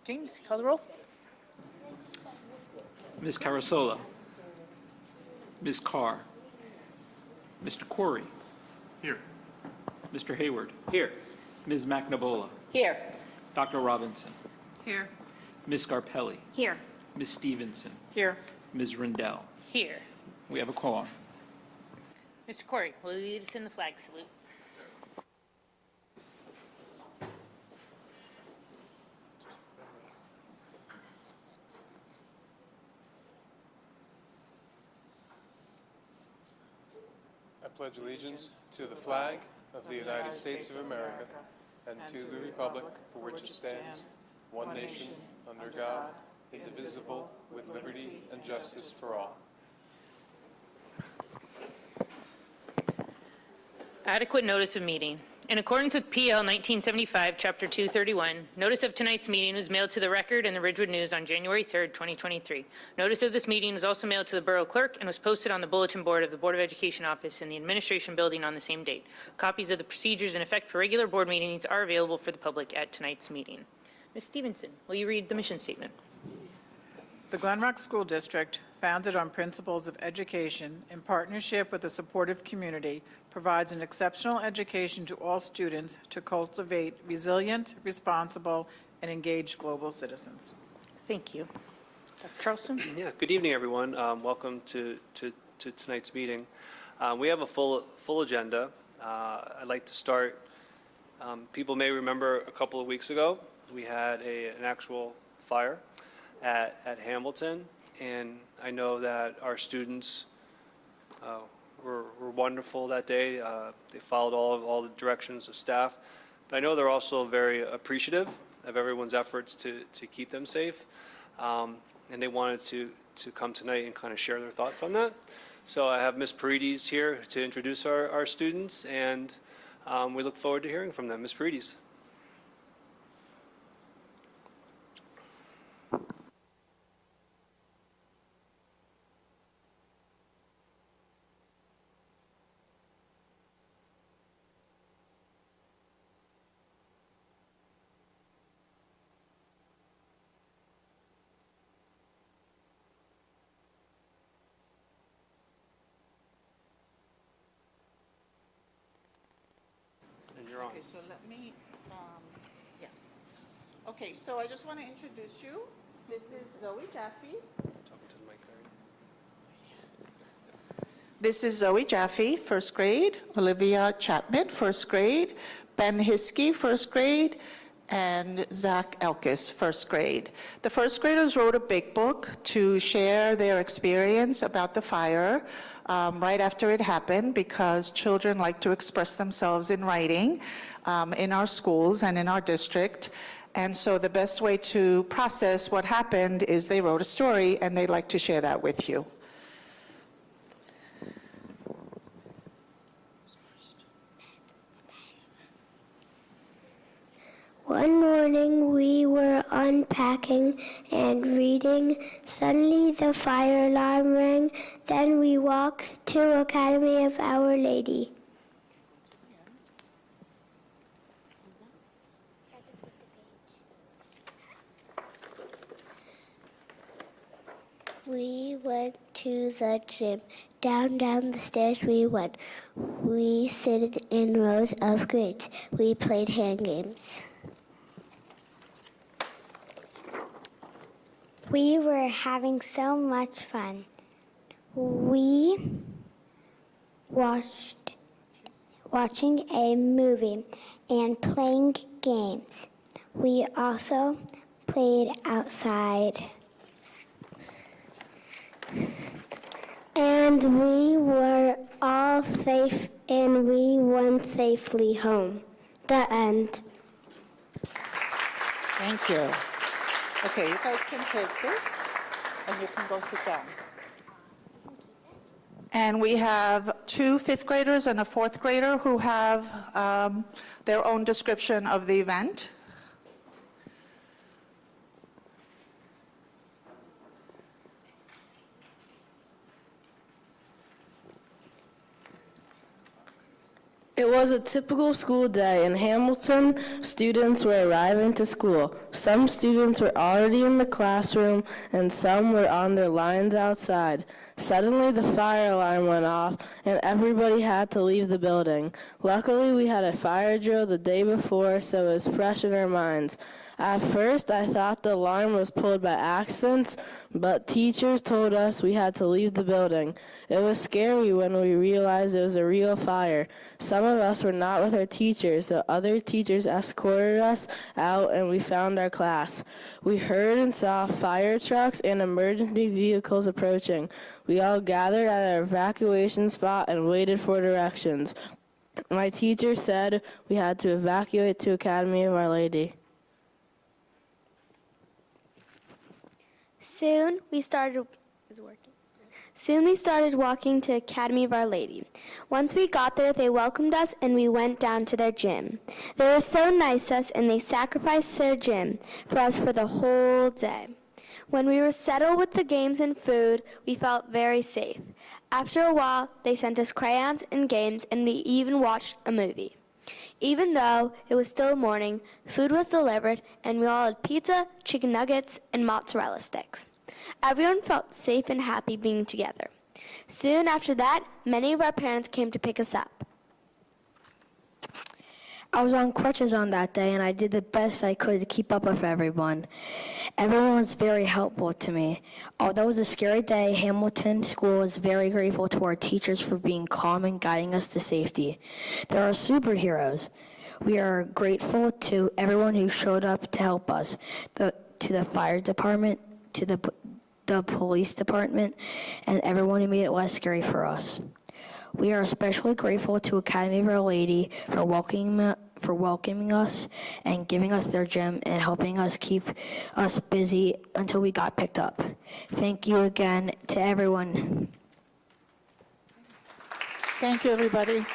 James, call the roll. Ms. Carasola, Ms. Carr, Mr. Corey, Here. Mr. Hayward, Here. Ms. McNabola, Here. Dr. Robinson, Here. Ms. Scarpelli, Here. Ms. Stevenson, Here. Ms. Rendell. Here. We have a quorum. Mr. Corey, will you lead us in the flag salute? I pledge allegiance to the flag of the United States of America and to the republic for which it stands, one nation, under God, indivisible, with liberty and justice for all. Adequate notice of meeting. In accordance with PL 1975, Chapter 231, notice of tonight's meeting was mailed to the Record and the Ridgewood News on January 3rd, 2023. Notice of this meeting was also mailed to the Borough Clerk and was posted on the bulletin board of the Board of Education office in the Administration Building on the same date. Copies of the procedures in effect for regular board meetings are available for the public at tonight's meeting. Ms. Stevenson, will you read the mission statement? The Glen Rock School District, founded on principles of education in partnership with a supportive community, provides an exceptional education to all students to cultivate resilient, responsible, and engaged global citizens. Thank you. Dr. Charleston? Yeah, good evening, everyone. Welcome to tonight's meeting. We have a full agenda. I'd like to start, people may remember a couple of weeks ago, we had an actual fire at Hamilton, and I know that our students were wonderful that day. They followed all the directions of staff, but I know they're also very appreciative of everyone's efforts to keep them safe, and they wanted to come tonight and kind of share their thoughts on that. So I have Ms. Paredes here to introduce our students, and we look forward to hearing from them. Ms. Paredes. You're on. Okay, so let me, yes. Okay, so I just want to introduce you. This is Zoe Jaffe. Talk to the mic, Karen. This is Zoe Jaffe, first grade. Olivia Chapman, first grade. Ben Hiskey, first grade. And Zach Elkis, first grade. The first graders wrote a big book to share their experience about the fire right after it happened, because children like to express themselves in writing in our schools and in our district. And so the best way to process what happened is they wrote a story, and they'd like to share that with you. One morning we were unpacking and reading. Suddenly the fire alarm rang. Then we walked to Academy of Our Lady. We went to the gym. Down the stairs we went. We sat in rows of grades. We played hand games. We were having so much fun. We watching a movie and playing games. We also played outside. And we were all safe and we went safely home. The end. Thank you. Okay, you guys can take this, and you can go sit down. And we have two fifth graders and a fourth grader who have their own description of the event. It was a typical school day. In Hamilton, students were arriving to school. Some students were already in the classroom, and some were on their lines outside. Suddenly, the fire alarm went off, and everybody had to leave the building. Luckily, we had a fire drill the day before, so it was fresh in our minds. At first, I thought the alarm was pulled by accident, but teachers told us we had to leave the building. It was scary when we realized it was a real fire. Some of us were not with our teachers, so other teachers escorted us out and we found our class. We heard and saw fire trucks and emergency vehicles approaching. We all gathered at our evacuation spot and waited for directions. My teacher said we had to evacuate to Academy of Our Lady. Soon we started walking to Academy of Our Lady. Once we got there, they welcomed us and we went down to their gym. They were so nice to us and they sacrificed their gym for us for the whole day. When we were settled with the games and food, we felt very safe. After a while, they sent us crayons and games and we even watched a movie. Even though it was still morning, food was delivered and we all had pizza, chicken nuggets, and mozzarella sticks. Everyone felt safe and happy being together. Soon after that, many of our parents came to pick us up. I was on crutches on that day, and I did the best I could to keep up with everyone. Everyone was very helpful to me. Although it was a scary day, Hamilton School was very grateful to our teachers for being calm and guiding us to safety. They are superheroes. We are grateful to everyone who showed up to help us, to the fire department, to the police department, and everyone who made it less scary for us. We are especially grateful to Academy of Our Lady for welcoming us and giving us their gym and helping us keep us busy until we got picked up. Thank you again to everyone. Thank you, everybody.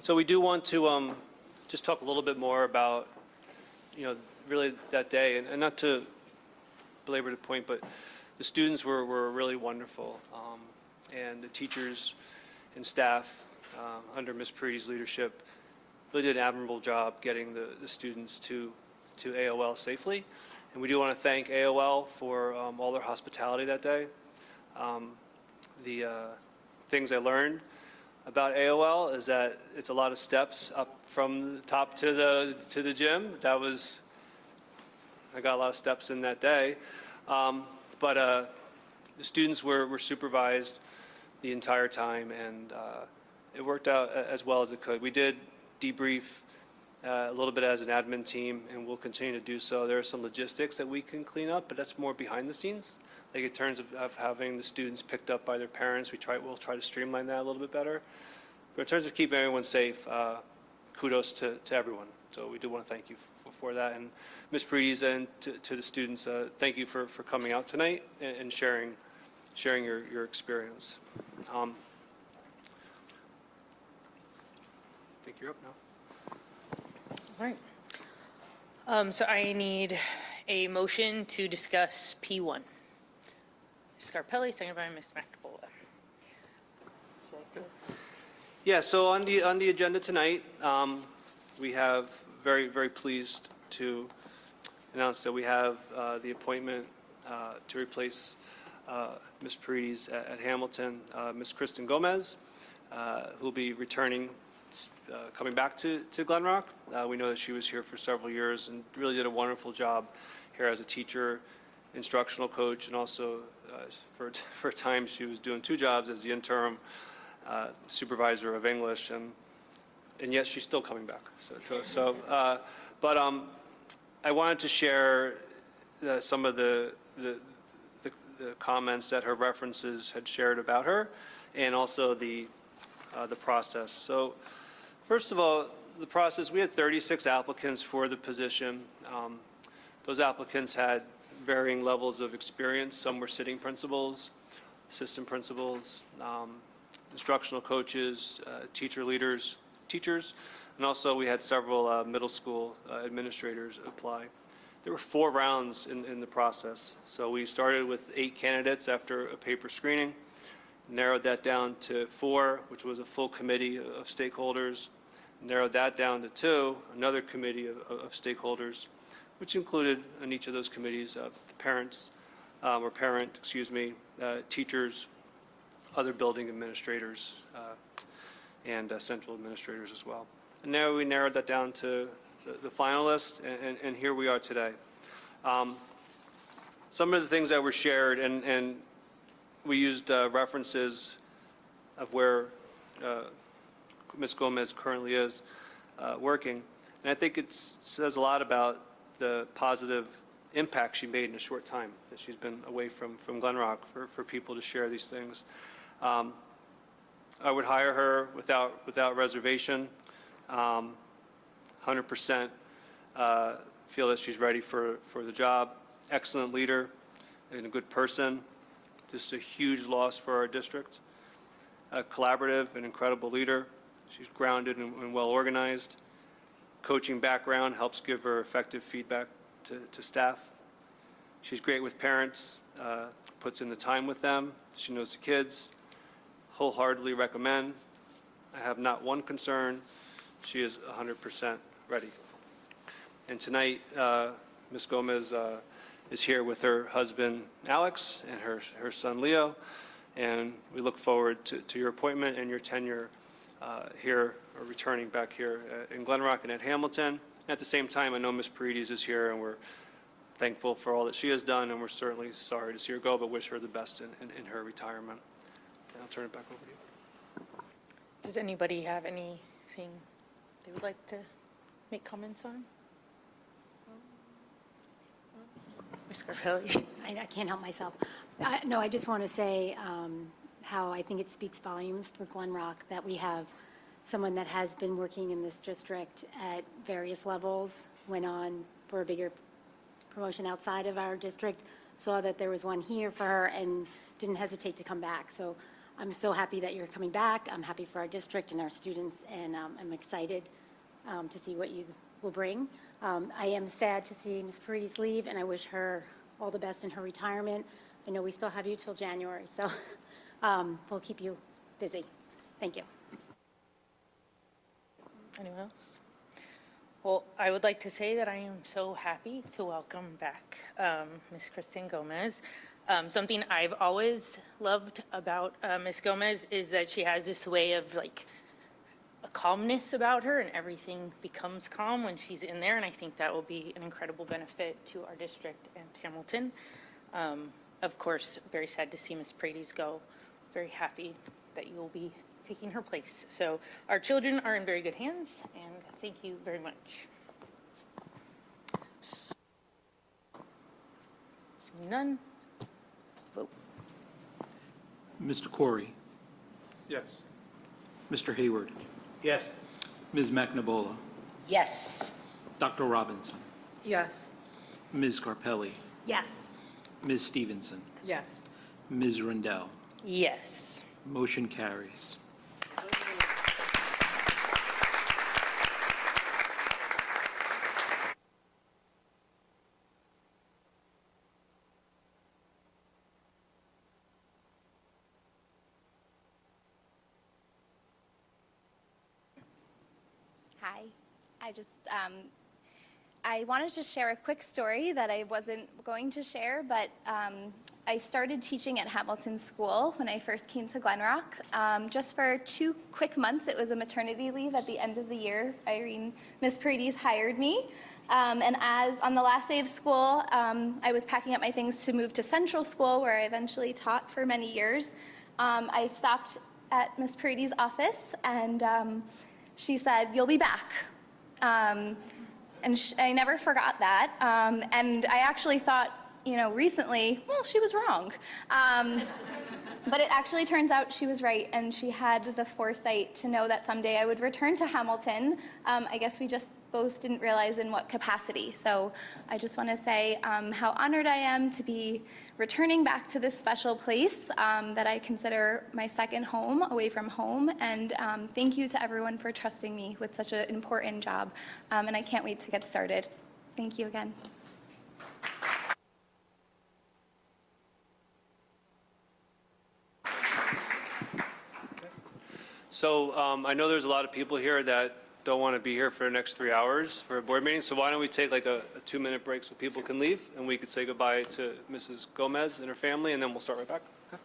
So we do want to just talk a little bit more about, really that day, and not to belabor the point, but the students were really wonderful, and the teachers and staff under Ms. Pari's leadership really did an admirable job getting the students to AOL safely, and we do want to thank AOL for all their hospitality that day. things I learned about AOL is that it's a lot of steps up from the top to the gym. I got a lot of steps in that day. But the students were supervised the entire time, and it worked out as well as it could. We did debrief a little bit as an admin team, and we'll continue to do so. There are some logistics that we can clean up, but that's more behind the scenes. Like in terms of having the students picked up by their parents, we'll try to streamline that a little bit better. But in terms of keeping everyone safe, kudos to everyone. So we do want to thank you for that. And Ms. Paredes, and to the students, thank you for coming out tonight and sharing your experience. I think you're up now. All right. So I need a motion to discuss P1. Ms. Scarpelli, seconded by Ms. McNamara. Yeah, so on the agenda tonight, we have very pleased to announce that we have the appointment to replace Ms. Paredes at Hamilton, Ms. Kristen Gomez, who will be returning, coming back to Glen Rock. We know that she was here for several years and really did a wonderful job here as a teacher, instructional coach, and also for a time she was doing 2 jobs as the interim supervisor of English, and yet she's still coming back. But I wanted to share some of the comments that her references had shared about her, and also the process. So, first of all, the process. We had 36 applicants for the position. Those applicants had varying levels of experience. Some were sitting principals, assistant principals, instructional coaches, teachers, and also we had several middle school administrators apply. There were 4 rounds in the process. So we started with 8 candidates after a paper screening, narrowed that down to 4, which was a full committee of stakeholders, narrowed that down to 2, another committee of stakeholders, which included in each of those committees parents, teachers, other building administrators, and central administrators as well. And now we narrowed that down to the finalists, and here we are today. Some of the things that were shared, and we used references of where Ms. Gomez currently is working, and I think it says a lot about the positive impact she made in a short time that she's been away from Glen Rock for people to share these things. I would hire her without reservation. 100% feel that she's ready for the job. Excellent leader and a good person. Just a huge loss for our district. A collaborative and incredible leader. She's grounded and well organized. Coaching background helps give her effective feedback to staff. She's great with parents, puts in the time with them. She knows the kids. Wholeheartedly recommend. I have not one concern. She is 100% ready. And tonight, Ms. Gomez is here with her husband, Alex, and her son, Leo. And we look forward to your appointment and your tenure here, or returning back here in Glen Rock and at Hamilton. At the same time, I know Ms. Paredes is here, and we're thankful for all that she has done, and we're certainly sorry to see her go, but wish her the best in her retirement. And I'll turn it back over to you. Does anybody have anything they would like to make comments on? Ms. Scarpelli? I can't help myself. No, I just want to say how I think it speaks volumes for Glen Rock that we have someone that has been working in this district at various levels, went on for a bigger promotion outside of our district, saw that there was one here for her, and didn't hesitate to come back. So I'm so happy that you're coming back. I'm happy for our district and our students, and I'm excited to see what you will bring. I am sad to see Ms. Paredes leave, and I wish her all the best in her retirement. I know we still have you till January, so we'll keep you busy. Thank you. Anyone else? Well, I would like to say that I am so happy to welcome back Ms. Kristen Gomez. Something I've always loved about Ms. Gomez is that she has this way of like a calmness about her, and everything becomes calm when she's in there, and I think that will be an incredible benefit to our district and Hamilton. Of course, very sad to see Ms. Paredes go. Very happy that you will be taking her place. So our children are in very good hands, and thank you very much. Seeing none. Vote. Mr. Corey, Yes. Mr. Hayward, Yes. Ms. McNabola, Yes. Dr. Robinson, Yes. Ms. Scarpelli, Yes. Ms. Stevenson, Yes. Ms. Rendell. Yes. Motion carries. Hi. I wanted to share a quick story that I wasn't going to share, but I started teaching at Hamilton School when I first came to Glen Rock. Just for 2 quick months, it was a maternity leave at the end of the year. Ms. Paredes hired me. And as on the last day of school, I was packing up my things to move to Central School, where I eventually taught for many years. I stopped at Ms. Paredes' office, and she said, "You'll be back." And I never forgot that. And I actually thought, recently, well, she was wrong. But it actually turns out she was right, and she had the foresight to know that someday I would return to Hamilton. I guess we just both didn't realize in what capacity. So I just want to say how honored I am to be returning back to this special place that I consider my second home away from home. And thank you to everyone for trusting me with such an important job. And I can't wait to get started. Thank you again. So I know there's a lot of people here that don't want to be here for the next 3 hours for a board meeting, so why don't we take like a 2-minute break so people can leave, and we could say goodbye to Mrs. Gomez and her family, and then we'll start right back. Okay.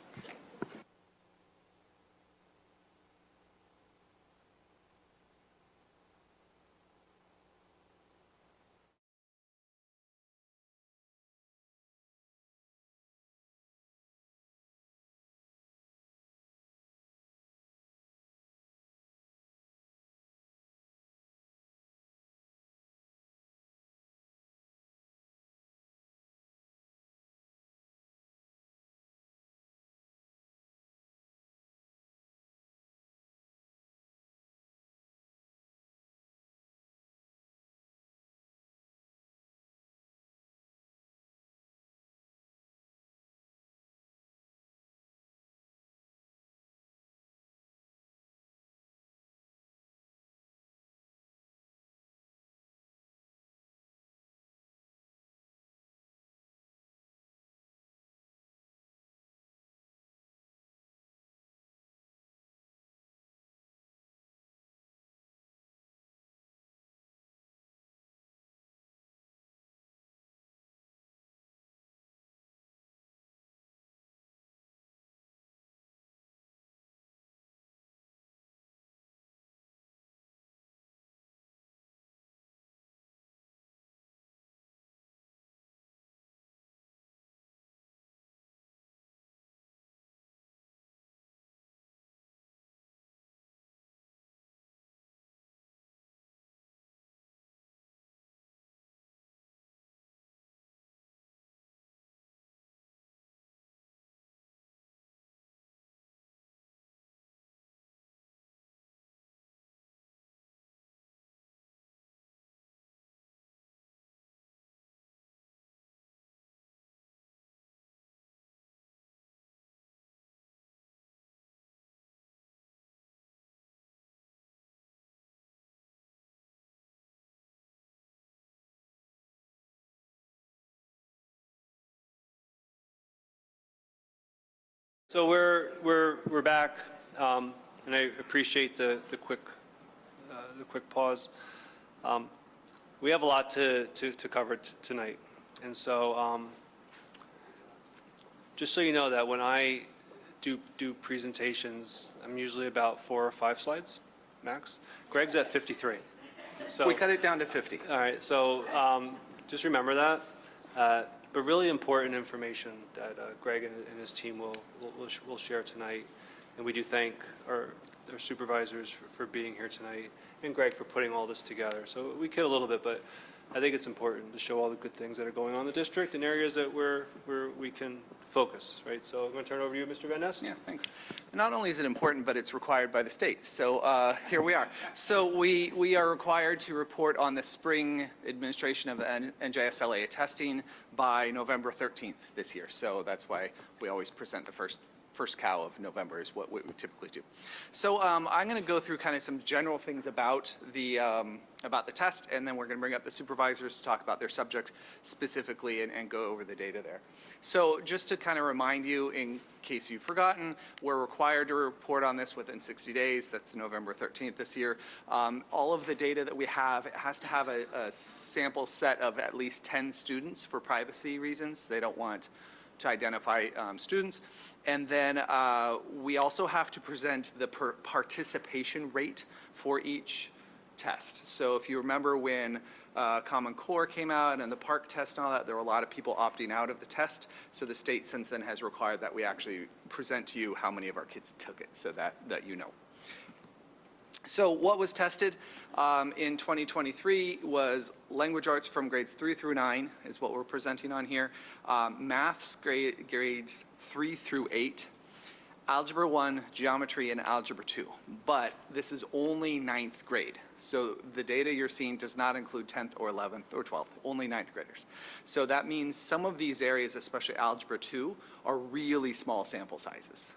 So we're back, and I appreciate the quick pause. We have a lot to cover tonight, and so just so you know that when I do presentations, I'm usually about 4 or 5 slides, max. Greg's at 53. So, We cut it down to 50. all right, so just remember that. But really important information that Greg and his team will share tonight. And we do thank our supervisors for being here tonight, and Greg for putting all this together. So we kid a little bit, but I think it's important to show all the good things that are going on in the district and areas that where we can focus, right? So I'm going to turn it over to you, Mr. Van Nest. Yeah, thanks. Not only is it important, but it's required by the state. So here we are. So we are required to report on the spring administration of the NJSLA testing by November 13th this year. So that's why we always present the first cow of November is what we typically do. So I'm going to go through kind of some general things about the test, and then we're going to bring up the supervisors to talk about their subject specifically and go over the data there. So just to kind of remind you, in case you've forgotten, we're required to report on this within 60 days. That's November 13th this year. All of the data that we have, it has to have a sample set of at least 10 students for privacy reasons. They don't want to identify students. And then we also have to present the participation rate for each test. So if you remember when Common Core came out and the PARCC test and all that, there were a lot of people opting out of the test. So the state since then has required that we actually present to you how many of our kids took it so that you know. So what was tested in 2023 was language arts from grades 3 through 9 is what we're presenting on here. Maths grades 3 through 8. Algebra 1, geometry, and algebra 2. But this is only 9th grade. So the data you're seeing does not include 10th or 11th or 12th, only 9th graders. So that means some of these areas, especially algebra 2, are really small sample sizes.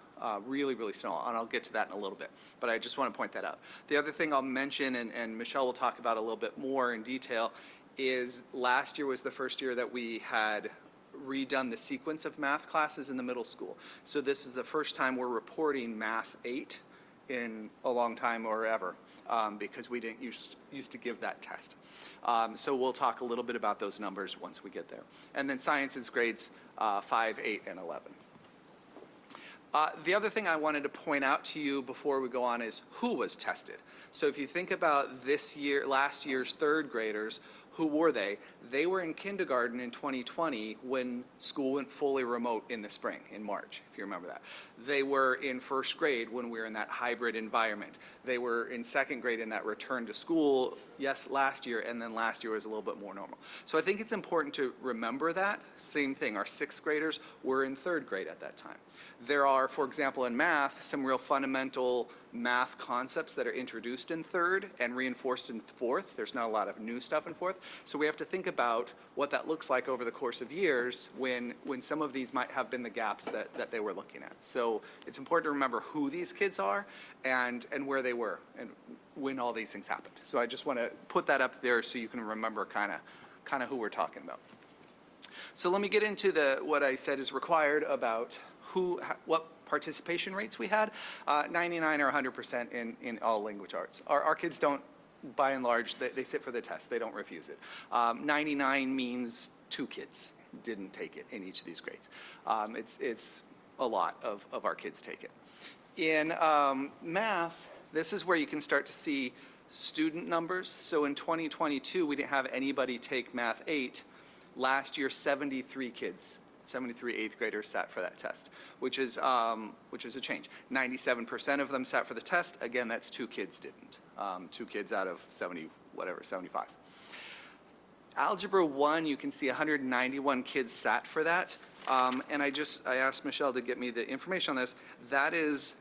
Really, really small, and I'll get to that in a little bit, but I just want to point that out. The other thing I'll mention, and Michelle will talk about a little bit more in detail, is last year was the first year that we had redone the sequence of math classes in the middle school. So this is the first time we're reporting Math 8 in a long time or ever, because we didn't used to give that test. So we'll talk a little bit about those numbers once we get there. And then sciences grades 5, 8, and 11. The other thing I wanted to point out to you before we go on is who was tested. So if you think about last year's third graders, who were they? They were in kindergarten in 2020 when school went fully remote in the spring, in March, if you remember that. They were in first grade when we were in that hybrid environment. They were in second grade in that return to school, yes, last year, and then last year was a little bit more normal. So I think it's important to remember that. Same thing, our sixth graders were in third grade at that time. There are, for example, in math, some real fundamental math concepts that are introduced in third and reinforced in fourth. There's not a lot of new stuff in fourth. So we have to think about what that looks like over the course of years when some of these might have been the gaps that they were looking at. So it's important to remember who these kids are and where they were and when all these things happened. So I just want to put that up there so you can remember kind of who we're talking about. So let me get into what I said is required about what participation rates we had. 99 or 100% in all language arts. Our kids don't, by and large, they sit for the test. They don't refuse it. 99 means 2 kids didn't take it in each of these grades. It's a lot of our kids take it. In math, this is where you can start to see student numbers. So in 2022, we didn't have anybody take Math 8. Last year, 73 kids, 73 eighth graders sat for that test, which is a change. 97% of them sat for the test. Again, that's 2 kids didn't. 2 kids out of 75. Algebra 1, you can see 191 kids sat for that. And I asked Michelle to get me the information on this. That is,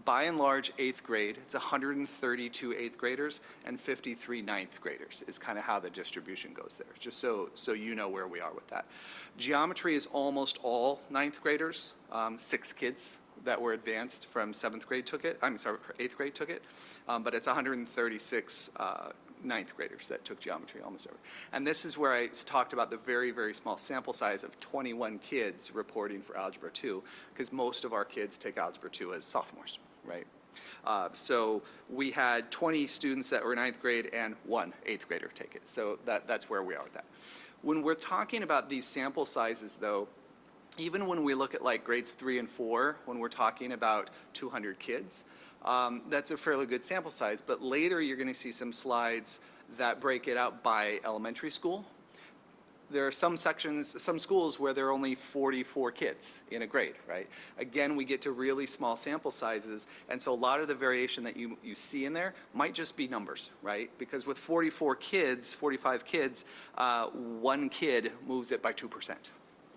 by and large, 8th grade. It's 132 8th graders and 53 9th graders is kind of how the distribution goes there, just so you know where we are with that. Geometry is almost all 9th graders. 6 kids that were advanced from 8th grade took it, but it's 136 9th graders that took geometry almost over. And this is where I talked about the very, very small sample size of 21 kids reporting for Algebra 2, because most of our kids take Algebra 2 as sophomores, right? So we had 20 students that were 9th grade and 1 8th grader take it. So that's where we are with that. When we're talking about these sample sizes, though, even when we look at like grades 3 and 4, when we're talking about 200 kids, that's a fairly good sample size. But later you're going to see some slides that break it out by elementary school. There are some sections, some schools where there are only 44 kids in a grade, right? Again, we get to really small sample sizes, and so a lot of the variation that you see in there might just be numbers, right? Because with 44 kids, 45 kids, one kid moves it by 2%.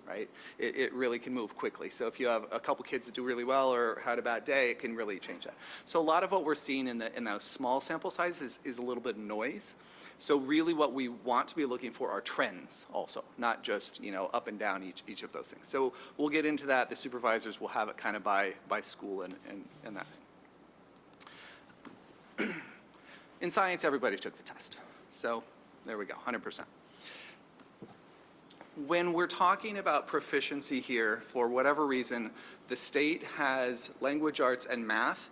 Right? It really can move quickly. So if you have a couple kids that do really well or had a bad day, it can really change that. So a lot of what we're seeing in those small sample sizes is a little bit of noise. So really what we want to be looking for are trends also, not just, up and down each of those things. So we'll get into that. The supervisors will have it kind of by school and that thing. In science, everybody took the test. So there we go, 100%. When we're talking about proficiency here, for whatever reason, the state has language arts and math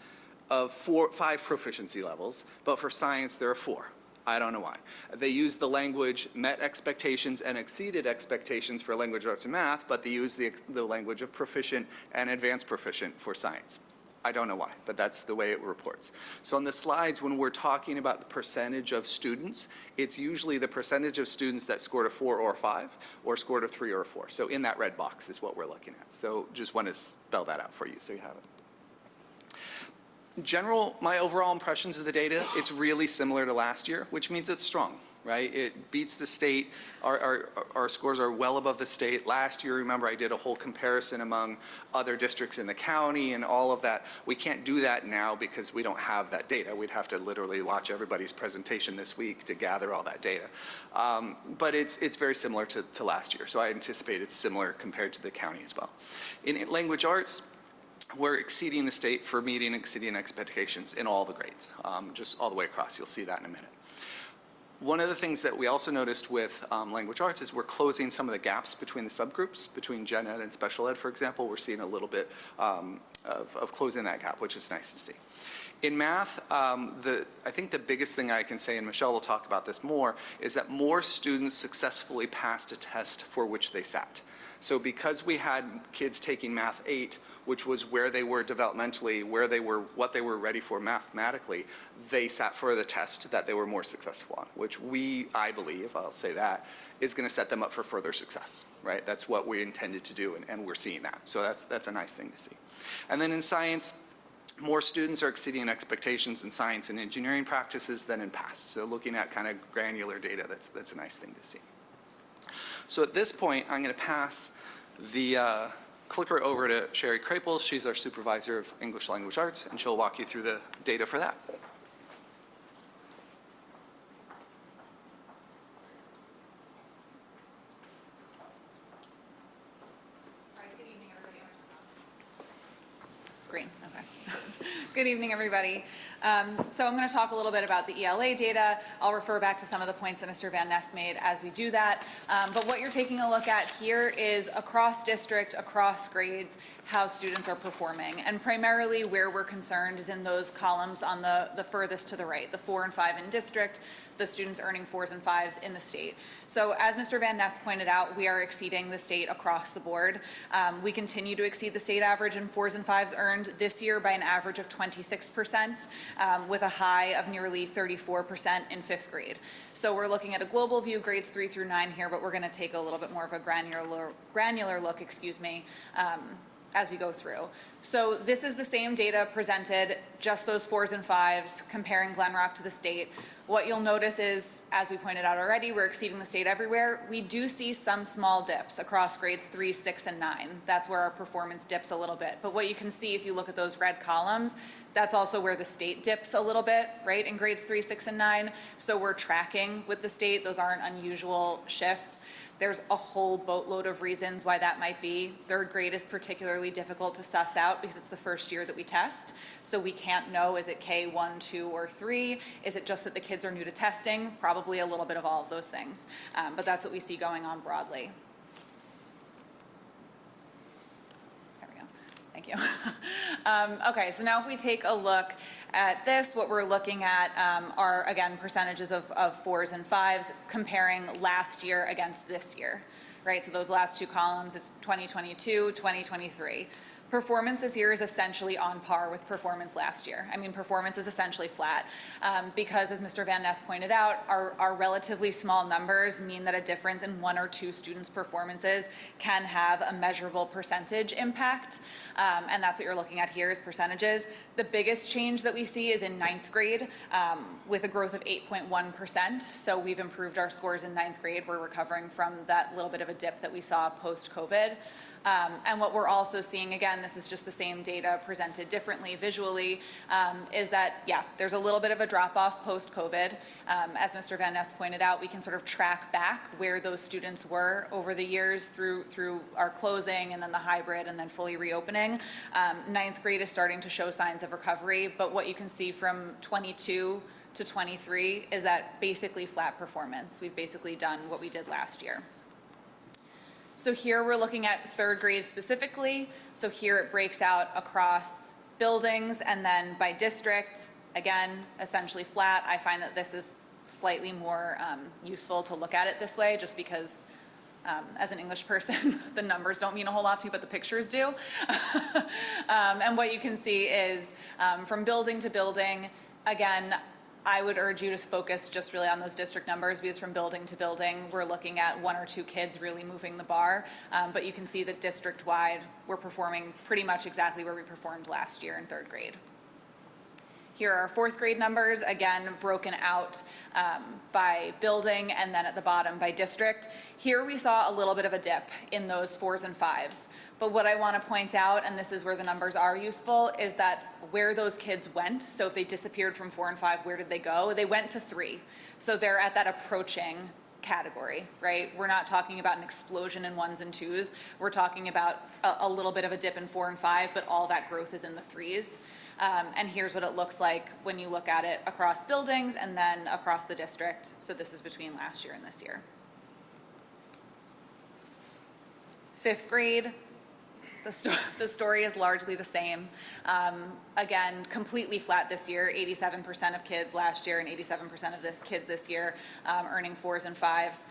of 5 proficiency levels, but for science there are 4. I don't know why. They use the language met expectations and exceeded expectations for language arts and math, but they use the language of proficient and advanced proficient for science. I don't know why, but that's the way it reports. So on the slides, when we're talking about the percentage of students, it's usually the percentage of students that scored a 4 or a 5 or scored a 3 or a 4. So in that red box is what we're looking at. So just want to spell that out for you so you have it. General, my overall impressions of the data, it's really similar to last year, which means it's strong. Right? It beats the state. Our scores are well above the state. Last year, remember, I did a whole comparison among other districts in the county and all of that. We can't do that now because we don't have that data. We'd have to literally watch everybody's presentation this week to gather all that data. But it's very similar to last year. So I anticipate it's similar compared to the county as well. In language arts, we're exceeding the state for meeting and exceeding expectations in all the grades, just all the way across. You'll see that in a minute. One of the things that we also noticed with language arts is we're closing some of the gaps between the subgroups, between gen ed and special ed, for example. We're seeing a little bit of closing that gap, which is nice to see. In math, I think the biggest thing I can say, and Michelle will talk about this more, is that more students successfully passed a test for which they sat. So because we had kids taking Math 8, which was where they were developmentally, what they were ready for mathematically, they sat for the test that they were more successful on, which I believe, I'll say that, is going to set them up for further success, right? That's what we intended to do, and we're seeing that. So that's a nice thing to see. And then in science, more students are exceeding expectations in science and engineering practices than in past. So looking at kind of granular data, that's a nice thing to see. So at this point, I'm going to pass the clicker over to Sherry Krapel. She's our supervisor of English Language Arts, and she'll walk you through the data for that. Green, okay. Good evening, everybody. So I'm going to talk a little bit about the ELA data. I'll refer back to some of the points that Mr. Van Ness made as we do that. But what you're taking a look at here is across district, across grades, how students are performing. And primarily where we're concerned is in those columns on the furthest to the right, the 4 and 5 in district, the students earning 4s and 5s in the state. So as Mr. Van Ness pointed out, we are exceeding the state across the board. We continue to exceed the state average in 4s and 5s earned this year by an average of 26%, with a high of nearly 34% in 5th grade. So we're looking at a global view, grades 3 through 9 here, but we're going to take a little bit more of a granular look, as we go through. So this is the same data presented, just those 4s and 5s, comparing Glen Rock to the state. What you'll notice is, as we pointed out already, we're exceeding the state everywhere. We do see some small dips across grades 3, 6, and 9. That's where our performance dips a little bit. But what you can see if you look at those red columns, that's also where the state dips a little bit, right, in grades 3, 6, and 9. So we're tracking with the state. Those aren't unusual shifts. There's a whole boatload of reasons why that might be. 3rd grade is particularly difficult to suss out because it's the first year that we test. So we can't know, is it K1, 2, or 3? Is it just that the kids are new to testing? Probably a little bit of all of those things. But that's what we see going on broadly. There we go. Thank you. Okay, so now if we take a look at this, what we're looking at are, again, percentages of 4s and 5s comparing last year against this year. right? So those last two columns, it's 2022, 2023. Performance this year is essentially on par with performance last year. I mean, performance is essentially flat because, as Mr. Van Ness pointed out, our relatively small numbers mean that a difference in one or two students' performances can have a measurable percentage impact, and that's what you're looking at here is percentages. The biggest change that we see is in ninth grade with a growth of 8.1%. So we've improved our scores in ninth grade. We're recovering from that little bit of a dip that we saw post-COVID. And what we're also seeing, again, this is just the same data presented differently visually, is that, yeah, there's a little bit of a drop-off post-COVID. As Mr. Van Ness pointed out, we can sort of track back where those students were over the years through our closing and then the hybrid and then fully reopening. Ninth grade is starting to show signs of recovery, but what you can see from 22 to 23 is that basically flat performance. We've basically done what we did last year. So here we're looking at third grade specifically. So here it breaks out across buildings and then by district. Again, essentially flat. I find that this is slightly more useful to look at it this way just because as an English person, the numbers don't mean a whole lot to me, but the pictures do. And what you can see is from building to building, again, I would urge you to focus just really on those district numbers because from building to building, we're looking at one or two kids really moving the bar. But you can see that district-wide, we're performing pretty much exactly where we performed last year in third grade. Here are our fourth grade numbers, again, broken out by building and then at the bottom by district. Here we saw a little bit of a dip in those 4s and 5s. But what I want to point out, and this is where the numbers are useful, is that where those kids went, so if they disappeared from 4 and 5, where did they go? They went to 3. So they're at that approaching category, right? We're not talking about an explosion in 1s and 2s. We're talking about a little bit of a dip in 4 and 5, but all that growth is in the 3s. And here's what it looks like when you look at it across buildings and then across the district. So this is between last year and this year. Fifth grade, the story is largely the same. Again, completely flat this year, 87% of kids last year and 87% of kids this year earning 4s and 5s.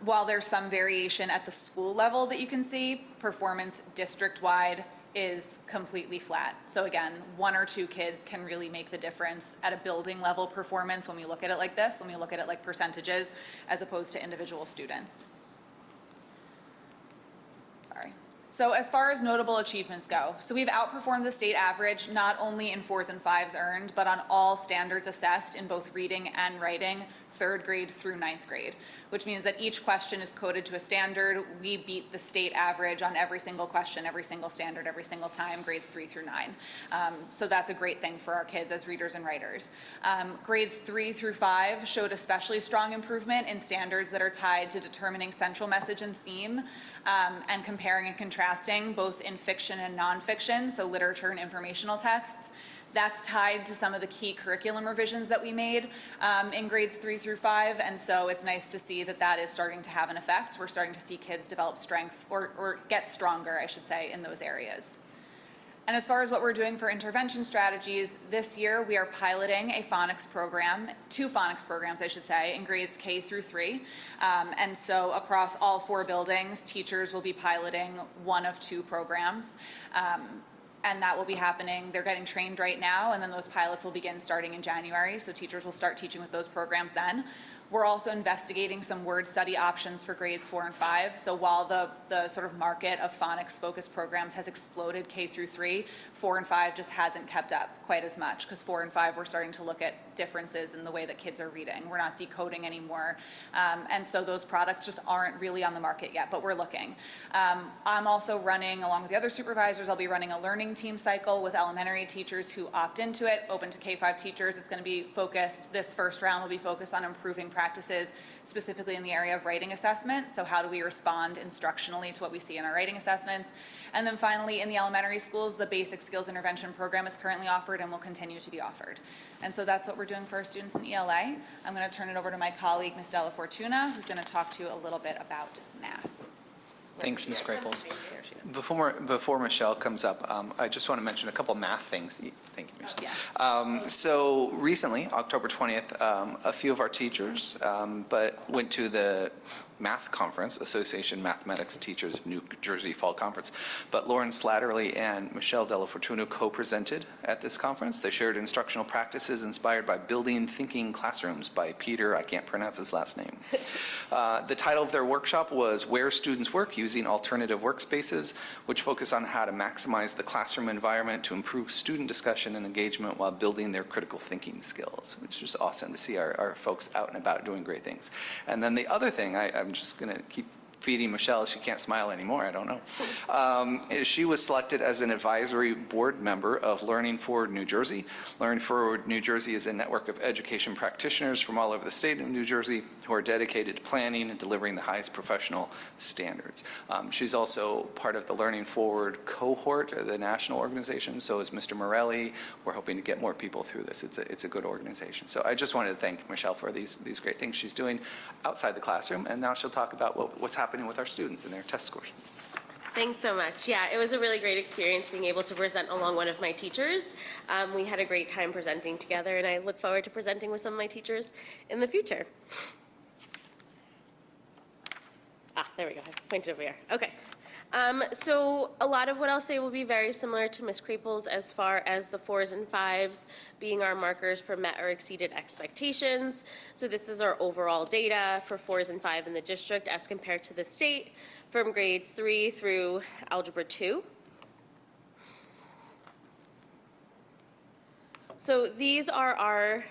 While there's some variation at the school level that you can see, performance district-wide is completely flat. So again, one or two kids can really make the difference at a building level performance when we look at it like this, when we look at it like percentages as opposed to individual students. Sorry. So as far as notable achievements go, so we've outperformed the state average not only in 4s and 5s earned, but on all standards assessed in both reading and writing, third grade through ninth grade, which means that each question is coded to a standard. We beat the state average on every single question, every single standard, every single time, grades 3 through 9. So that's a great thing for our kids as readers and writers. Grades 3 through 5 showed especially strong improvement in standards that are tied to determining central message and theme and comparing and contrasting both in fiction and nonfiction, so literature and informational texts. That's tied to some of the key curriculum revisions that we made in grades 3 through 5, and so it's nice to see that that is starting to have an effect. We're starting to see kids develop strength, or get stronger, I should say, in those areas. And as far as what we're doing for intervention strategies, this year we are piloting a phonics program, 2 phonics programs, I should say, in grades K through 3. And so across all 4 buildings, teachers will be piloting one of 2 programs. And that will be happening. They're getting trained right now, and then those pilots will begin starting in January, so teachers will start teaching with those programs then. We're also investigating some word study options for grades 4 and 5. So while the sort of market of phonics-focused programs has exploded K through 3, 4 and 5 just hasn't kept up quite as much, because 4 and 5 we're starting to look at differences in the way that kids are reading. We're not decoding anymore. And so those products just aren't really on the market yet, but we're looking. I'm also running, along with the other supervisors, I'll be running a learning team cycle with elementary teachers who opt into it, open to K-5 teachers. It's going to be focused, this first round will be focused on improving practices, specifically in the area of writing assessment. So how do we respond instructionally to what we see in our writing assessments? And then finally, in the elementary schools, the basic skills intervention program is currently offered and will continue to be offered. And so that's what we're doing for our students in ELA. I'm going to turn it over to my colleague, Ms. Della Fortuna, who's going to talk to you a little bit about math. Thanks, Ms. Kraples. Before Michelle comes up, I just want to mention a couple math things. Thank you, Michelle. Yeah. So recently, October 20th, a few of our teachers went to the Math Conference, Association Mathematics Teachers of New Jersey Fall Conference. But Lauren Slattery and Michelle Della Fortuna co-presented at this conference. They shared instructional practices inspired by Building Thinking Classrooms by Peter, I can't pronounce his last name. The title of their workshop was Where Students Work Using Alternative Workspaces, which focus on how to maximize the classroom environment to improve student discussion and engagement while building their critical thinking skills, which is awesome to see our folks out and about doing great things. And then the other thing, I'm just going to keep feeding Michelle. She can't smile anymore, I don't know. Is she was selected as an advisory board member of Learning Forward New Jersey. Learning Forward New Jersey is a network of education practitioners from all over the state of New Jersey who are dedicated to planning and delivering the highest professional standards. She's also part of the Learning Forward cohort, the national organization. So is Mr. Morelli. We're hoping to get more people through this. It's a good organization. So I just wanted to thank Michelle for these great things she's doing outside the classroom. And now she'll talk about what's happening with our students and their test scores. Thanks so much. Yeah, it was a really great experience being able to present along one of my teachers. We had a great time presenting together, and I look forward to presenting with some of my teachers in the future. There we go. I pointed over here. Okay. So a lot of what I'll say will be very similar to Ms. Krapel's as far as the 4s and 5s being our markers for met or exceeded expectations. So this is our overall data for 4s and 5 in the district as compared to the state from grades 3 through Algebra 2. So these are our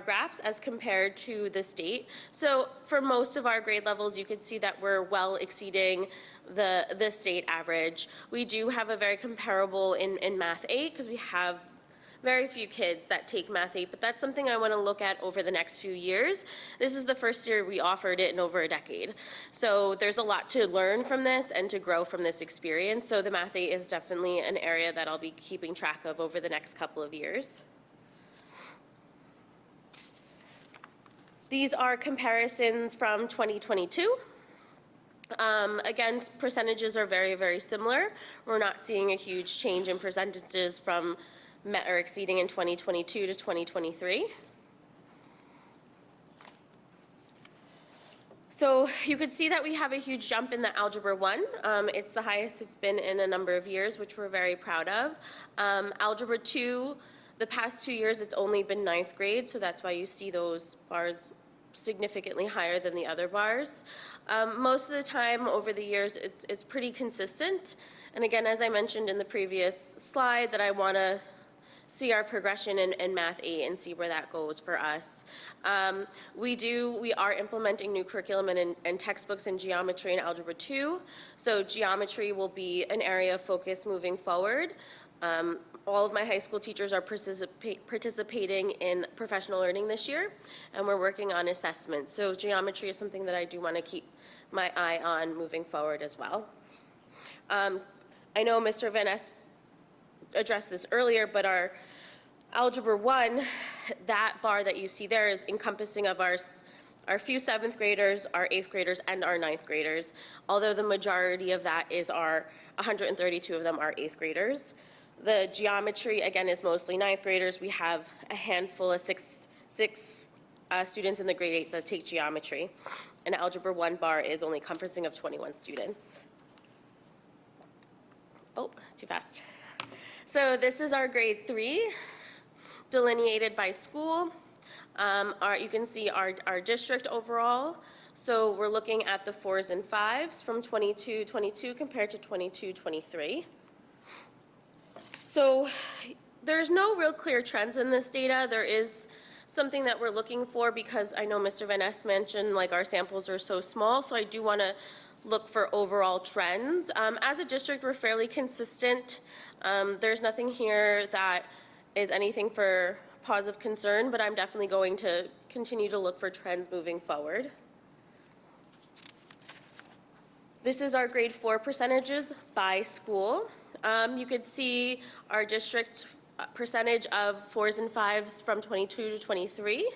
graphs as compared to the state. So for most of our grade levels, you could see that we're well exceeding the state average. We do have a very comparable in Math 8 because we have very few kids that take Math 8, but that's something I want to look at over the next few years. This is the first year we offered it in over a decade. So there's a lot to learn from this and to grow from this experience. So the Math 8 is definitely an area that I'll be keeping track of over the next couple of years. These are comparisons from 2022. Again, percentages are very, very similar. We're not seeing a huge change in percentages from met or exceeding in 2022 to 2023. So you could see that we have a huge jump in the Algebra 1. It's the highest it's been in a number of years, which we're very proud of. Algebra 2, the past 2 years, it's only been 9th grade, so that's why you see those bars significantly higher than the other bars. Most of the time over the years, it's pretty consistent. And again, as I mentioned in the previous slide, that I want to see our progression in Math 8 and see where that goes for us. We are implementing new curriculum and textbooks in geometry and Algebra 2. So geometry will be an area of focus moving forward. All of my high school teachers are participating in professional learning this year, and we're working on assessments. So geometry is something that I do want to keep my eye on moving forward as well. I know Mr. Van Ness addressed this earlier, but our Algebra 1, that bar that you see there is encompassing of our few 7th graders, our 8th graders, and our 9th graders, although the majority of that is our 132 of them are 8th graders. The geometry, again, is mostly 9th graders. We have a handful of six students in the grade 8 that take geometry. And Algebra 1 bar is only encompassing of 21 students. Oh, too fast. So this is our grade 3, delineated by school. You can see our district overall. So we're looking at the 4s and 5s from 22-22 compared to 22-23. So there's no real clear trends in this data. There is something that we're looking for because I know Mr. Van Ness mentioned like our samples are so small, so I do want to look for overall trends. As a district, we're fairly consistent. There's nothing here that is anything for positive concern, but I'm definitely going to continue to look for trends moving forward. This is our grade 4 percentages by school. You could see our district percentage of 4s and 5s from 22 to 23.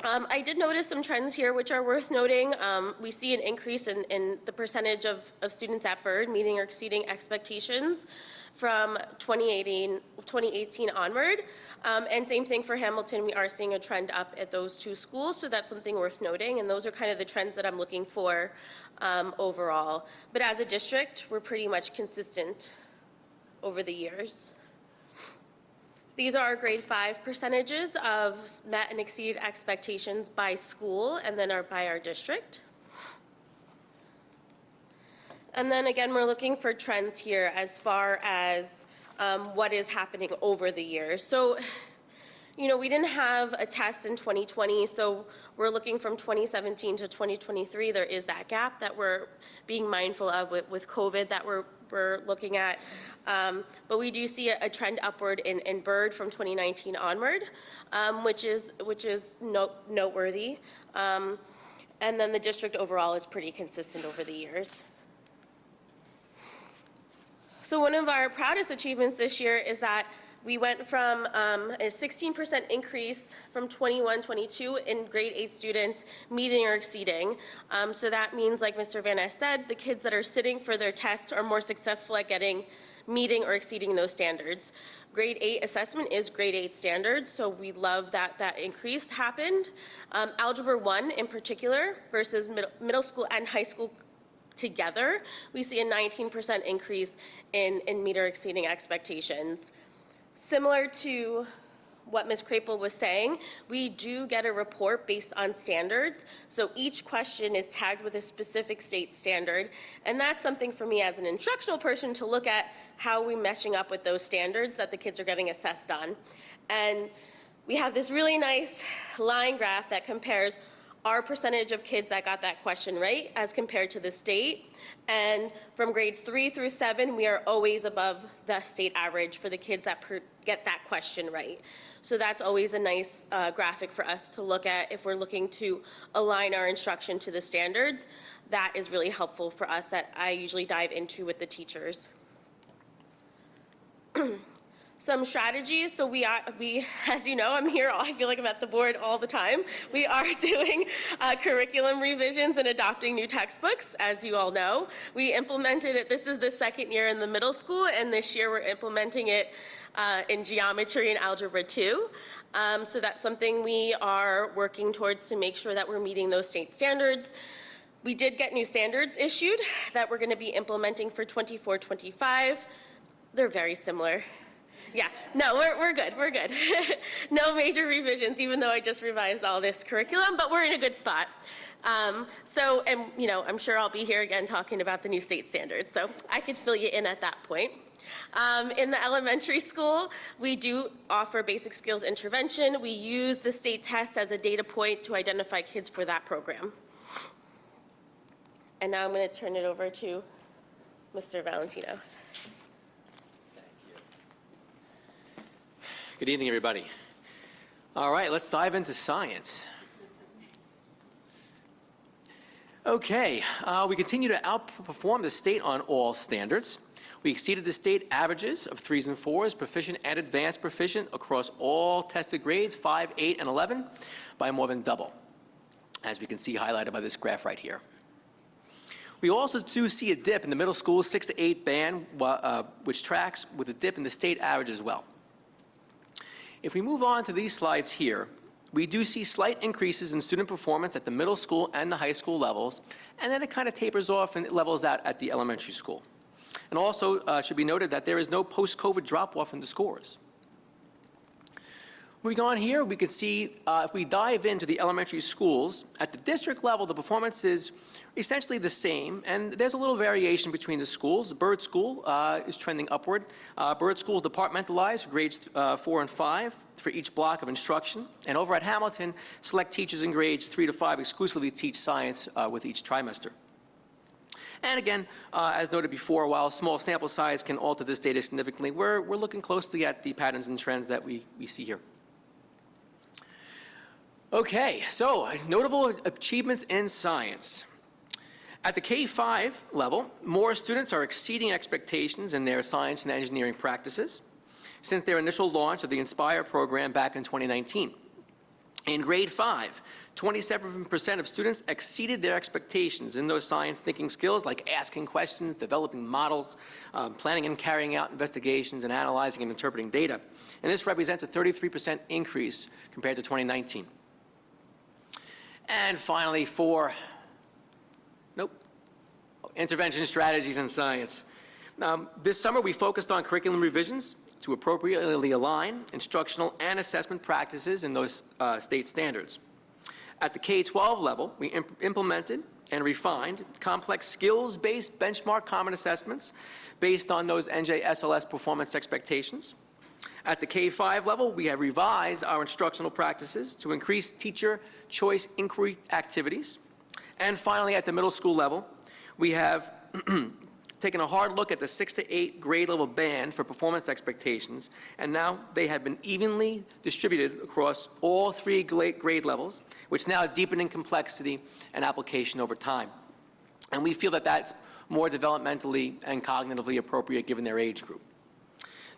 I did notice some trends here which are worth noting. We see an increase in the percentage of students at Byrd meeting or exceeding expectations from 2018 onward. And same thing for Hamilton, we are seeing a trend up at those two schools, so that's something worth noting, and those are kind of the trends that I'm looking for overall. But as a district, we're pretty much consistent over the years. These are our grade 5 percentages of met and exceeded expectations by school and then by our district. And then again, we're looking for trends here as far as what is happening over the years. So, you know, we didn't have a test in 2020, so we're looking from 2017 to 2023. There is that gap that we're being mindful of with COVID that we're looking at. But we do see a trend upward in Byrd from 2019 onward, which is noteworthy. And then the district overall is pretty consistent over the years. So one of our proudest achievements this year is that we went from a 16% increase from 21-22 in grade 8 students meeting or exceeding. So that means, like Mr. Van Ness said, the kids that are sitting for their tests are more successful at meeting or exceeding those standards. Grade 8 assessment is grade 8 standards, so we love that that increase happened. Algebra 1 in particular versus middle school and high school together, we see a 19% increase in meet or exceeding expectations. Similar to what Ms. Krapel was saying, we do get a report based on standards. So each question is tagged with a specific state standard. And that's something for me as an instructional person to look at how we're meshing up with those standards that the kids are getting assessed on. And we have this really nice line graph that compares our percentage of kids that got that question right as compared to the state. And from grades 3 through 7, we are always above the state average for the kids that get that question right. So that's always a nice graphic for us to look at if we're looking to align our instruction to the standards. That is really helpful for us that I usually dive into with the teachers. Some strategies, so we, as you know, I'm here, I feel like I'm at the board all the time. We are doing curriculum revisions and adopting new textbooks, as you all know. We implemented it, this is the second year in the middle school, and this year we're implementing it in geometry and algebra 2. So that's something we are working towards to make sure that we're meeting those state standards. We did get new standards issued that we're gonna be implementing for 24-25. They're very similar. Yeah, no, we're good, we're good. No major revisions, even though I just revised all this curriculum, but we're in a good spot. And you know, I'm sure I'll be here again talking about the new state standards, so I could fill you in at that point. In the elementary school, we do offer basic skills intervention. We use the state test as a data point to identify kids for that program. And now I'm going to turn it over to Mr. Valentino. Good evening, everybody. All right, let's dive into science. Okay, we continue to outperform the state on all standards. We exceeded the state averages of 3s and 4s, proficient and advanced proficient across all tested grades, 5, 8, and 11, by more than double, as we can see highlighted by this graph right here. We also do see a dip in the middle school 6 to 8 band, which tracks with a dip in the state average as well. If we move on to these slides here, we do see slight increases in student performance at the middle school and the high school levels, and then it kind of tapers off and it levels out at the elementary school. And also, should be noted that there is no post-COVID drop-off in the scores. Moving on here, we can see if we dive into the elementary schools, at the district level, the performance is essentially the same, and there's a little variation between the schools. Byrd School is trending upward. Byrd School is departmentalized, grades 4 and 5 for each block of instruction. And over at Hamilton, select teachers in grades 3 to 5 exclusively teach science with each trimester. And again, as noted before, while a small sample size can alter this data significantly, we're looking closely at the patterns and trends that we see here. Okay, so notable achievements in science. At the K-5 level, more students are exceeding expectations in their science and engineering practices since their initial launch of the Inspire program back in 2019. In grade 5, 27% of students exceeded their expectations in those science thinking skills like asking questions, developing models, planning and carrying out investigations, and analyzing and interpreting data. And this represents a 33% increase compared to 2019. And finally, intervention strategies in science. This summer, we focused on curriculum revisions to appropriately align instructional and assessment practices in those state standards. At the K-12 level, we implemented and refined complex skills-based benchmark common assessments based on those NJSLS performance expectations. At the K-5 level, we have revised our instructional practices to increase teacher choice inquiry activities. And finally, at the middle school level, we have taken a hard look at the 6 to 8 grade level band for performance expectations, and now they have been evenly distributed across all 3 grade levels, which now deepen in complexity and application over time. And we feel that that's more developmentally and cognitively appropriate given their age group.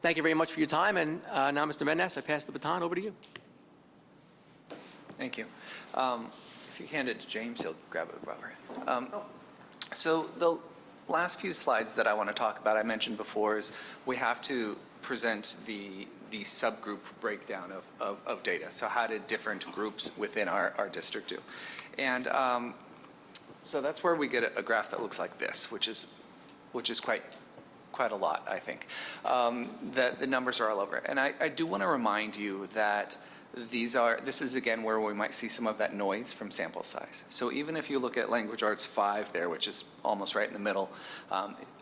Thank you very much for your time, and now, Mr. Van Ness, I pass the baton over to you. Thank you. If you hand it to James, he'll grab it, Robert. So the last few slides that I want to talk about, I mentioned before, is we have to present the subgroup breakdown of data. So how did different groups within our district do? And so that's where we get a graph that looks like this, which is quite a lot, I think. The numbers are all over. And I do want to remind you that this is again where we might see some of that noise from sample size. So even if you look at Language Arts 5 there, which is almost right in the middle,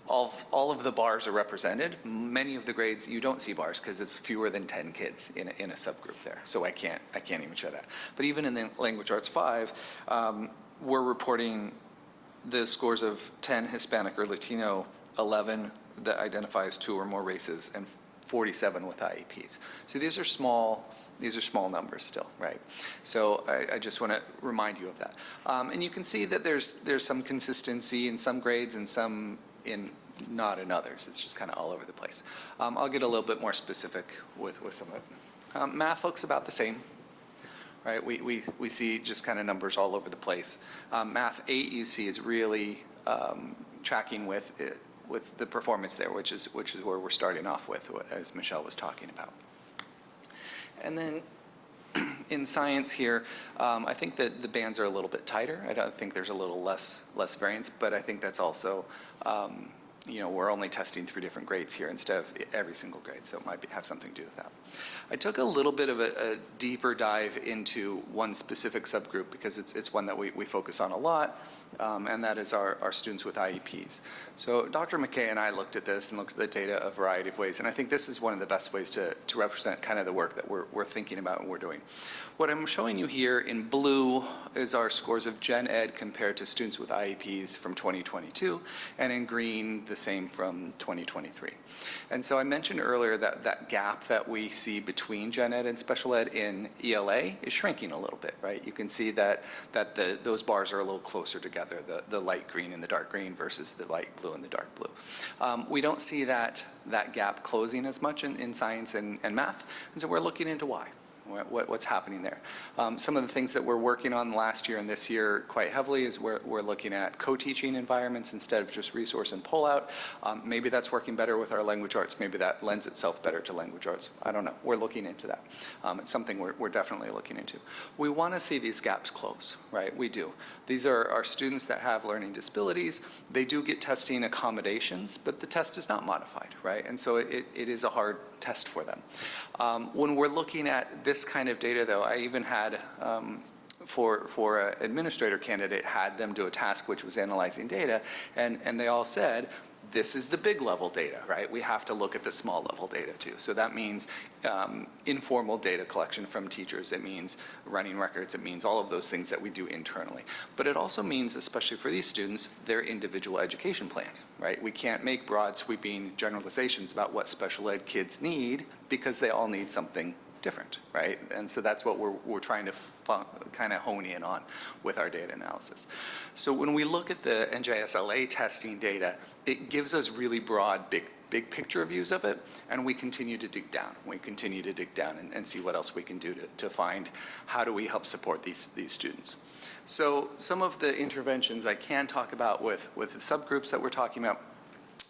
all of the bars are represented. Many of the grades, you don't see bars because it's fewer than 10 kids in a subgroup there. So I can't even show that. But even in the Language Arts 5, we're reporting the scores of 10 Hispanic or Latino, 11 that identifies 2 or more races, and 47 with IEPs. So these are small numbers still, right? So I just want to remind you of that. And you can see that there's some consistency in some grades and some not in others. It's just kind of all over the place. I'll get a little bit more specific with some of it. Math looks about the same, right? We see just kind of numbers all over the place. Math 8 you see is really tracking with the performance there, which is where we're starting off with, as Michelle was talking about. And then in science here, I think that the bands are a little bit tighter. I don't think there's a little less variance, but I think that's also, we're only testing 3 different grades here instead of every single grade, so it might have something to do with that. I took a little bit of a deeper dive into one specific subgroup because it's one that we focus on a lot, and that is our students with IEPs. So Dr. McKay and I looked at this and looked at the data a variety of ways, and I think this is one of the best ways to represent kind of the work that we're thinking about and we're doing. What I'm showing you here in blue is our scores of Gen Ed compared to students with IEPs from 2022, and in green, the same from 2023. And so I mentioned earlier that gap that we see between Gen Ed and Special Ed in ELA is shrinking a little bit, right? You can see that those bars are a little closer together, the light green and the dark green versus the light blue and the dark blue. We don't see that gap closing as much in science and math, and so we're looking into why. What's happening there. Some of the things that we're working on last year and this year quite heavily is we're looking at co-teaching environments instead of just resource and pull-out. Maybe that's working better with our language arts. Maybe that lends itself better to language arts. I don't know. We're looking into that. It's something we're definitely looking into. We want to see these gaps close, right? We do. These are our students that have learning disabilities. They do get testing accommodations, but the test is not modified, right? And so it is a hard test for them. When we're looking at this kind of data, though, I even had, for an administrator candidate, had them do a task which was analyzing data, and they all said, this is the big level data, right? We have to look at the small level data too. So that means informal data collection from teachers. It means running records. It means all of those things that we do internally. But it also means, especially for these students, their individual education plan, right? We can't make broad sweeping generalizations about what special ed kids need because they all need something different, right? And so that's what we're trying to kind of hone in on with our data analysis. So when we look at the NJSLA testing data, it gives us really broad, big big picture views of it, and we continue to dig down. We continue to dig down and see what else we can do to find how do we help support these students. So some of the interventions I can talk about with the subgroups that we're talking about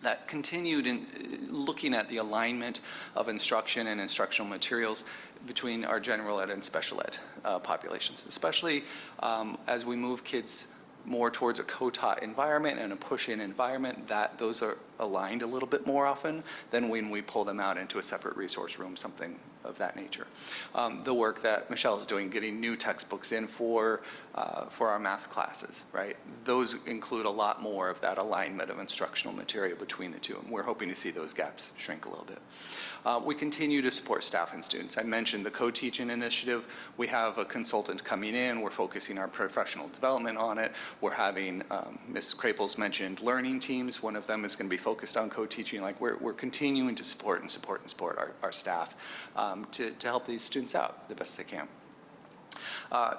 that continued in looking at the alignment of instruction and instructional materials between our general ed and special ed populations, especially as we move kids more towards a co-taught environment and a push-in environment, that those are aligned a little bit more often than when we pull them out into a separate resource room, something of that nature. The work that Michelle is doing, getting new textbooks in for our math classes, right? Those include a lot more of that alignment of instructional material between the two, and we're hoping to see those gaps shrink a little bit. We continue to support staff and students. I mentioned the co-teaching initiative. We have a consultant coming in. We're focusing our professional development on it. We're having, Ms. Krapels mentioned learning teams. One of them is going to be focused on co-teaching. Like we're continuing to support our staff to help these students out the best they can.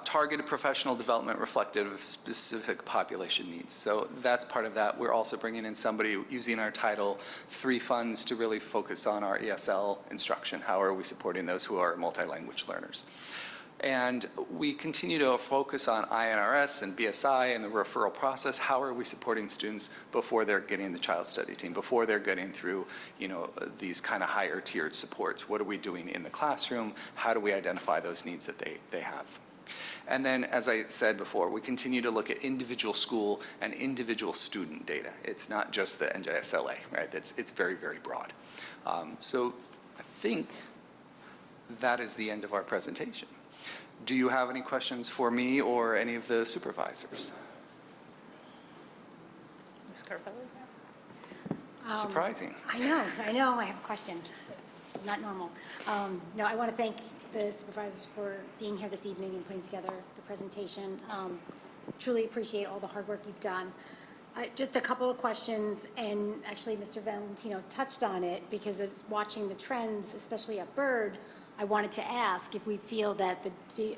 Targeted professional development reflective of specific population needs. So that's part of that. We're also bringing in somebody using our Title III funds to really focus on our ESL instruction. How are we supporting those who are multi-language learners? And we continue to focus on INRS and BSI and the referral process. How are we supporting students before they're getting the child study team, before they're getting through, these kind of higher tiered supports? What are we doing in the classroom? How do we identify those needs that they have? And then, as I said before, we continue to look at individual school and individual student data. It's not just the NJSLA, right? It's very, very broad. So I think that is the end of our presentation. Do you have any questions for me or any of the supervisors? Ms. Carpelli? Surprising. I know, I have a question. Not normal. No, I want to thank the supervisors for being here this evening and putting together the presentation. Truly appreciate all the hard work you've done. Just a couple of questions, and actually Mr. Valentino touched on it because I was watching the trends, especially at Byrd. I wanted to ask if we feel that the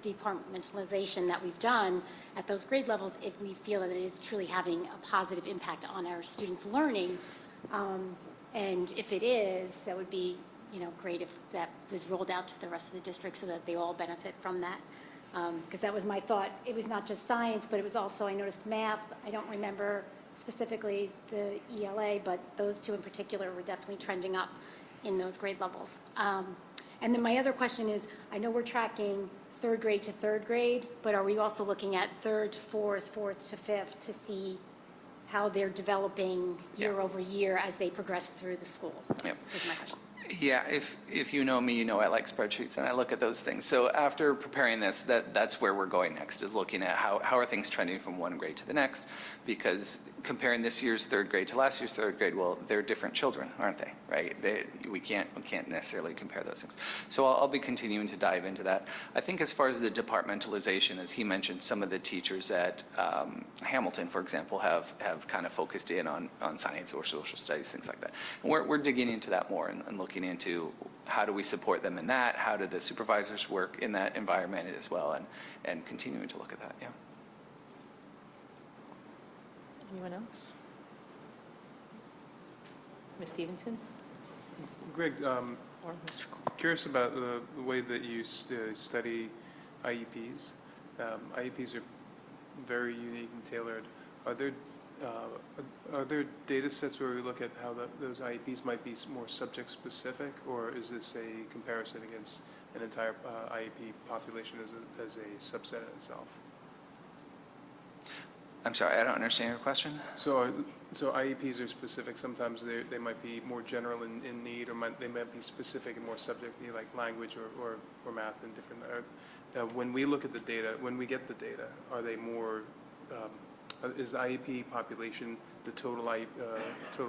departmentalization that we've done at those grade levels, if we feel that it is truly having a positive impact on our students' learning. And if it is, that would be great if that was rolled out to the rest of the district so that they all benefit from that. Because that was my thought. It was not just science, but it was also, I noticed math. I don't remember specifically the ELA, but those two in particular were definitely trending up in those grade levels. And then my other question is, I know we're tracking third grade to third grade, but are we also looking at third to fourth, fourth to fifth to see how they're developing year over year as they progress through the schools? Yep. Is my question. Yeah, if you know me, I like spreadsheets and I look at those things. So after preparing this, that's where we're going next, is looking at how are things trending from one grade to the next, because comparing this year's third grade to last year's third grade, well, they're different children, aren't they, right? We can't necessarily compare those things. So I'll be continuing to dive into that. I think as far as the departmentalization, as he mentioned, some of the teachers at Hamilton, for example, have kind of focused in on science or social studies, things like that. And we're digging into that more and looking into how do we support them in that, how do the supervisors work in that environment as well, and continuing to look at that, yeah. Anyone else? Ms. Stevenson? Greg, Or Mr. Cole? curious about the way that you study IEPs. IEPs are very unique and tailored. Are there data sets where we look at how those IEPs might be more subject specific, or is this a comparison against an entire IEP population as a subset in itself? I'm sorry, I don't understand your question. So IEPs are specific. Sometimes they might be more general in need, or they might be specific and more subject, like language or math and different. When we look at the data, when we get the data, are they more? Is the IEP population the total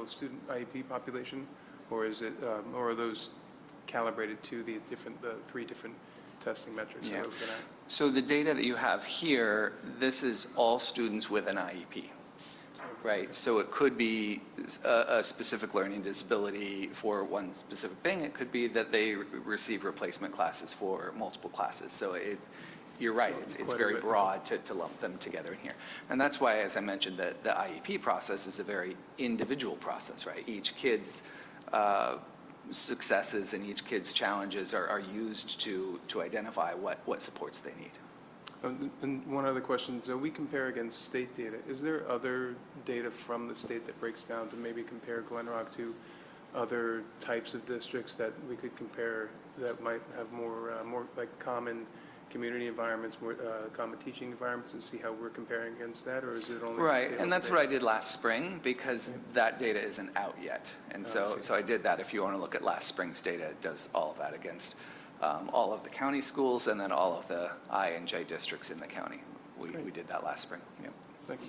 student IEP population, or is it, or are those calibrated to the three different testing metrics that we're looking at? So the data that you have here, this is all students with an IEP, right? So it could be a specific learning disability for one specific thing. It could be that they receive replacement classes for multiple classes. So you're right, it's Quite a very bit. broad to lump them together in here. And that's why, as I mentioned, the IEP process is a very individual process, right? Each kid's successes and each kid's challenges are used to identify what supports they need. And one other question, so we compare against state data. Is there other data from the state that breaks down to maybe compare Glen Rock to other types of districts that we could compare that might have more like common community environments, more common teaching environments, and see how we're comparing against that, or is it only Right, state and that's data? what I did last spring because that data isn't out yet. And so I did that. If you want to look at last spring's data, it does all of that against all of the county schools and then all of the I and J districts in the county. We did that last spring. Yeah. Thanks.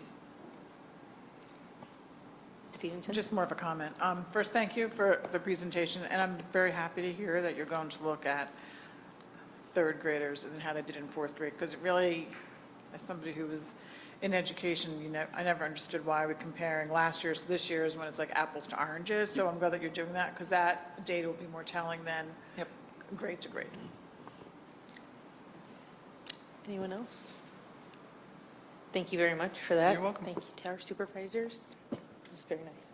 Stevenson? Just more of a comment. First, thank you for the presentation, and I'm very happy to hear that you're going to look at third graders and how they did in fourth grade, because it really, as somebody who was in education, I never understood why we're comparing last year's to this year's when it's like apples to oranges. So I'm glad that you're doing that, because that data will be more telling than grade to grade. Anyone else? Thank you very much for that. You're welcome. Thank you to our supervisors. It was very nice.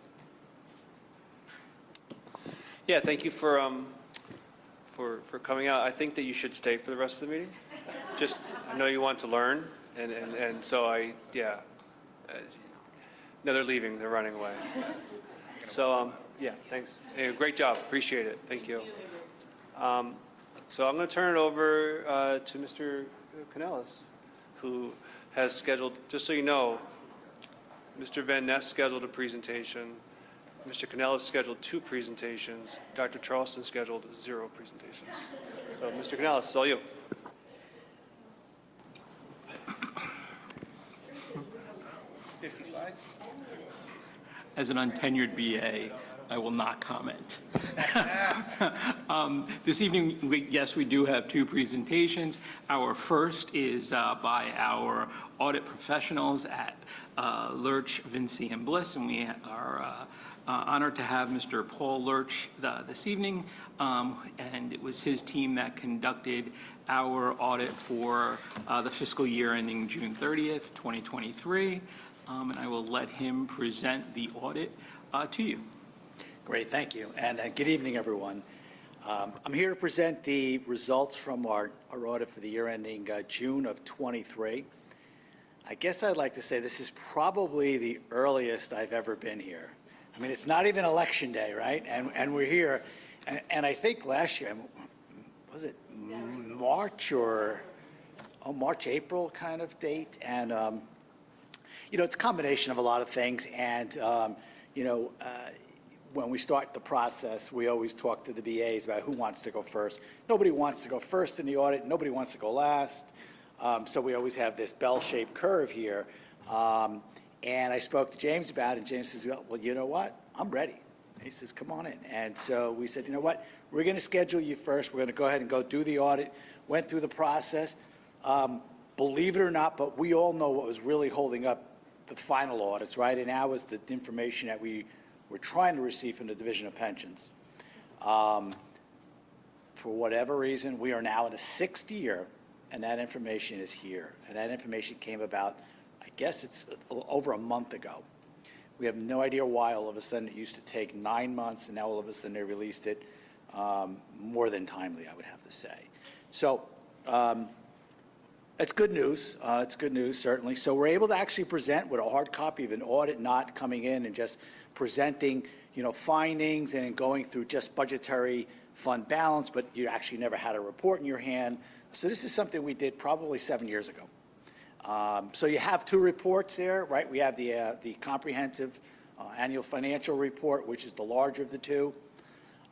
Yeah, thank you for coming out. I think that you should stay for the rest of the meeting. Just, I know you want to learn, and so no, they're leaving, they're running away. So, yeah, thanks. Hey, great job, appreciate it, thank you. So I'm going to turn it over to Mr. Canellis, who has scheduled, just so you know, Mr. Van Ness scheduled a presentation, Mr. Canellis scheduled 2 presentations, Dr. Charleston scheduled 0 presentations. So, Mr. Canellis, it's all you. As an untenured BA, I will not comment. This evening, yes, we do have 2 presentations. Our first is by our audit professionals at Lurch, Vinci, and Bliss, and we are honored to have Mr. Paul Lurch this evening, and it was his team that conducted our audit for the fiscal year ending June 30th, 2023, and I will let him present the audit to you. Great, thank you, and good evening, everyone. I'm here to present the results from our audit for the year ending June of '23. I guess I'd like to say this is probably the earliest I've ever been here. I mean, it's not even election day, right? And we're here, and I think last year, was it March or, March, April kind of date? And, it's a combination of a lot of things, and, when we start the process, we always talk to the BAs about who wants to go first. Nobody wants to go first in the audit. Nobody wants to go last. So we always have this bell-shaped curve here. And I spoke to James about it, and James says, well, you know what? I'm ready. He says, come on in. And so we said, you know what? We're going to schedule you first. We're going to go ahead and go do the audit. Went through the process. Believe it or not, but we all know what was really holding up the final audits, right? And that was the information that we were trying to receive from the Division of Pensions. For whatever reason, we are now in the 6th year, and that information is here. And that information came about, I guess it's over a month ago. We have no idea why all of a sudden it used to take 9 months, and now all of a sudden they released it more than timely, I would have to say. So it's good news. It's good news, certainly. So we're able to actually present with a hard copy of an audit, not coming in and just presenting, findings and going through just budgetary fund balance, but you actually never had a report in your hand. So this is something we did probably 7 years ago. So you have 2 reports there, right? We have the comprehensive annual financial report, which is the larger of the 2,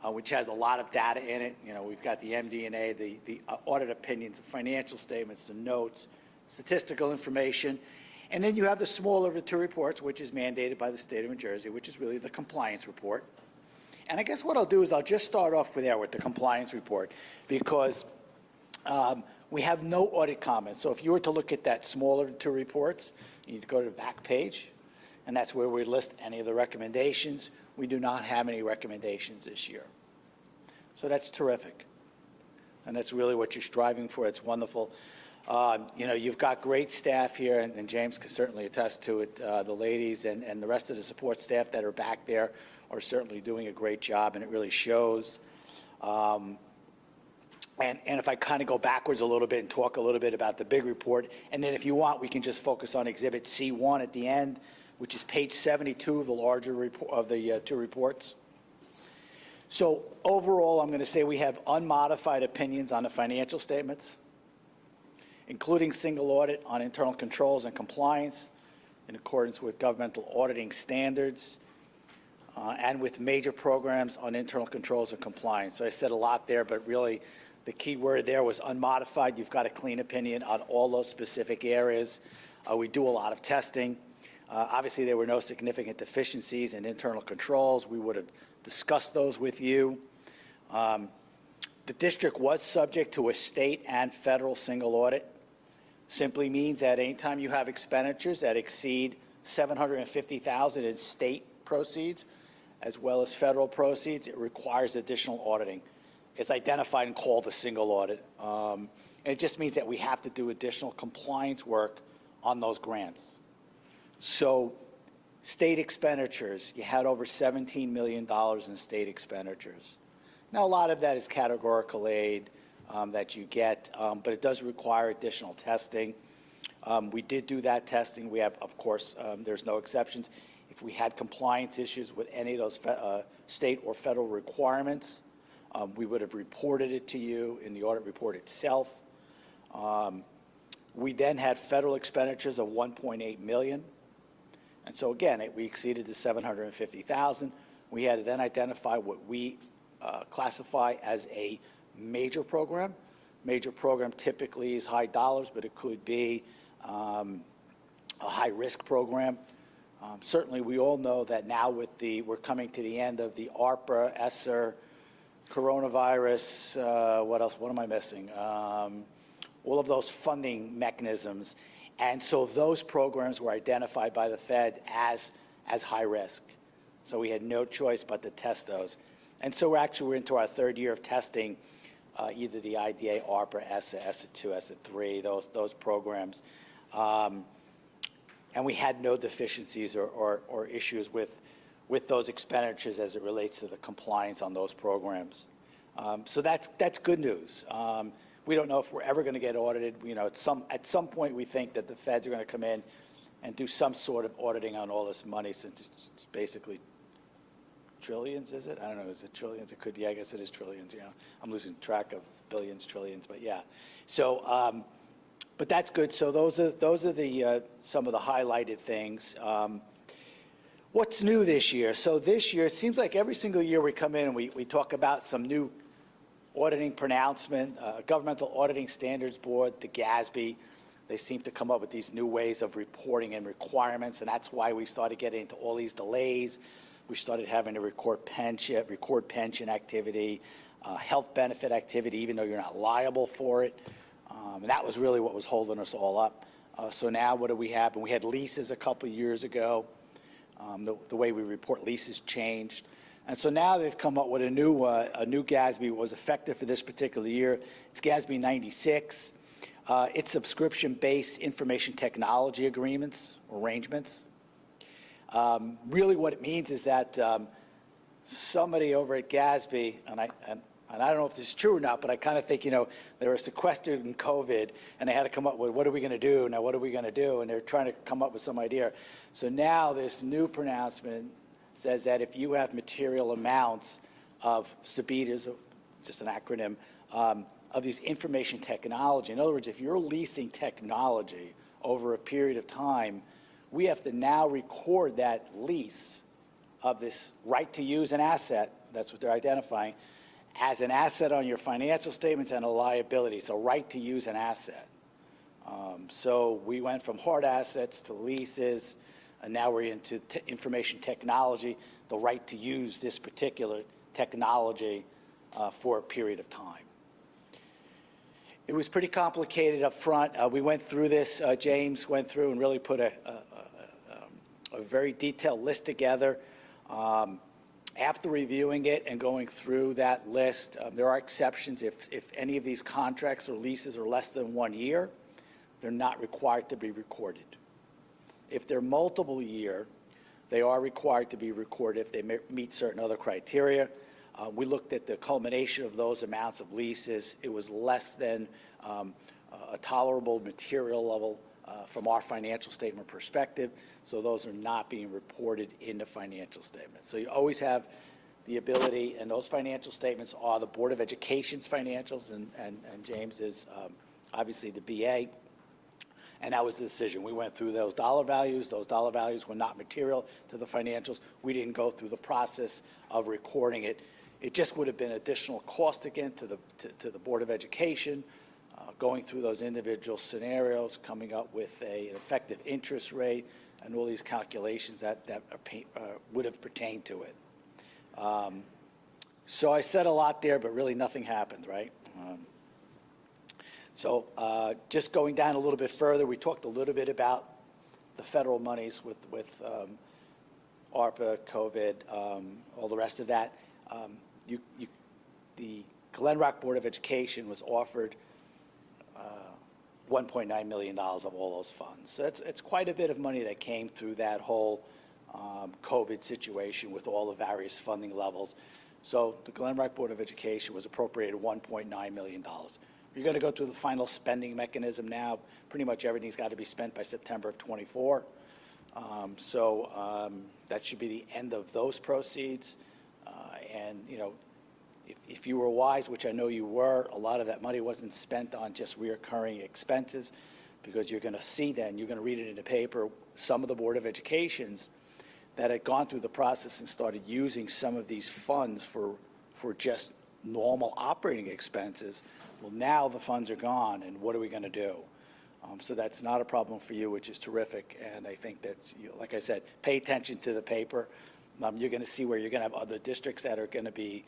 which has a lot of data in it. We've got the MD&A, the audit opinions, the financial statements, the notes, statistical information. And then you have the smaller of the 2 reports, which is mandated by the state of New Jersey, which is really the compliance report. And I guess what I'll do is I'll just start off with the compliance report, because we have no audit comments. So if you were to look at that smaller of the 2 reports, you need to go to the back page, and that's where we list any of the recommendations. We do not have any recommendations this year. So that's terrific. And that's really what you're striving for. It's wonderful. You've got great staff here, and James can certainly attest to it. The ladies and the rest of the support staff that are back there are certainly doing a great job, and it really shows. And if I kind of go backwards a little bit and talk a little bit about the big report, and then if you want, we can just focus on Exhibit C1 at the end, which is page 72 of the larger report of the two reports. So overall, I'm going to say we have unmodified opinions on the financial statements, including single audit on internal controls and compliance in accordance with governmental auditing standards, and with major programs on internal controls and compliance. So I said a lot there, but really the key word there was unmodified. You've got a clean opinion on all those specific areas. We do a lot of testing. Obviously, there were no significant deficiencies in internal controls. We would have discussed those with you. The district was subject to a state and federal single audit. Simply means that anytime you have expenditures that exceed $750,000 in state proceeds, as well as federal proceeds, it requires additional auditing. It's identified and called a single audit. And it just means that we have to do additional compliance work on those grants. So state expenditures, you had over $17 million in state expenditures. Now, a lot of that is categorical aid that you get, but it does require additional testing. We did do that testing. We have, of course, there's no exceptions. If we had compliance issues with any of those state or federal requirements, we would have reported it to you in the audit report itself. We then had federal expenditures of $1.8 million. And so again, we exceeded the $750,000. We had to then identify what we classify as a major program. Major program typically is high dollars, but it could be a high-risk program. Certainly, we all know that now we're coming to the end of the ARPA, ESSER, coronavirus, what else? What am I missing? All of those funding mechanisms. And so those programs were identified by the Fed as high risk. So we had no choice but to test those. And so we're into our third year of testing either the IDA, ARPA, ESSA, ESSA2, ESSA3, those programs. And we had no deficiencies or issues with those expenditures as it relates to the compliance on those programs. So that's good news. We don't know if we're ever going to get audited. At some point we think that the feds are going to come in and do some sort of auditing on all this money, since it's basically trillions, is it? I don't know, is it trillions? It could be, I guess it is trillions, I'm losing track of billions, trillions, but yeah. So, but that's good. So those are the some of the highlighted things. What's new this year? So this year, it seems like every single year we come in and we talk about some new auditing pronouncement. Governmental Auditing Standards Board, the GASB, they seem to come up with these new ways of reporting and requirements, and that's why we started getting into all these delays. We started having to record pension activity, health benefit activity, even though you're not liable for it. And that was really what was holding us all up. So now what do we have? And we had leases a couple of years ago. The way we report leases changed. And so now they've come up with a new GASB was effective for this particular year. It's GASB 96. It's subscription-based information technology arrangements. Really what it means is that somebody over at GASB, and I don't know if this is true or not, but I kind of think, they were sequestered in COVID, and they had to come up with, what are we going to do? Now, what are we going to do? And they're trying to come up with some idea. So now this new pronouncement says that if you have material amounts of SBIT, is just an acronym, of these information technology. In other words, if you're leasing technology over a period of time, we have to now record that lease of this right to use an asset, that's what they're identifying, as an asset on your financial statements and a liability, so right to use an asset. So we went from hard assets to leases, and now we're into information technology, the right to use this particular technology for a period of time. It was pretty complicated up front. We went through this, James went through and really put a very detailed list together. After reviewing it and going through that list, there are exceptions if any of these contracts or leases are less than 1 year. they're not required to be recorded. If they're multiple year, they are required to be recorded if they meet certain other criteria. We looked at the culmination of those amounts of leases. It was less than a tolerable material level from our financial statement perspective, so those are not being reported in the financial statement. So you always have the ability, and those financial statements are the Board of Education's financials, and James is obviously the BA, and that was the decision. We went through those dollar values. Those dollar values were not material to the financials. We didn't go through the process of recording it. It just would have been additional cost again to the Board of Education, going through those individual scenarios, coming up with an effective interest rate, and all these calculations that would have pertained to it. So I said a lot there, but really nothing happened, right? So just going down a little bit further, we talked a little bit about the federal monies with ARPA, COVID, all the rest of that. The Glen Rock Board of Education was offered $1.9 million of all those funds. So it's quite a bit of money that came through that whole COVID situation with all the various funding levels. So the Glen Rock Board of Education was appropriated $1.9 million. You're going to go through the final spending mechanism now. Pretty much everything's got to be spent by September of '24. That should be the end of those proceeds. And, you know, if you were wise, which I know you were, a lot of that money wasn't spent on just reoccurring expenses, because you're going to see then, you're going to read it in the paper, some of the Board of Educations that had gone through the process and started using some of these funds for just normal operating expenses. Well, now the funds are gone, and what are we going to do? So that's not a problem for you, which is terrific. And I think that's, like I said, pay attention to the paper. You're going to see where you're going to have other districts that are going to be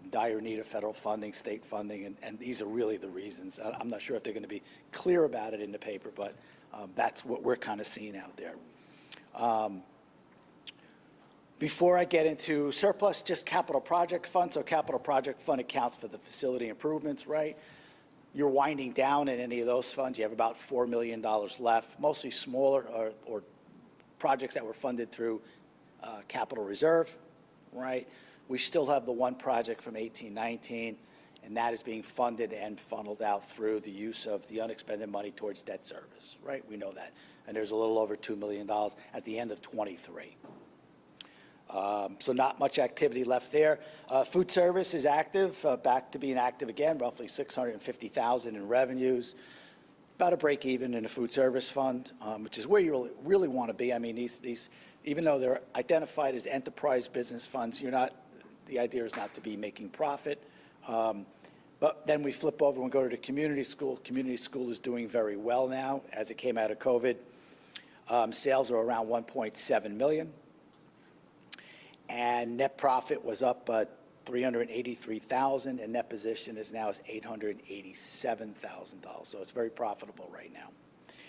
in dire need of federal funding, state funding, and these are really the reasons. I'm not sure if they're going to be clear about it in the paper, but that's what we're kind of seeing out there. Before I get into surplus, just capital project fund. So capital project fund accounts for the facility improvements, right? You're winding down in any of those funds. You have about $4 million left, mostly smaller or projects that were funded through capital reserve, right? We still have the one project from 18-19, and that is being funded and funneled out through the use of the unexpended money towards debt service, right? We know that. And there's a little over $2 million at the end of '23. So not much activity left there. Food service is active, back to being active again, roughly $650,000 in revenues, about a break even in the food service fund, which is where you really want to be. I mean, these, even though they're identified as enterprise business funds, the idea is not to be making profit. But then we flip over and we go to the community school. Community school is doing very well now as it came out of COVID. Sales are around $1.7 million. And net profit was up $383,000, and net position is now $887,000. So it's very profitable right now.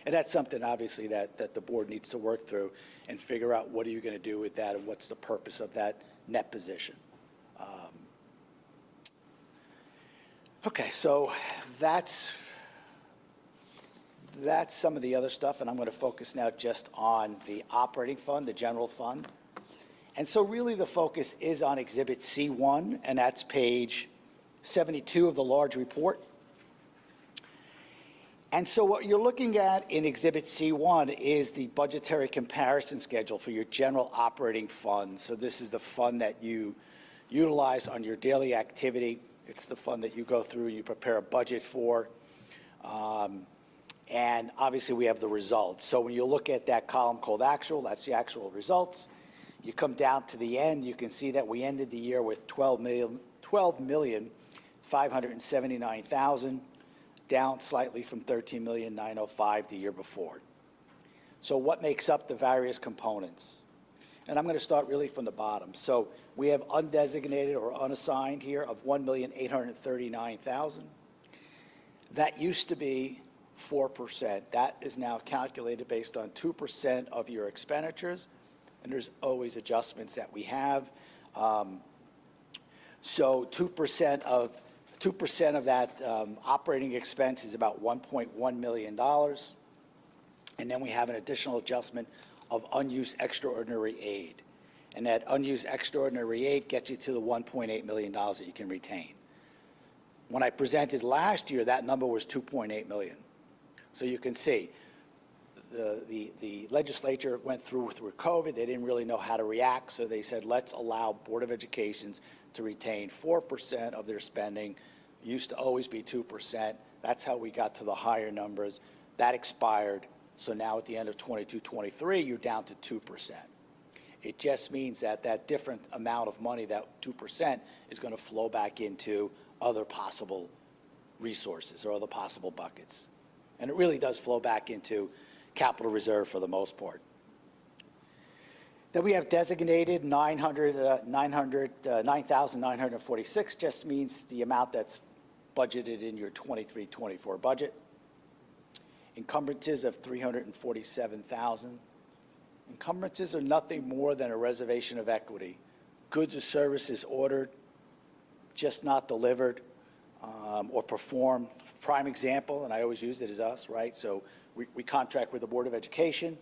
And that's something, obviously, that the board needs to work through and figure out what are you going to do with that and what's the purpose of that net position. Okay, so that's some of the other stuff, and I'm going to focus now just on the operating fund, the general fund. And so really the focus is on Exhibit C1, and that's page 72 of the large report. And so what you're looking at in Exhibit C1 is the budgetary comparison schedule for your general operating fund. So this is the fund that you utilize on your daily activity. It's the fund that you go through and you prepare a budget for. And obviously we have the results. So when you look at that column called actual, that's the actual results. You come down to the end, you can see that we ended the year with $12,579,000, down slightly from $13,905,000 the year before. So what makes up the various components? And I'm going to start really from the bottom. So we have undesignated or unassigned here of $1,839,000. That used to be 4%. That is now calculated based on 2% of your expenditures. And there's always adjustments that we have. So 2% of that operating expense is about $1.1 million. And then we have an additional adjustment of unused extraordinary aid. And that unused extraordinary aid gets you to the $1.8 million that you can retain. When I presented last year, that number was $2.8 million. So you can see, the legislature went through COVID. They didn't really know how to react, so they said, let's allow Board of Educations to retain 4% of their spending. It used to always be 2%. That's how we got to the higher numbers. That expired, so now at the end of 22-23, you're down to 2%. It just means that that different amount of money, that 2%, is going to flow back into other possible resources or other possible buckets. And it really does flow back into capital reserve for the most part. Then we have designated 9,946, just means the amount that's budgeted in your 23-24 budget. Encumbrances of 347,000. Encumbrances are nothing more than a reservation of equity. Goods or services ordered, just not delivered or performed. Prime example, and I always use it, is us, right? So we contract with the Board of Education.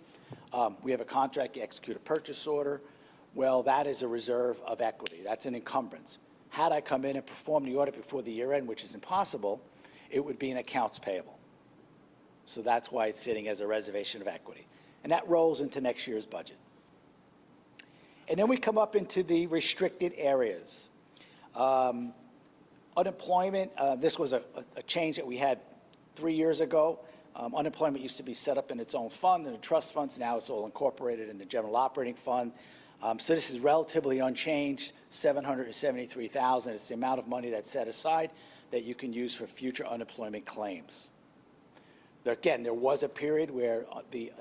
We have a contract to execute a purchase order. Well, that is a reserve of equity. That's an encumbrance. Had I come in and perform the audit before the year end, which is impossible, it would be an accounts payable. So that's why it's sitting as a reservation of equity. And that rolls into next year's budget. And then we come up into the restricted areas. Unemployment, this was a change that we had 3 years ago. Unemployment used to be set up in its own fund, in the trust funds. Now it's all incorporated in the general operating fund. So this is relatively unchanged, $773,000. It's the amount of money that's set aside that you can use for future unemployment claims. Again, there was a period where the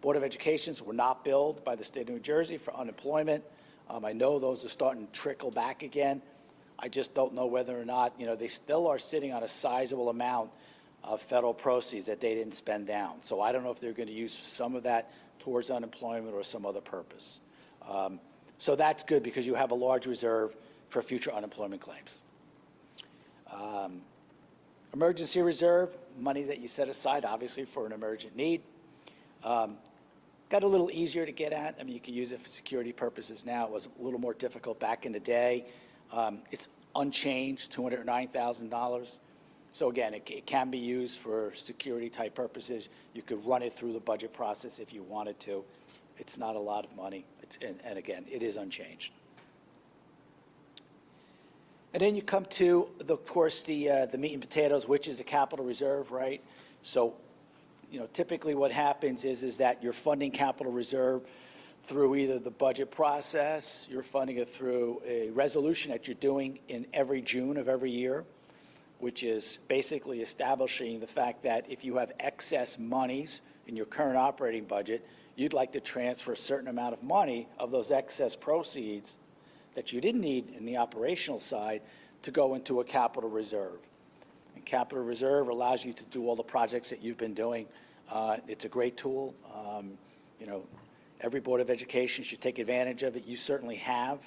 Board of Educations were not billed by the state of New Jersey for unemployment. I know those are starting to trickle back again. I just don't know whether or not, they still are sitting on a sizable amount of federal proceeds that they didn't spend down. So I don't know if they're going to use some of that towards unemployment or some other purpose. So that's good because you have a large reserve for future unemployment claims. Emergency reserve, money that you set aside, obviously, for an emergent need. Got a little easier to get at. I mean, you can use it for security purposes now. It was a little more difficult back in the day. It's unchanged, $209,000. So again, it can be used for security type purposes. You could run it through the budget process if you wanted to. It's not a lot of money. And again, it is unchanged. And then you come to, of course, the meat and potatoes, which is the capital reserve, right? So, typically what happens is that you're funding capital reserve through either the budget process, you're funding it through a resolution that you're doing in every June of every year, which is basically establishing the fact that if you have excess monies in your current operating budget, you'd like to transfer a certain amount of money of those excess proceeds that you didn't need in the operational side to go into a capital reserve. And capital reserve allows you to do all the projects that you've been doing. It's a great tool. Every Board of Education should take advantage of it. You certainly have.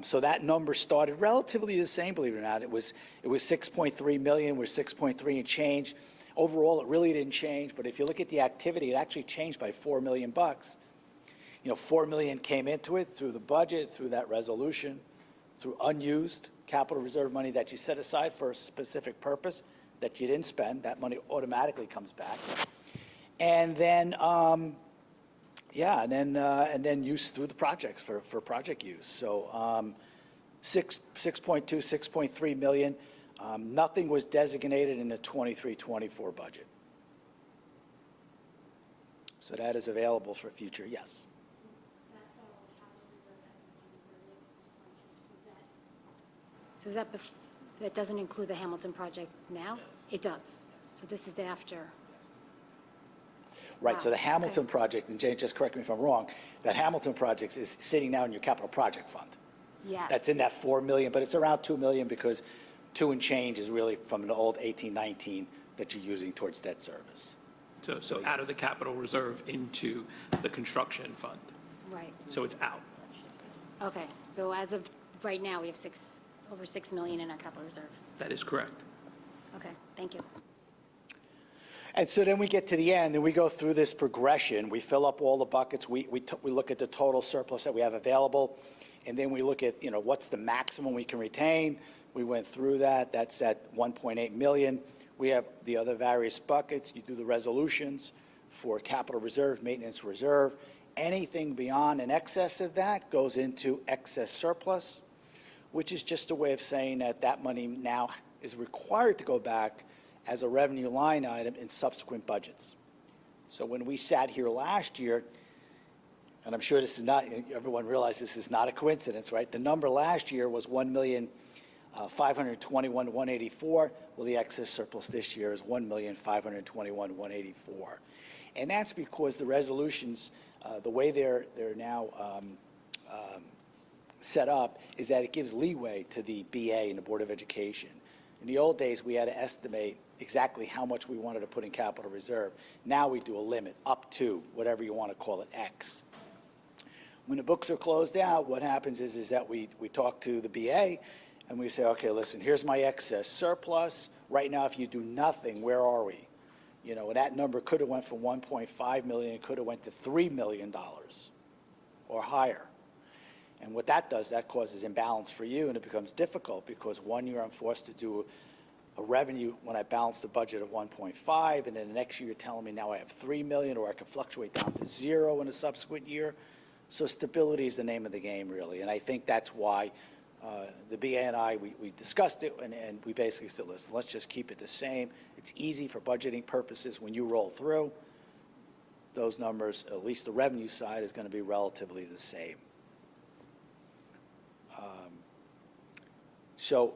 So that number started relatively the same, believe it or not. It was 6.3 million, we're 6.3 and change. Overall, it really didn't change, but if you look at the activity, it actually changed by $4 million. $4 million came into it through the budget, through that resolution, through unused capital reserve money that you set aside for a specific purpose that you didn't spend. That money automatically comes back. And then, and then used through the projects for project use. So 6.2, 6.3 million. Nothing was designated in the 23-24 budget. So that is available for future, yes. So is that, that doesn't include the Hamilton project now? It does. So this is after. Right, so the Wow, Hamilton okay. project, and Jane, just correct me if I'm wrong, that Hamilton project is sitting now in your capital project fund. Yes. That's in that 4 million, but it's around 2 million because 2 and change is really from an old 18-19 that you're using towards debt service. So out of the capital reserve into the construction fund. Right. So it's out. Okay. So as of right now, we have over 6 million in our capital reserve. That is correct. Okay. Thank you. And so then we get to the end, and we go through this progression. We fill up all the buckets. We look at the total surplus that we have available, and then we look at, what's the maximum we can retain. We went through that. That's at 1.8 million. We have the other various buckets. You do the resolutions for capital reserve, maintenance reserve. Anything beyond and excess of that goes into excess surplus, which is just a way of saying that that money now is required to go back as a revenue line item in subsequent budgets. So when we sat here last year, and I'm sure this is not, everyone realizes this is not a coincidence, right? The number last year was 1,521,184. Well, the excess surplus this year is 1,521,184. And that's because the resolutions, the way they're now set up, is that it gives leeway to the BA and the Board of Education. In the old days, we had to estimate exactly how much we wanted to put in capital reserve. Now we do a limit up to whatever you want to call it, X. When the books are closed out, what happens is that we talk to the BA and we say, okay, listen, here's my excess surplus. Right now, if you do nothing, where are we? And that number could have went from 1.5 million, it could have went to $3 million or higher. And what that does, that causes imbalance for you, and it becomes difficult because 1 year I'm forced to do a revenue when I balance the budget of 1.5, and then the next year you're telling me now I have 3 million, or I can fluctuate down to 0 in a subsequent year. So stability is the name of the game, really, and I think that's why the BA and I, we discussed it, and we basically said, listen, let's just keep it the same. It's easy for budgeting purposes. When you roll through, those numbers, at least the revenue side, is going to be relatively the same. So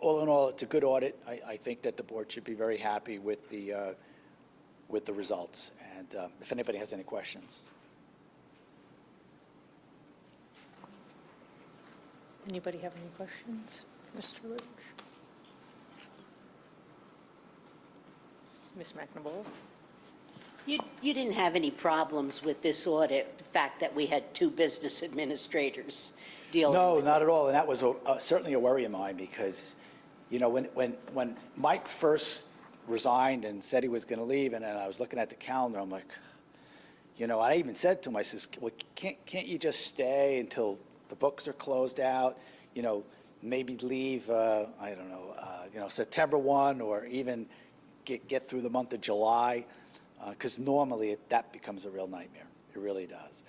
all in all, it's a good audit. I think that the board should be very happy with the results. And if anybody has any questions. Anybody have any questions? Mr. Lynch? Ms. McNaball? You didn't have any problems with this audit, the fact that we had two business administrators dealing with it? No, not at all. And that was certainly a worry of mine because, when Mike first resigned and said he was going to leave, and then I was looking at the calendar, I'm like, I even said to him, I says, well, can't you just stay until the books are closed out, maybe leave, I don't know, September 1, or even get through the month of July, because normally that becomes a real nightmare. It really does.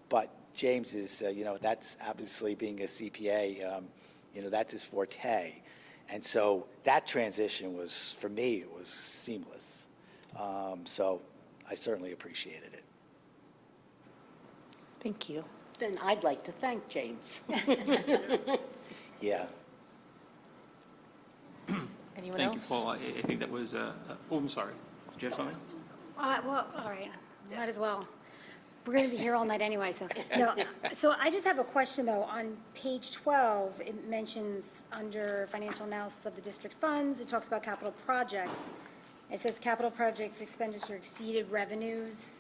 But James is, that's obviously being a CPA, that's his forte. And so that transition was, for me, it was seamless. So I certainly appreciated it. Thank you. Then I'd like to thank James. Yeah. Anyone Thank you, else? Paul. I think that was, oh, I'm sorry. Did you have something? Well, all right, might as well. We're going to be here all night anyway, so. No, so I just have a question, though. On page 12, it mentions under financial analysis of the district funds, it talks about capital projects. It says capital projects expenditure exceeded revenues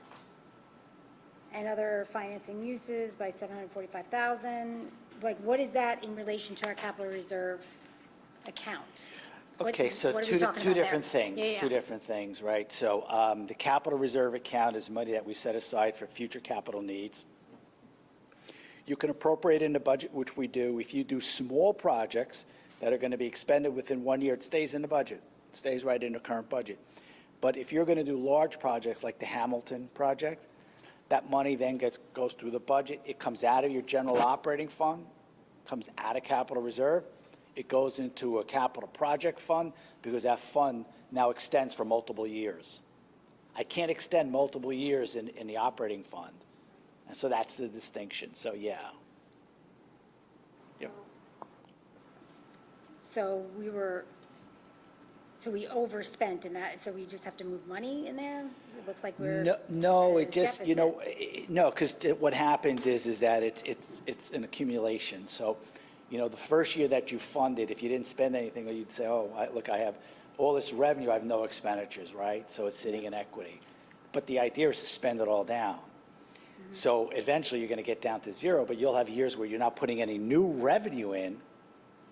and other financing uses by 745,000. Like, what is that in relation to our capital reserve account? Okay, so what are we two talking about different there? things, Yeah, yeah. two different things, right? So the capital reserve account is money that we set aside for future capital needs. You can appropriate in the budget, which we do. If you do small projects that are going to be expended within 1 year, it stays in the budget. It stays right in the current budget. But if you're going to do large projects like the Hamilton project, that money then goes through the budget. It comes out of your general operating fund, comes out of capital reserve. It goes into a capital project fund because that fund now extends for multiple years. I can't extend multiple years in the operating fund. And so that's the distinction. So, yeah. Yep. So we overspent in that, so we just have to move money in there? It looks like we're. No, at a it just, deficit. no, because what happens is that it's an accumulation. So, the first year that you funded, if you didn't spend anything, you'd say, oh, look, I have all this revenue, I have no expenditures, right? So it's sitting in equity. But the idea is to spend it all down. Mm-hmm. So eventually you're going to get down to zero, but you'll have years where you're not putting any new revenue in,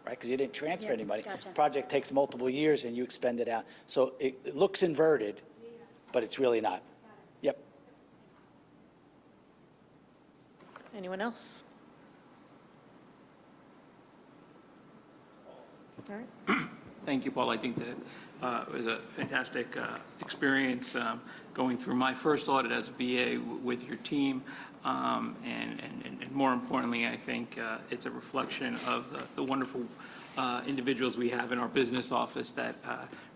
right? Because you didn't transfer any money. Gotcha. Project takes multiple years and you expend it out. So it looks inverted, but it's really not. Yep. Anyone else? All right. Thank you, Paul. I think that it was a fantastic experience going through my first audit as a BA with your team. And more importantly, I think it's a reflection of the wonderful individuals we have in our business office that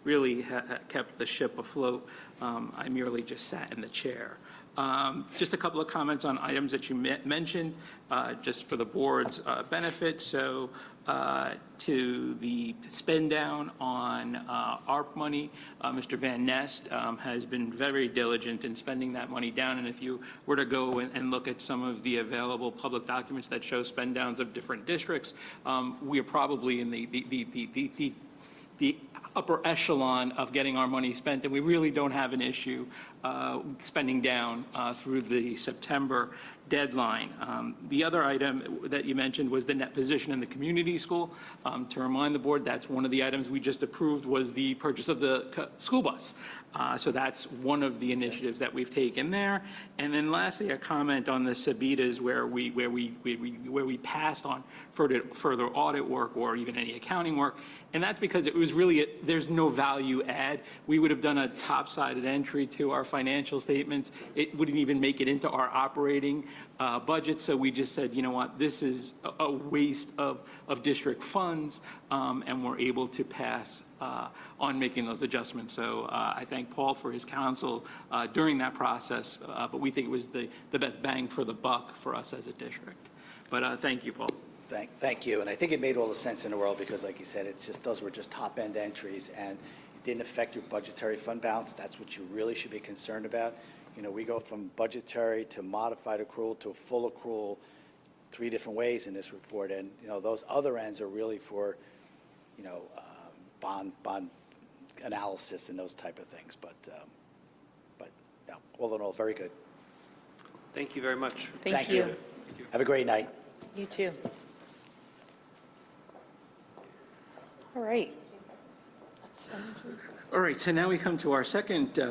really kept the ship afloat. I merely just sat in the chair. Just a couple of comments on items that you mentioned, just for the board's benefit. So to the spend down on ARP money, Mr. Van Nest has been very diligent in spending that money down. And if you were to go and look at some of the available public documents that show spend downs of different districts, we are probably in the upper echelon of getting our money spent, and we really don't have an issue spending down through the September deadline. The other item that you mentioned was the net position in the community school. To remind the board, that's one of the items we just approved was the purchase of the school bus. So that's one of the initiatives that we've taken there. And then lastly, a comment on the Sabitas where we passed on further audit work or even any accounting work. And that's because it was really, there's no value add. We would have done a top-sided entry to our financial statements. It wouldn't even make it into our operating budget. So we just said, you know what, this is a waste of district funds, and we're able to pass on making those adjustments. So I thank Paul for his counsel during that process, but we think it was the best bang for the buck for us as a district. But thank you, Paul. Thank you, and I think it made all the sense in the world because, like you said, it's just those were just top-end entries, and it didn't affect your budgetary fund balance. That's what you really should be concerned about. You know, we go from budgetary to modified accrual to a full accrual 3 different ways in this report, and you know those other ends are really for, you know, bond analysis and those type of things. But yeah, all in all, very good. Thank you very much. Thank you. Have a great night. You too. All right. All right, so now we come to our second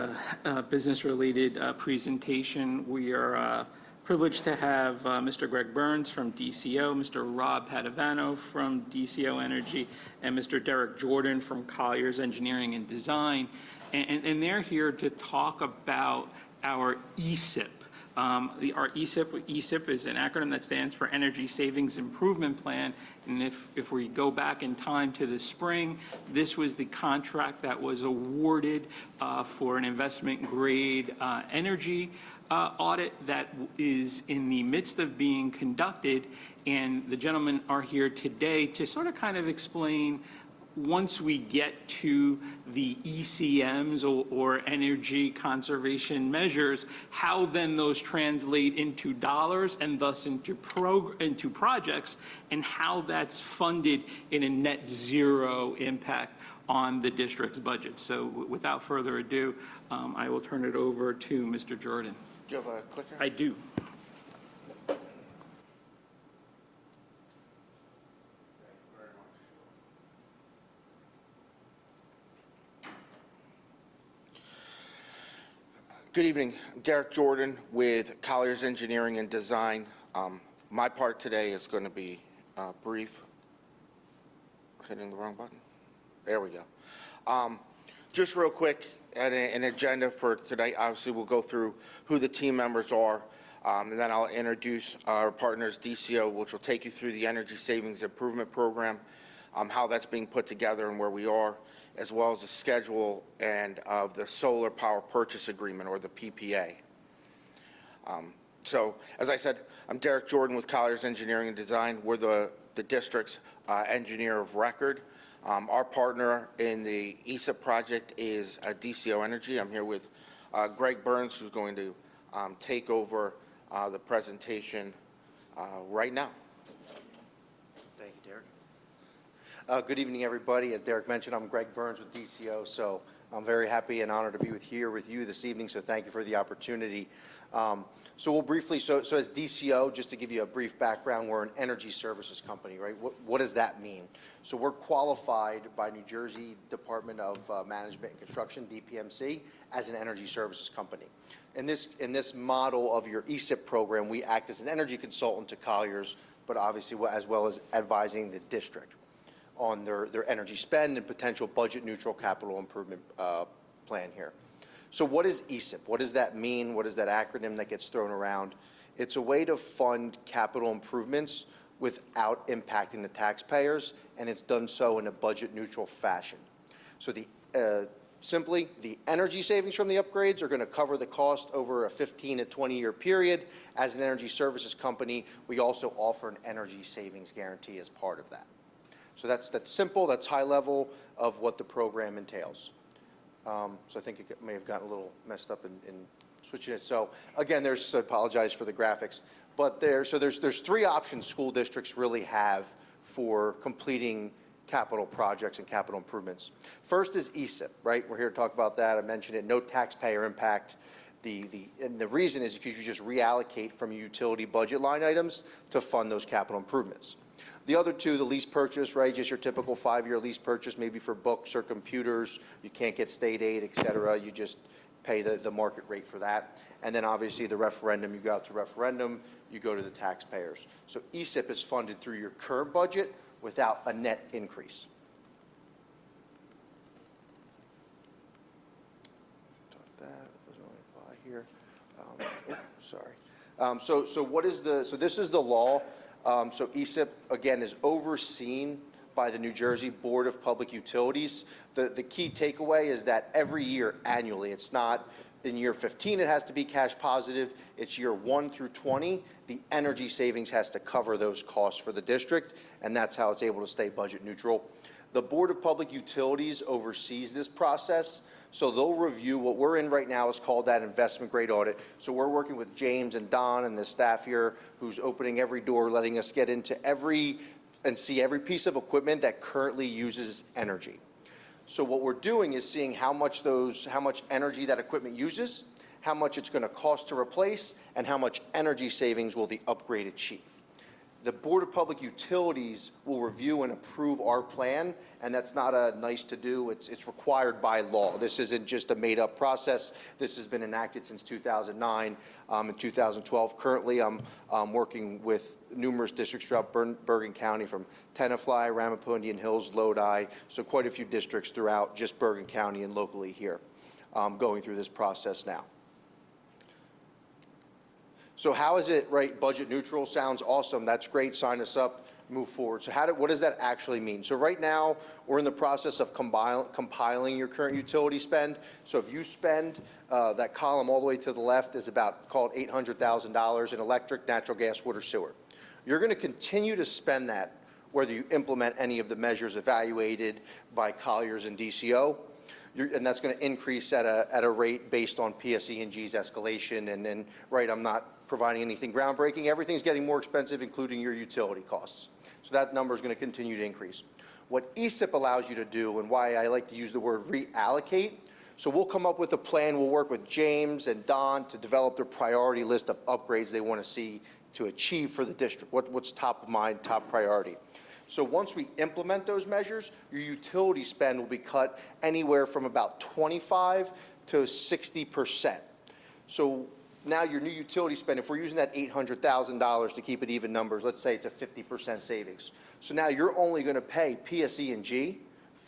business-related presentation. We are privileged to have Mr. Greg Burns from DCO, Mr. Rob Padavano from DCO Energy, and Mr. Derek Jordan from Colliers Engineering and Design. And they're here to talk about our ESIP. Our ESIP is an acronym that stands for Energy Savings Improvement Plan. And if we go back in time to the spring, this was the contract that was awarded for an investment grade energy audit that is in the midst of being conducted. And the gentlemen are here today to sort of kind of explain, once we get to the ECMs or energy conservation measures, how then those translate into dollars and thus into projects, and how that's funded in a net zero impact on the district's budget. So without further ado, I will turn it over to Mr. Jordan. Do you have a clicker? I do. Good evening. I'm Derek Jordan with Colliers Engineering and Design. My part today is going to be brief. Hitting the wrong button. There we go. Just real quick, an agenda for today. Obviously, we'll go through who the team members are, and then I'll introduce our partners, DCO, which will take you through the Energy Savings Improvement Program, how that's being put together and where we are, as well as the schedule and of the Solar Power Purchase Agreement, or the PPA. So, as I said, I'm Derek Jordan with Colliers Engineering and Design. We're the district's engineer of record. Our partner in the ESIP project is DCO Energy. I'm here with Greg Burns, who's going to take over the presentation right now. Thank you, Derek. Good evening, everybody. As Derek mentioned, I'm Greg Burns with DCO. So I'm very happy and honored to be here with you this evening, so thank you for the opportunity. So we'll briefly, so as DCO, just to give you a brief background, we're an energy services company, right? What does that mean? So we're qualified by New Jersey Department of Management and Construction, DPMC, as an energy services company. In this model of your ESIP program, we act as an energy consultant to Colliers, but obviously as well as advising the district on their energy spend and potential budget neutral capital improvement plan here. So what is ESIP? What does that mean? What is that acronym that gets thrown around? It's a way to fund capital improvements without impacting the taxpayers, and it's done so in a budget neutral fashion. So simply, the energy savings from the upgrades are going to cover the cost over a 15 to 20-year period. As an energy services company, we also offer an energy savings guarantee as part of that. So that's simple, that's high level of what the program entails. So I think it may have gotten a little messed up in switching it. So again, I apologize for the graphics, but there's three options school districts really have for completing capital projects and capital improvements. First is ESIP, right? We're here to talk about that. I mentioned it, no taxpayer impact. And the reason is because you just reallocate from utility budget line items to fund those capital improvements. The other two, the lease purchase, right, just your typical 5-year lease purchase, maybe for books or computers. You can't get state aid, et cetera. You just pay the market rate for that. And then obviously the referendum, you go out to referendum, you go to the taxpayers. So ESIP is funded through your current budget without a net increase. That doesn't really apply here. Sorry. So what is so this is the law. So ESIP, again, is overseen by the New Jersey Board of Public Utilities. The key takeaway is that every year, annually, it's not in year 15 it has to be cash positive, it's year 1 through 20, the energy savings has to cover those costs for the district, and that's how it's able to stay budget neutral. The Board of Public Utilities oversees this process, so they'll review what we're in right now is called that investment grade audit. So we're working with James and Don and the staff here who's opening every door, letting us get into and see every piece of equipment that currently uses energy. So what we're doing is seeing how much energy that equipment uses, how much it's going to cost to replace, and how much energy savings will the upgrade achieve. The Board of Public Utilities will review and approve our plan, and that's not a nice to do. It's required by law. This isn't just a made-up process. This has been enacted since 2009 and 2012. Currently, I'm working with numerous districts throughout Bergen County, from Tenafly, Ramapo Indian Hills, Lodi, so quite a few districts throughout just Bergen County and locally here, going through this process now. So how is it, right, budget neutral? Sounds awesome. That's great. Sign us up, move forward. So what does that actually mean? So right now, we're in the process of compiling your current utility spend. So if you spend, that column all the way to the left is about, called $800,000 in electric, natural gas, water, sewer. You're going to continue to spend that whether you implement any of the measures evaluated by Colliers and DCO. And that's going to increase at a rate based on PSE&G's escalation. And right, I'm not providing anything groundbreaking. Everything's getting more expensive, including your utility costs. So that number is going to continue to increase. What ESIP allows you to do, and why I like to use the word reallocate, so we'll come up with a plan. We'll work with James and Don to develop their priority list of upgrades they want to see to achieve for the district. What's top of mind, top priority. So once we implement those measures, your utility spend will be cut anywhere from about 25 to 60%. So now your new utility spend, if we're using that $800,000 to keep it even numbers, let's say it's a 50% savings. So now you're only going to pay PSE&G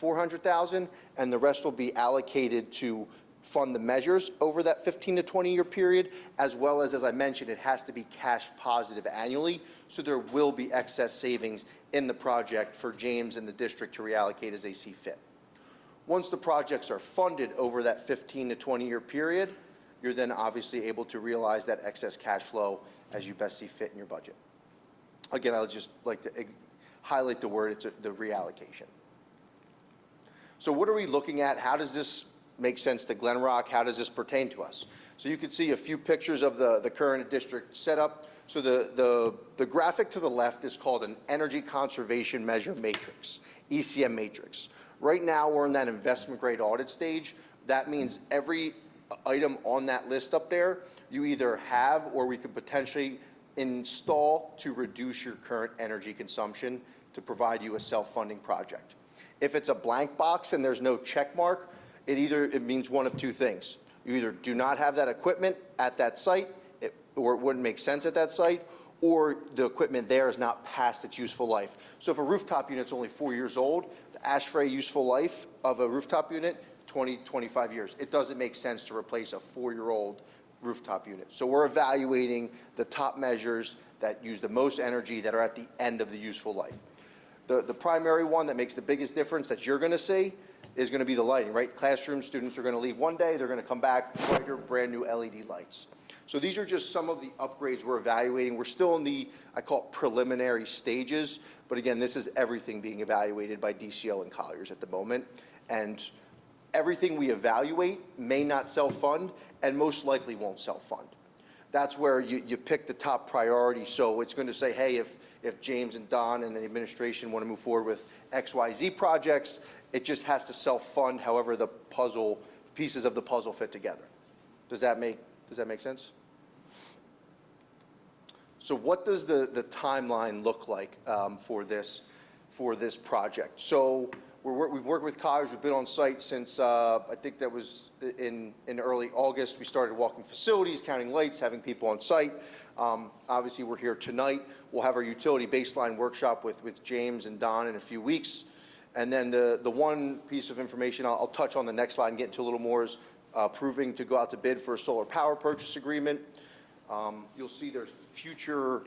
$400,000, and the rest will be allocated to fund the measures over that 15 to 20-year period, as well as I mentioned, it has to be cash positive annually, so there will be excess savings in the project for James and the district to reallocate as they see fit. Once the projects are funded over that 15 to 20-year period, you're then obviously able to realize that excess cash flow as you best see fit in your budget. Again, I would just like to highlight the word, it's the reallocation. So what are we looking at? How does this make sense to Glen Rock? How does this pertain to us? So you can see a few pictures of the current district setup. So the graphic to the left is called an Energy Conservation Measure Matrix, ECM matrix. Right now, we're in that investment grade audit stage, That means every item on that list up there, you either have or we could potentially install to reduce your current energy consumption to provide you a self-funding project. If it's a blank box and there's no check mark, it means one of two things. You either do not have that equipment at that site, or it wouldn't make sense at that site, or the equipment there is not past its useful life. So if a rooftop unit's only 4 years old, the ASHRAE useful life of a rooftop unit, 20, 25 years. It doesn't make sense to replace a 4-year-old rooftop unit. So we're evaluating the top measures that use the most energy that are at the end of the useful life. The primary one that makes the biggest difference that you're going to see is going to be the lighting, right? Classroom students are going to leave one day, they're going to come back, brighter, brand new LED lights. So these are just some of the upgrades we're evaluating. We're still in the, I call it preliminary stages, but again, this is everything being evaluated by DCO and Colliers at the moment. And everything we evaluate may not self-fund and most likely won't self-fund. That's where you pick the top priority. So it's going to say, hey, if James and Don and the administration want to move forward with XYZ projects, it just has to self-fund however the pieces of the puzzle fit together. Does that make sense? So what does the timeline look like for this project? So we've worked with Colliers. We've been on site since I think that was in early August. We started walking facilities, counting lights, having people on site. Obviously, we're here tonight. We'll have our utility baseline workshop with James and Don in a few weeks. And then the one piece of information I'll touch on the next slide and get into a little more is proving to go out to bid for a solar power purchase agreement. You'll see there's future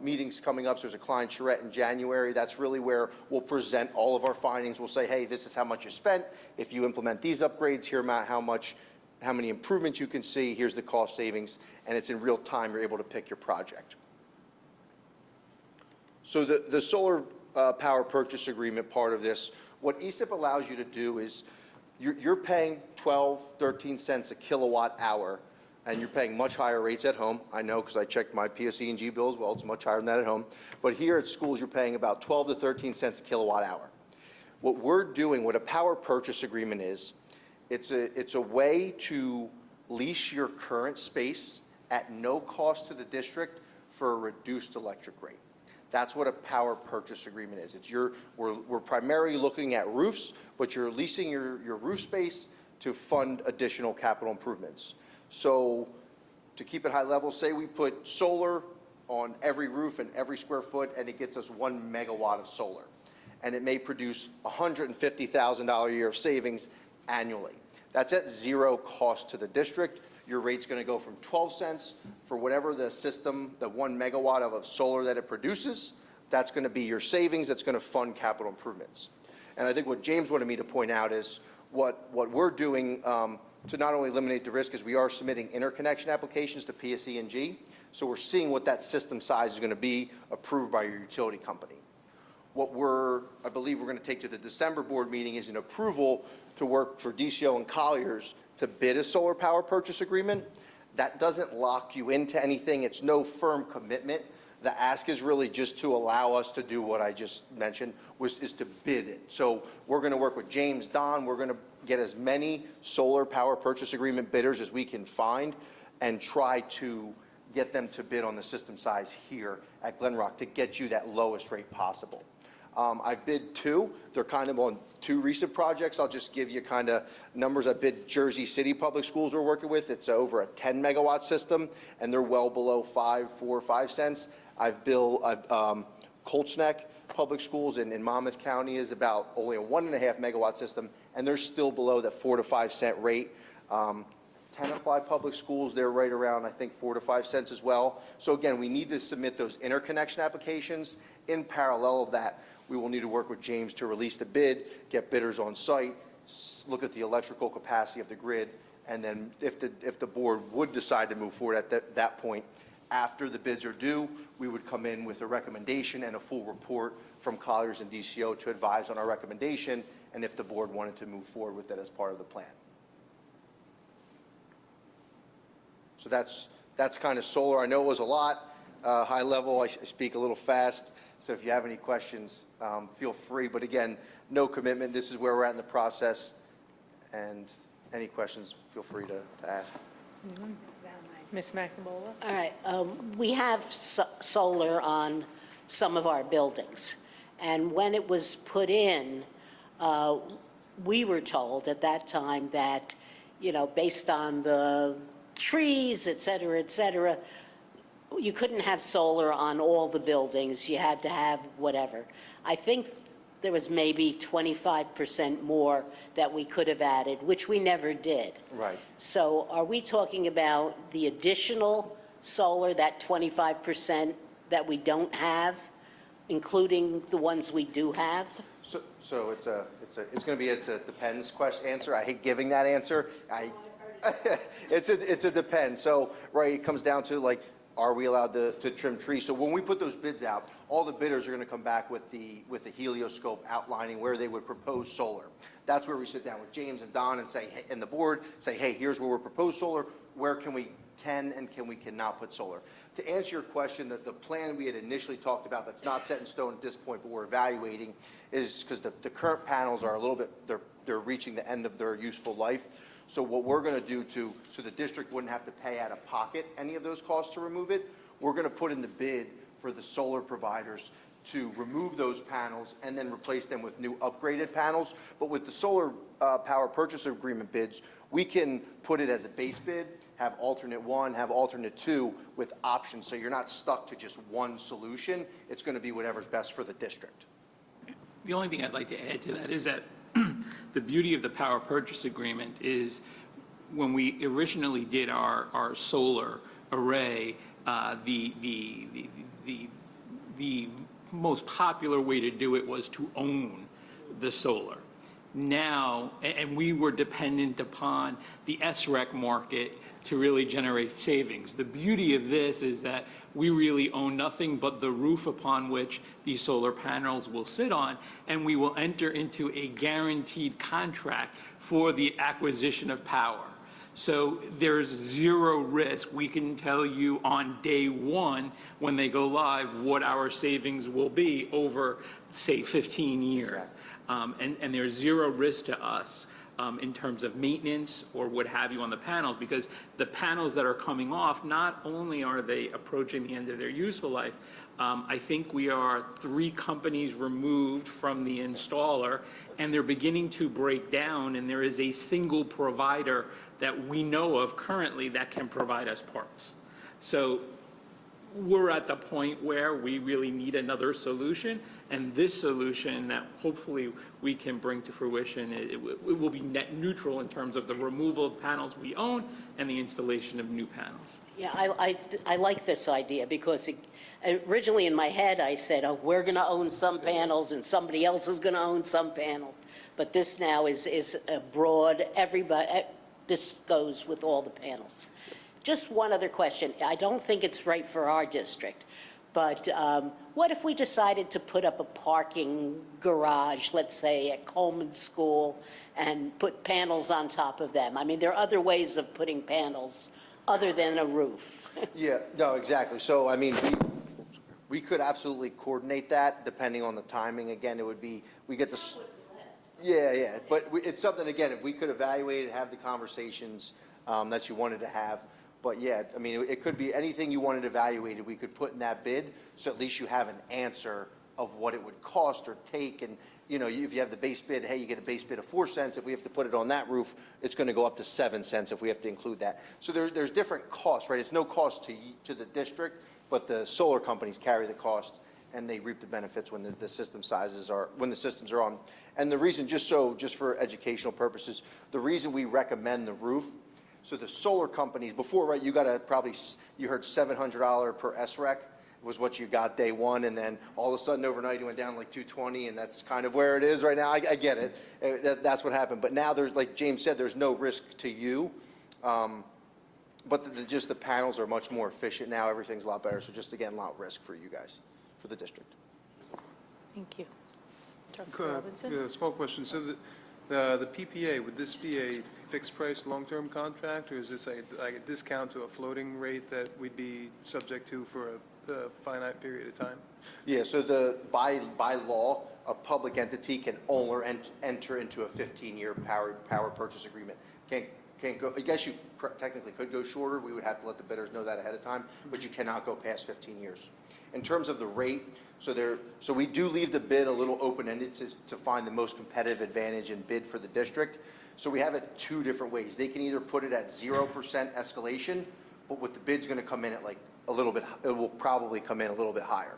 meetings coming up. So there's a Klein Charette in January. That's really where we'll present all of our findings. We'll say, hey, this is how much you spent. If you implement these upgrades, here how many improvements you can see. Here's the cost savings, and it's in real time. You're able to pick your project. So the solar power purchase agreement part of this, what ESIP allows you to do is you're paying 12, 13 cents a kilowatt hour, and you're paying much higher rates at home. I know because I checked my PSE&G bill as well. It's much higher than that at home. But here at schools, you're paying about 12 to 13 cents a kilowatt hour. What we're doing, what a power purchase agreement is, it's a way to lease your current space at no cost to the district for a reduced electric rate. That's what a power purchase agreement is. We're primarily looking at roofs, but you're leasing your roof space to fund additional capital improvements. So to keep it high level, say we put solar on every roof and every square foot, and it gets us 1 megawatt of solar. And it may produce $150,000 a year of savings annually. That's at zero cost to the district. Your rate's going to go from 12 cents for whatever the system, the 1 megawatt of solar that it produces. That's going to be your savings. That's going to fund capital improvements. And I think what James wanted me to point out is what we're doing to not only eliminate the risk is we are submitting interconnection applications to PSE&G. So we're seeing what that system size is going to be approved by your utility company. What I believe we're going to take to the December board meeting is an approval to work for DCO and Colliers to bid a solar power purchase agreement. That doesn't lock you into anything. It's no firm commitment. The ask is really just to allow us to do what I just mentioned, is to bid it. So we're going to work with James, Don. We're going to get as many solar power purchase agreement bidders as we can find and try to get them to bid on the system size here at Glen Rock to get you that lowest rate possible. I've bid 2. They're kind of on 2 recent projects. I'll just give you kind of numbers. I bid Jersey City Public Schools we're working with. It's over a 10 megawatt system, and they're well below 4 or 5 cents. I've billed Colts Neck Public Schools in Monmouth County is about only a 1.5 megawatt system, and they're still below that 4 to 5 cent rate. Tenafly Public Schools, they're right around, I think, 4 to 5 cents as well. So again, we need to submit those interconnection applications. In parallel of that, we will need to work with James to release the bid, get bidders on site, look at the electrical capacity of the grid, and then if the board would decide to move forward at that point, after the bids are due, we would come in with a recommendation and a full report from Colliers and DCO to advise on our recommendation, and if the board wanted to move forward with that as part of the plan. So that's kind of solar. I know it was a lot, high level. I speak a little fast, so if you have any questions, feel free. But again, no commitment. This is where we're at in the process, And any questions, feel free to ask. Ms. McNamara? All right, we have solar on some of our buildings. And when it was put in, we were told at that time that, you know, based on the trees, et cetera, you couldn't have solar on all the buildings. You had to have whatever. I think there was maybe 25% more that we could have added, which we never did. Right. So are we talking about the additional solar, that 25% that we don't have, including the ones we do have? So it's going to be, it's a depends question, answer. I hate giving that answer. It's a depends. So, right, it comes down to like, are we allowed to trim trees? So when we put those bids out, all the bidders are going to come back with the helioscope outlining where they would propose solar. That's where we sit down with James and Don and say, and the board say, hey, here's where we're proposed solar. Where can we cannot put solar? To answer your question, that the plan we had initially talked about that's not set in stone at this point, but we're evaluating, is because the current panels are a little bit, they're reaching the end of their useful life. So what we're going to do so the district wouldn't have to pay out of pocket any of those costs to remove it, we're going to put in the bid for the solar providers to remove those panels and then replace them with new upgraded panels. But with the solar power purchase agreement bids, we can put it as a base bid, have alternate one, have alternate two with options. So you're not stuck to just one solution. It's going to be whatever's best for the district. The only thing I'd like to add to that is that the beauty of the power purchase agreement is when we originally did our solar array, the most popular way to do it was to own the solar. Now, and we were dependent upon the SREC market to really generate savings. The beauty of this is that we really own nothing but the roof upon which these solar panels will sit on, and we will enter into a guaranteed contract for the acquisition of power. So there's zero risk. We can tell you on day one when they go live what our savings will be over, say, 15 years. Exactly. And there's zero risk to us in terms of maintenance or what have you on the panels, because the panels that are coming off, not only are they approaching the end of their useful life, I think we are 3 companies removed from the installer, and they're beginning to break down, and there is a single provider that we know of currently that can provide us parts. So we're at the point where we really need another solution, and this solution that hopefully we can bring to fruition, it will be net neutral in terms of the removal of panels we own and the installation of new panels. Yeah, I like this idea because originally in my head I said, oh, we're going to own some panels and somebody else is going to own some panels. But this now is a broad, everybody, this goes with all the panels. Just one other question. I don't think it's right for our district, but what if we decided to put up a parking garage, let's say at Coleman School, and put panels on top of them? I mean, there are other ways of putting panels other than a roof. Yeah, no, exactly. So, I mean, we could absolutely coordinate that depending on the timing. Again, it would be, we get the... Yeah, but it's something, again, if we could evaluate it, have the conversations that you wanted to have. But yeah, I mean, it could be anything you wanted evaluated, we could put in that bid, so at least you have an answer of what it would cost or take. And, you know, if you have the base bid, hey, you get a base bid of 4 cents. If we have to put it on that roof, it's going to go up to 7 cents if we have to include that. So there's different costs, right? It's no cost to the district, but the solar companies carry the cost, and they reap the benefits when the system sizes are, when the systems are on. And the reason, just for educational purposes, the reason we recommend the roof, so the solar companies, before, right, you got you heard $700 per SREC was what you got day one, and then all of a sudden overnight it went down like $220, and that's kind of where it is right now. I get it. That's what happened. But now there's, like James said, there's no risk to you. But just the panels are much more efficient now. Everything's a lot better. So just, again, a lot of risk for you guys, for the district. Thank you. Dr. Robinson? Small question. So the PPA, would this be a fixed price long-term contract, or is this like a discount to a floating rate that we'd be subject to for a finite period of time? Yeah, so by law, a public entity can only enter into a 15-year power purchase agreement. Can't go, I guess you technically could go shorter. We would have to let the bidders know that ahead of time, but you cannot go past 15 years. In terms of the rate, so we do leave the bid a little open-ended to find the most competitive advantage and bid for the district. So we have it two different ways. They can either put it at 0% escalation, but what the bid's going to come in at like a little bit, it will probably come in a little bit higher.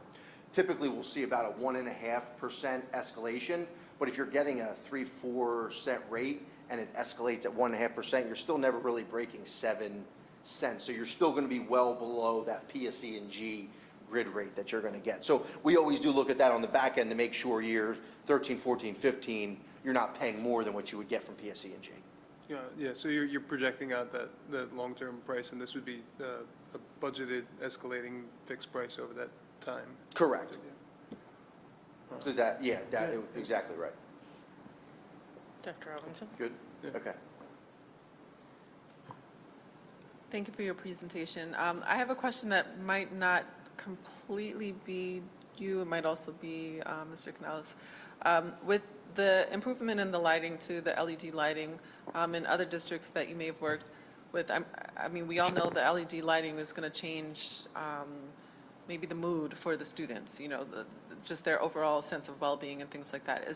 Typically, we'll see about a 1.5% escalation, but if you're getting a 3-4 cent rate and it escalates at 1.5%, you're still never really breaking 7 cents. So you're still going to be well below that PSE&G grid rate that you're going to get. So we always do look at that on the back end to make sure years 13, 14, 15, you're not paying more than what you would get from PSE&G. Yeah, so you're projecting out that long-term price, and this would be a budgeted escalating fixed price over that time? Correct. Does that, exactly right. Dr. Robinson? Good? Okay. Thank you for your presentation. I have a question that might not completely be you, it might also be Mr. Canales. With the improvement in the lighting to the LED lighting in other districts that you may have worked with, I mean, we all know the LED lighting is going to change maybe the mood for the students, you know, just their overall sense of well-being and things like that.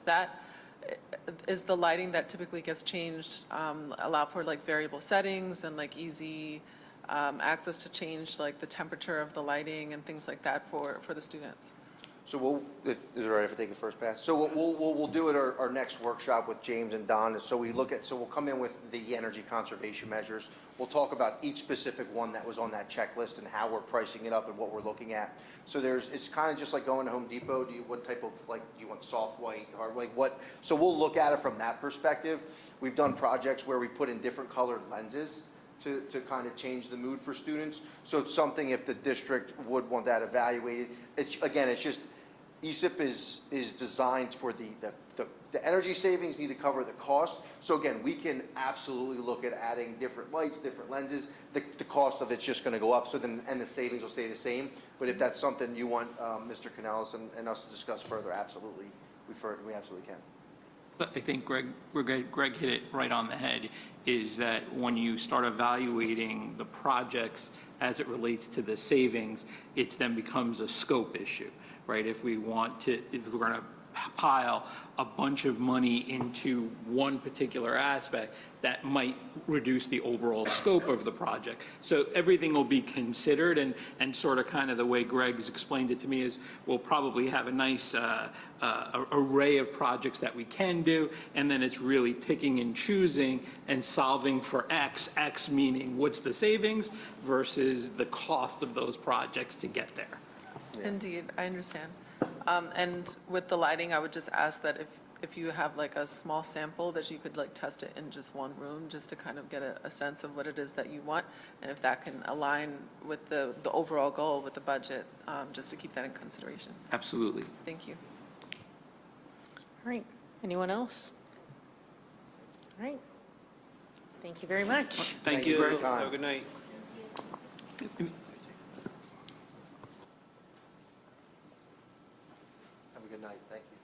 Is the lighting that typically gets changed allow for like variable settings and like easy access to change like the temperature of the lighting and things like that for the students? So is it all right if I take a first pass? So what we'll do at our next workshop with James and Don is we'll come in with the energy conservation measures. We'll talk about each specific one that was on that checklist and how we're pricing it up and what we're looking at. So it's kind of just like going to Home Depot. What type of, like, do you want soft white, hard, like what? So we'll look at it from that perspective. We've done projects where we've put in different colored lenses to kind of change the mood for students. So it's something if the district would want that evaluated. It's just, ESIP is designed for the energy savings need to cover the cost. So again, we can absolutely look at adding different lights, different lenses. The cost of it's just going to go up, so then, and the savings will stay the same. But if that's something you want Mr. Canales and us to discuss further, absolutely, we absolutely can. I think Greg hit it right on the head, is that when you start evaluating the projects as it relates to the savings, it then becomes a scope issue, right? If we're going to pile a bunch of money into one particular aspect, that might reduce the overall scope of the project. So everything will be considered, and sort of kind of the way Greg's explained it to me is we'll probably have a nice array of projects that we can do, and then it's really picking and choosing and solving for X meaning what's the savings versus the cost of those projects to get there. Yeah. Indeed, I understand. And with the lighting, I would just ask that if you have like a small sample that you could like test it in just one room just to kind of get a sense of what it is that you want, and if that can align with the overall goal with the budget, just to keep that in consideration. Absolutely. Thank you. All right. Anyone else? All right. Thank you very much. Thank you for your time. Have a good night. Have a good night. Thank you.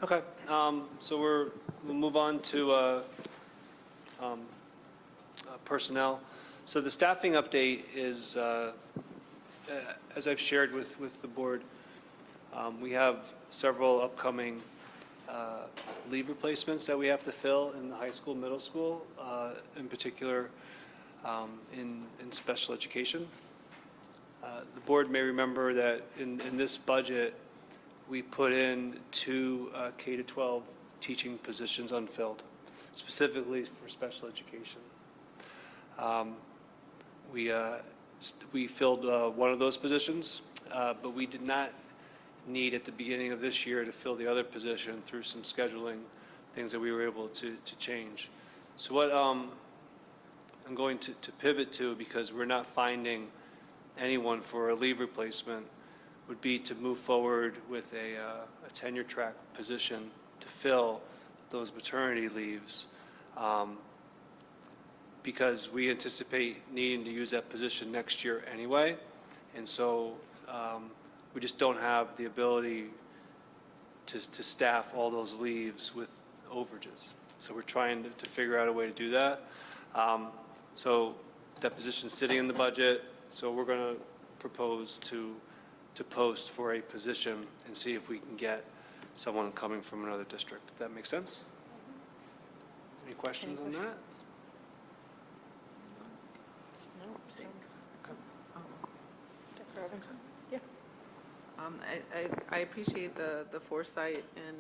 Okay, so we'll move on to personnel. So the staffing update is, as I've shared with the board, we have several upcoming leave replacements that we have to fill in the high school, middle school, in particular in special education. The board may remember that in this budget, we put in 2 K-12 teaching positions unfilled, specifically for special education. We filled one of those positions, but we did not need at the beginning of this year to fill the other position through some scheduling things that we were able to change. So what I'm going to pivot to, because we're not finding anyone for a leave replacement, would be to move forward with a tenure track position to fill those maternity leaves, because we anticipate needing to use that position next year anyway. And so we just don't have the ability to staff all those leaves with overages. So we're trying to figure out a way to do that. So that position's sitting in the budget, so we're going to propose to post for a position and see if we can get someone coming from another district. If that makes sense? Any questions on that? Yeah. I appreciate the foresight in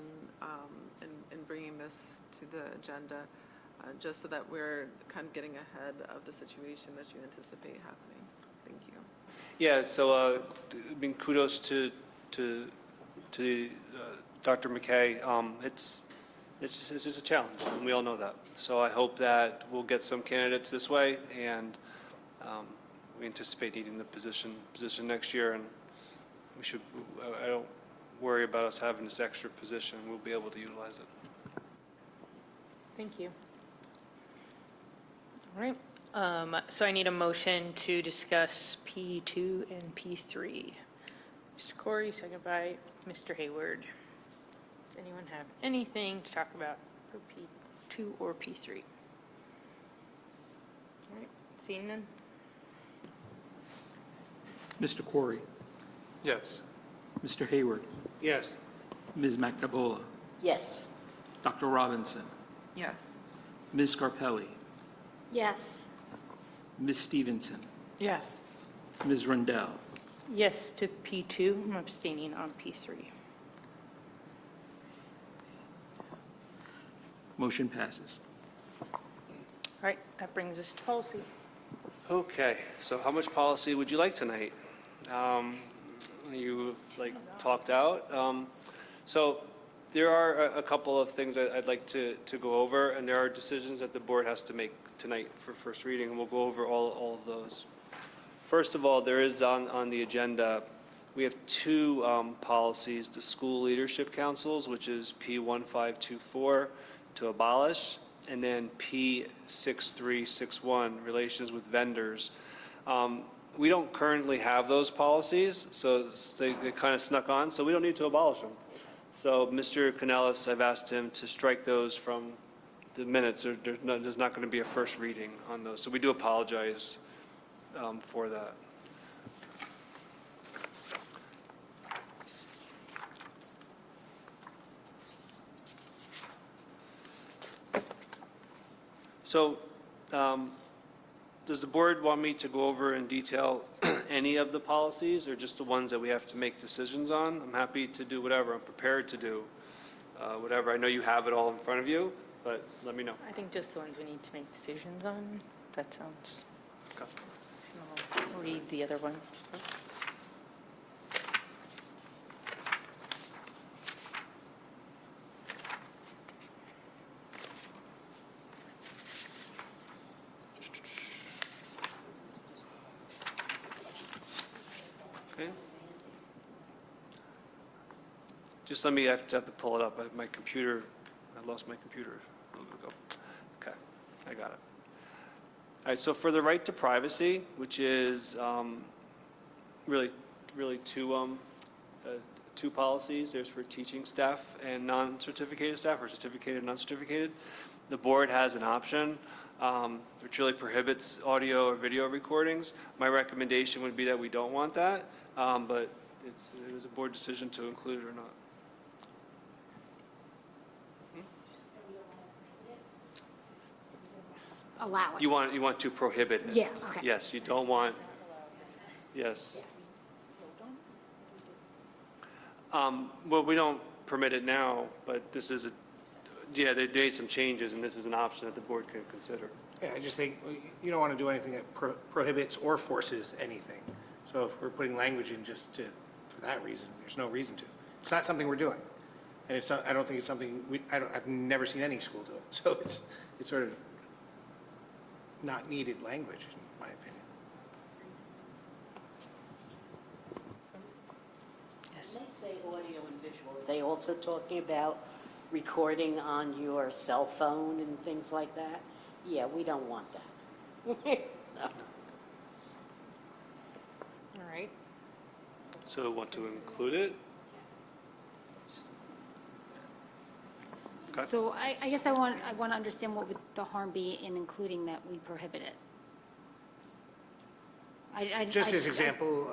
bringing this to the agenda, just so that we're kind of getting ahead of the situation that you anticipate happening. Thank you. Yeah, so, I mean, kudos to Dr. McKay. It's just a challenge, and we all know that. So I hope that we'll get some candidates this way, and we anticipate needing the position next year, and I don't worry about us having this extra position. We'll be able to utilize it. Thank you. All right. So I need a motion to discuss P2 and P3. Mr. Corey, second by Mr. Hayward. Does anyone have anything to talk about for P2 or P3? All right, seeing none? Mr. Corey. Yes. Mr. Hayward. Yes. Ms. McNabola. Yes. Dr. Robinson. Yes. Ms. Scarpelli. Yes. Ms. Stevenson. Yes. Ms. Rundell. Yes to P2. I'm abstaining on P3. Motion passes. All right, that brings us to policy. Okay, so how much policy would you like tonight? You talked out. So there are a couple of things I'd like to go over, and there are decisions that the board has to make tonight for first reading, and we'll go over all of those. First of all, there is on the agenda, we have two policies, the school leadership councils, which is P1524 to abolish, and then P6361, relations with vendors. We don't currently have those policies, so they kind of snuck on, so we don't need to abolish them. So Mr. Canellis, I've asked him to strike those from the minutes. There's not going to be a first reading on those, so we do apologize for that. So, does the board want me to go over in detail any of the policies, or just the ones that we have to make decisions on? I'm happy to do whatever. I'm prepared to do whatever. I know you have it all in front of you, but let me know. I think just the ones we need to make decisions on. That sounds. Okay. So I'll read the other one. Okay. Just let me, I have to pull it up. My computer, I lost my computer a little bit ago. Okay, I got it. All right, so for the right to privacy, which is really two policies. There's for teaching staff and non-certificated staff, or certificated and non-certificated. The board has an option which really prohibits audio or video recordings. My recommendation would be that we don't want that, but it is a board decision to include it or not. Allow it. You want to prohibit it? Yeah, okay. Yes, you don't want, yes. Well, we don't permit it now, but this is, they made some changes, and this is an option that the board can consider. Yeah, I just think you don't want to do anything that prohibits or forces anything. So if we're putting language in just for that reason, there's no reason to. It's not something we're doing. And it's not, I don't think it's something, I've never seen any school do it. So it's sort of not needed language, in my opinion. Yes. When they say audio and visual, are they also talking about recording on your cell phone and things like that? Yeah, we don't want that. No. All right. So want to include it? Okay. So I guess I want to understand what would the harm be in including that we prohibit it? Just as example,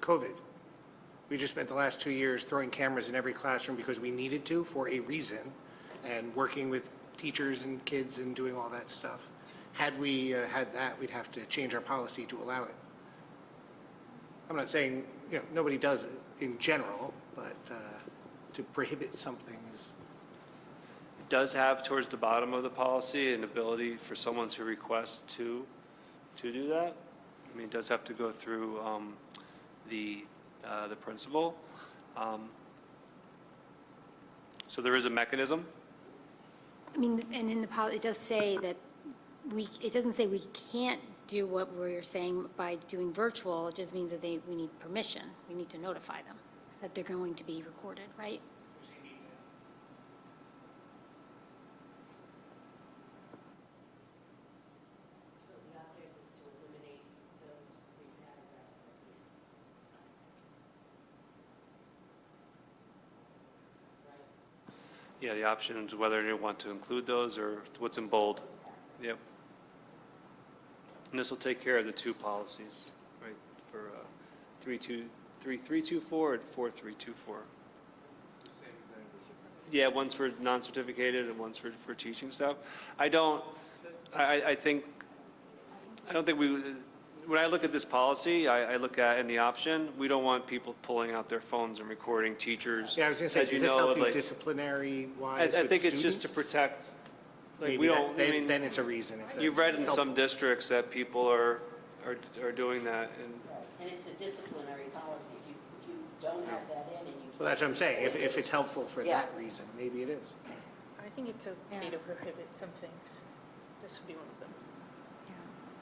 COVID. We just spent the last 2 years throwing cameras in every classroom because we needed to for a reason, and working with teachers and kids and doing all that stuff. Had we had that, we'd have to change our policy to allow it. I'm not saying, nobody does it in general, but to prohibit something is... It does have towards the bottom of the policy an ability for someone to request to do that. I mean, it does have to go through the principal. So there is a mechanism. I mean, and in the policy, it does say that it doesn't say we can't do what we're saying by doing virtual. It just means that we need permission. We need to notify them that they're going to be recorded, right? Yeah, the option is whether you want to include those or what's in bold. Yep. And this will take care of the two policies, right, for 3324 and 4324. Yeah, one's for non-certificated and one's for teaching staff. I don't think when I look at this policy, I look at in the option, we don't want people pulling out their phones and recording teachers. Yeah, I was going to say, As does this help you disciplinary-wise I with think it's just to students? protect, like, Maybe we don't, I then mean. then it's a reason. If You've that's read in some helpful. districts that people are doing that, and And it's a disciplinary policy. If you don't have that in and you. Well, that's what I'm saying. If it's helpful for Yeah. that reason, maybe it is. I think it's okay to prohibit some things. This would be one of them.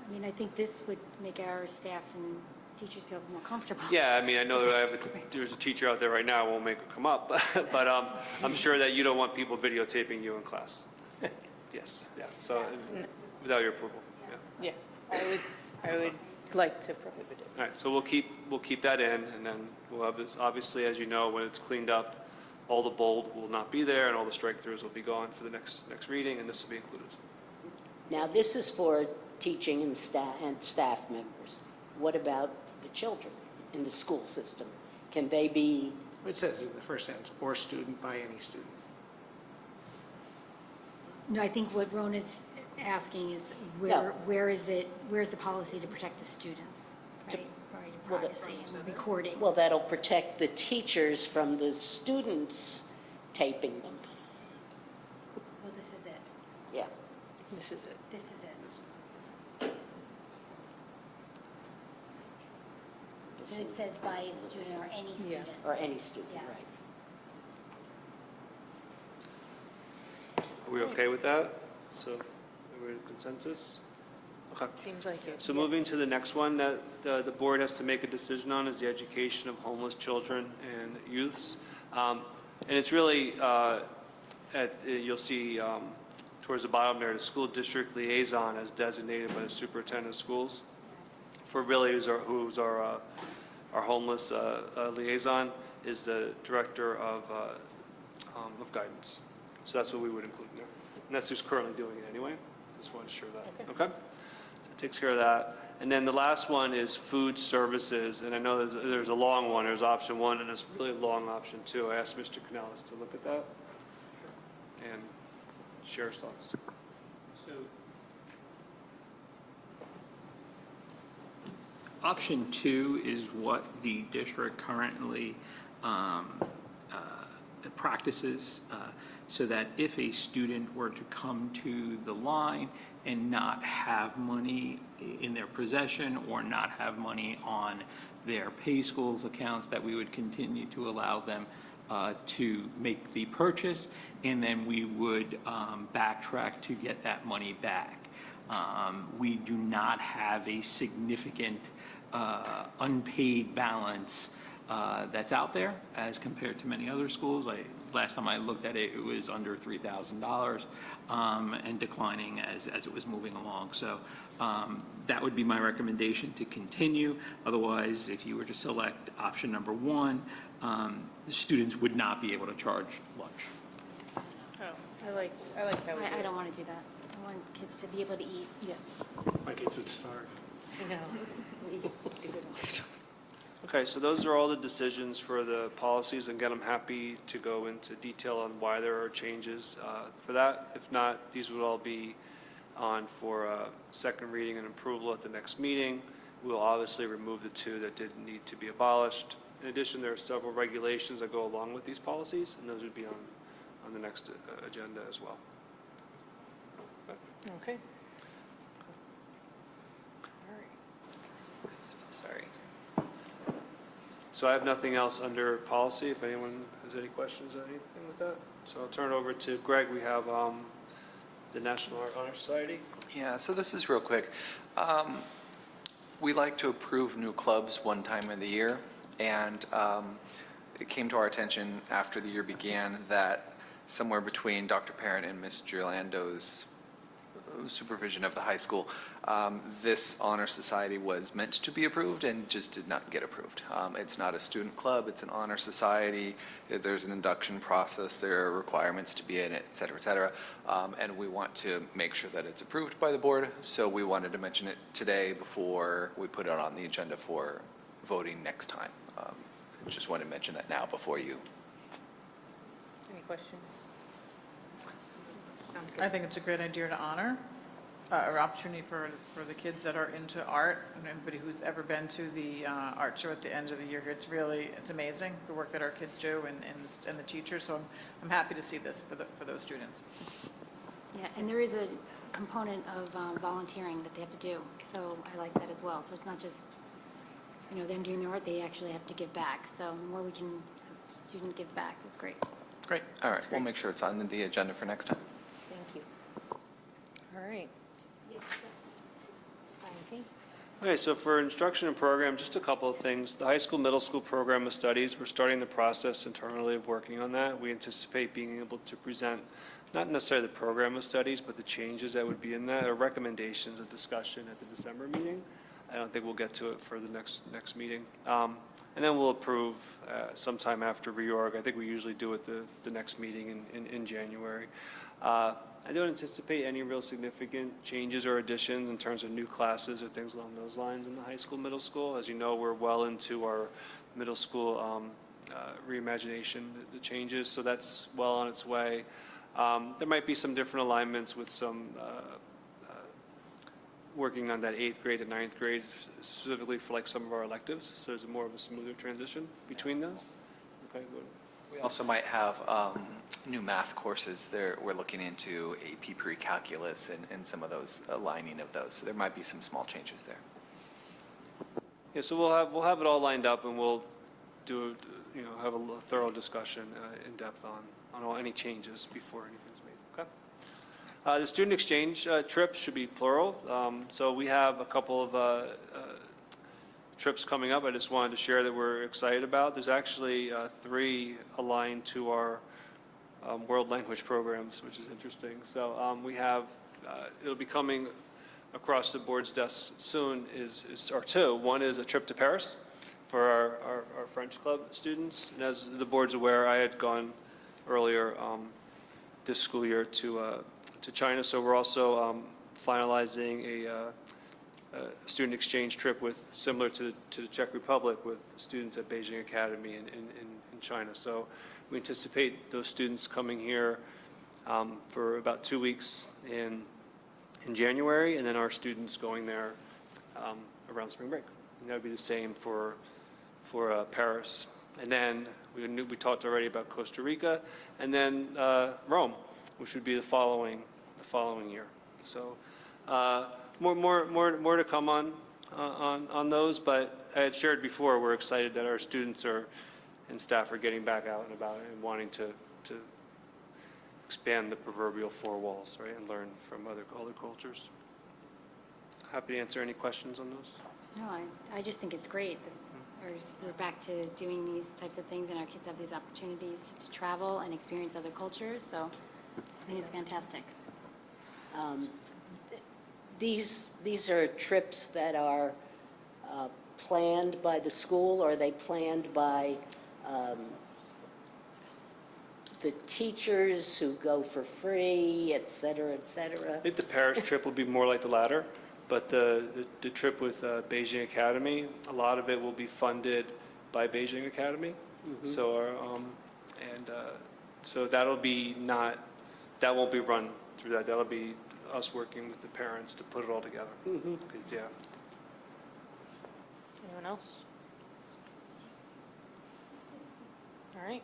I mean, I think this would make our staff and teachers feel more comfortable. yeah, I mean, I know that there's a teacher out there right now, I won't make her come up, but I'm sure that you don't want people videotaping you in class. Yes, yeah, so without your approval, yeah. Yeah, I would like to prohibit it. All right, so we'll keep that in, and then we'll have this, obviously, as you know, when it's cleaned up, all the bold will not be there, and all the strike-throughs will be gone for the next reading, and this will be included. Now, this is for teaching and staff members. What about the children in the school system? Can they be? It says in the first sentence, or student by any student. No, I think what Rona's asking is No. where's the policy to protect the students, right? Privacy and recording. Well, that'll protect the teachers from the students taping them. Well, this is it. Yeah. This is it. This is it. And it says by a student or any student. Or any student, Yeah. right. Are we okay with that? So, are we in consensus? Okay. Seems like it. So moving to the next one that the board has to make a decision on is the education of homeless children and youths. And it's really, you'll see towards the bottom there, the school district liaison as designated by the superintendent of schools. For really who's our homeless liaison is the director of guidance. So that's what we would include in there. And that's who's currently doing it anyway. Just wanted to share that. Okay? So it takes care of that. And then the last one is food services. And I know there's a long one. There's option one, and there's really a long option two. I asked Mr. Canales to look at that and share his thoughts. So, option 2 is what the district currently practices, so that if a student were to come to the line and not have money in their possession or not have money on their pay schools accounts, that we would continue to allow them to make the purchase, and then we would backtrack to get that money back. We do not have a significant unpaid balance that's out there as compared to many other schools. Last time I looked at it, it was under $3,000 and declining as it was moving along. So That would be my recommendation to continue. Otherwise, if you were to select option number 1, the students would not be able to charge lunch. Oh, I like how we do I it. don't want to do that. I want kids to be able to eat. Yes. My kids would starve. No, we do it all the time. Okay, so those are all the decisions for the policies. Again, I'm happy to go into detail on why there are changes for that. If not, these would all be on for second reading and approval at the next meeting. We'll obviously remove the 2 that didn't need to be abolished. In addition, there are several regulations that go along with these policies, and those would be on the next agenda as well. Okay. Sorry. So I have nothing else under policy. If anyone has any questions or anything with that. So I'll turn it over to Greg. We have the National Honor Society. Yeah, so this is real quick. We like to approve new clubs one time of the year, and it came to our attention after the year began that somewhere between Dr. Parent and Ms. Gerlando's supervision of the high school, this honor society was meant to be approved and just did not get approved. It's not a student club, it's an honor society. There's an induction process, there are requirements to be in it, et cetera, and we want to make sure that it's approved by the board, so we wanted to mention it today before we put it on the agenda for voting next time. Just want to mention that now before you. Any questions? Sounds I think it's a great idea to honor, or opportunity for the kids that are into art, and anybody who's ever been to the art show at the end of the year. It's amazing, the work that our kids do and the teachers, so I'm happy to see this for those students. Yeah, and there is a component of volunteering that they have to do, so I like that as well. So it's not just, them doing their art, they actually have to give back. So the more we can have student give back is great. Great. All right, we'll make sure it's on the agenda for next time. Thank you. All right. Okay. Okay, so for instruction and program, just a couple of things. The high school, middle school program of studies, we're starting the process internally of working on that. We anticipate being able to present not necessarily the program of studies, but the changes that would be in that, or recommendations and discussion at the December meeting. I don't think we'll get to it for the next meeting. And then we'll approve sometime after reorg. I think we usually do it the next meeting in January. I don't anticipate any real significant changes or additions in terms of new classes or things along those lines in the high school, middle school. As you know, we're well into our middle school reimagination, the changes, so that's well on its way. There might be some different alignments with some working on that 8th grade and 9th grade, specifically for like some of our electives, so there's more of a smoother transition between those. Okay, good. We also might have new math courses there. We're looking into AP pre-calculus and some of those aligning of those. So there might be some small changes there. Yeah, so we'll have it all lined up, and we'll do have a thorough discussion in depth on all any changes before anything's made. Okay. The student exchange trip should be plural. So we have a couple of trips coming up. I just wanted to share that we're excited about. There's actually 3 aligned to our world language programs, which is interesting. So we have, it'll be coming across the board's desk soon are 2. One is a trip to Paris for our French club students. And as the board's aware, I had gone earlier this school year to China. So we're also finalizing a student exchange trip similar to the Czech Republic with students at Beijing Academy in China. So we anticipate those students coming here for about 2 weeks in January, and then our students going there around spring break. And that would be the same for Paris. And then we talked already about Costa Rica, and then Rome, which would be the following year. So more to come on those, but I had shared before, we're excited that our students and staff are getting back out and about and wanting to expand the proverbial 4 walls, right, and learn from other cultures. Happy to answer any questions on those. No, I just think it's great that we're back to doing these types of things, and our kids have these opportunities to travel and experience other cultures, so I think it's fantastic. These are trips that are planned by the school, or are they planned by the teachers who go for free, et cetera, et cetera? I think the Paris trip will be more like the latter, but the trip with Beijing Academy, a lot of it will be funded by Beijing Academy. So so that won't be run through that. That'll be us working with the parents to put it all together. 'Cause, yeah. Anyone else? All right.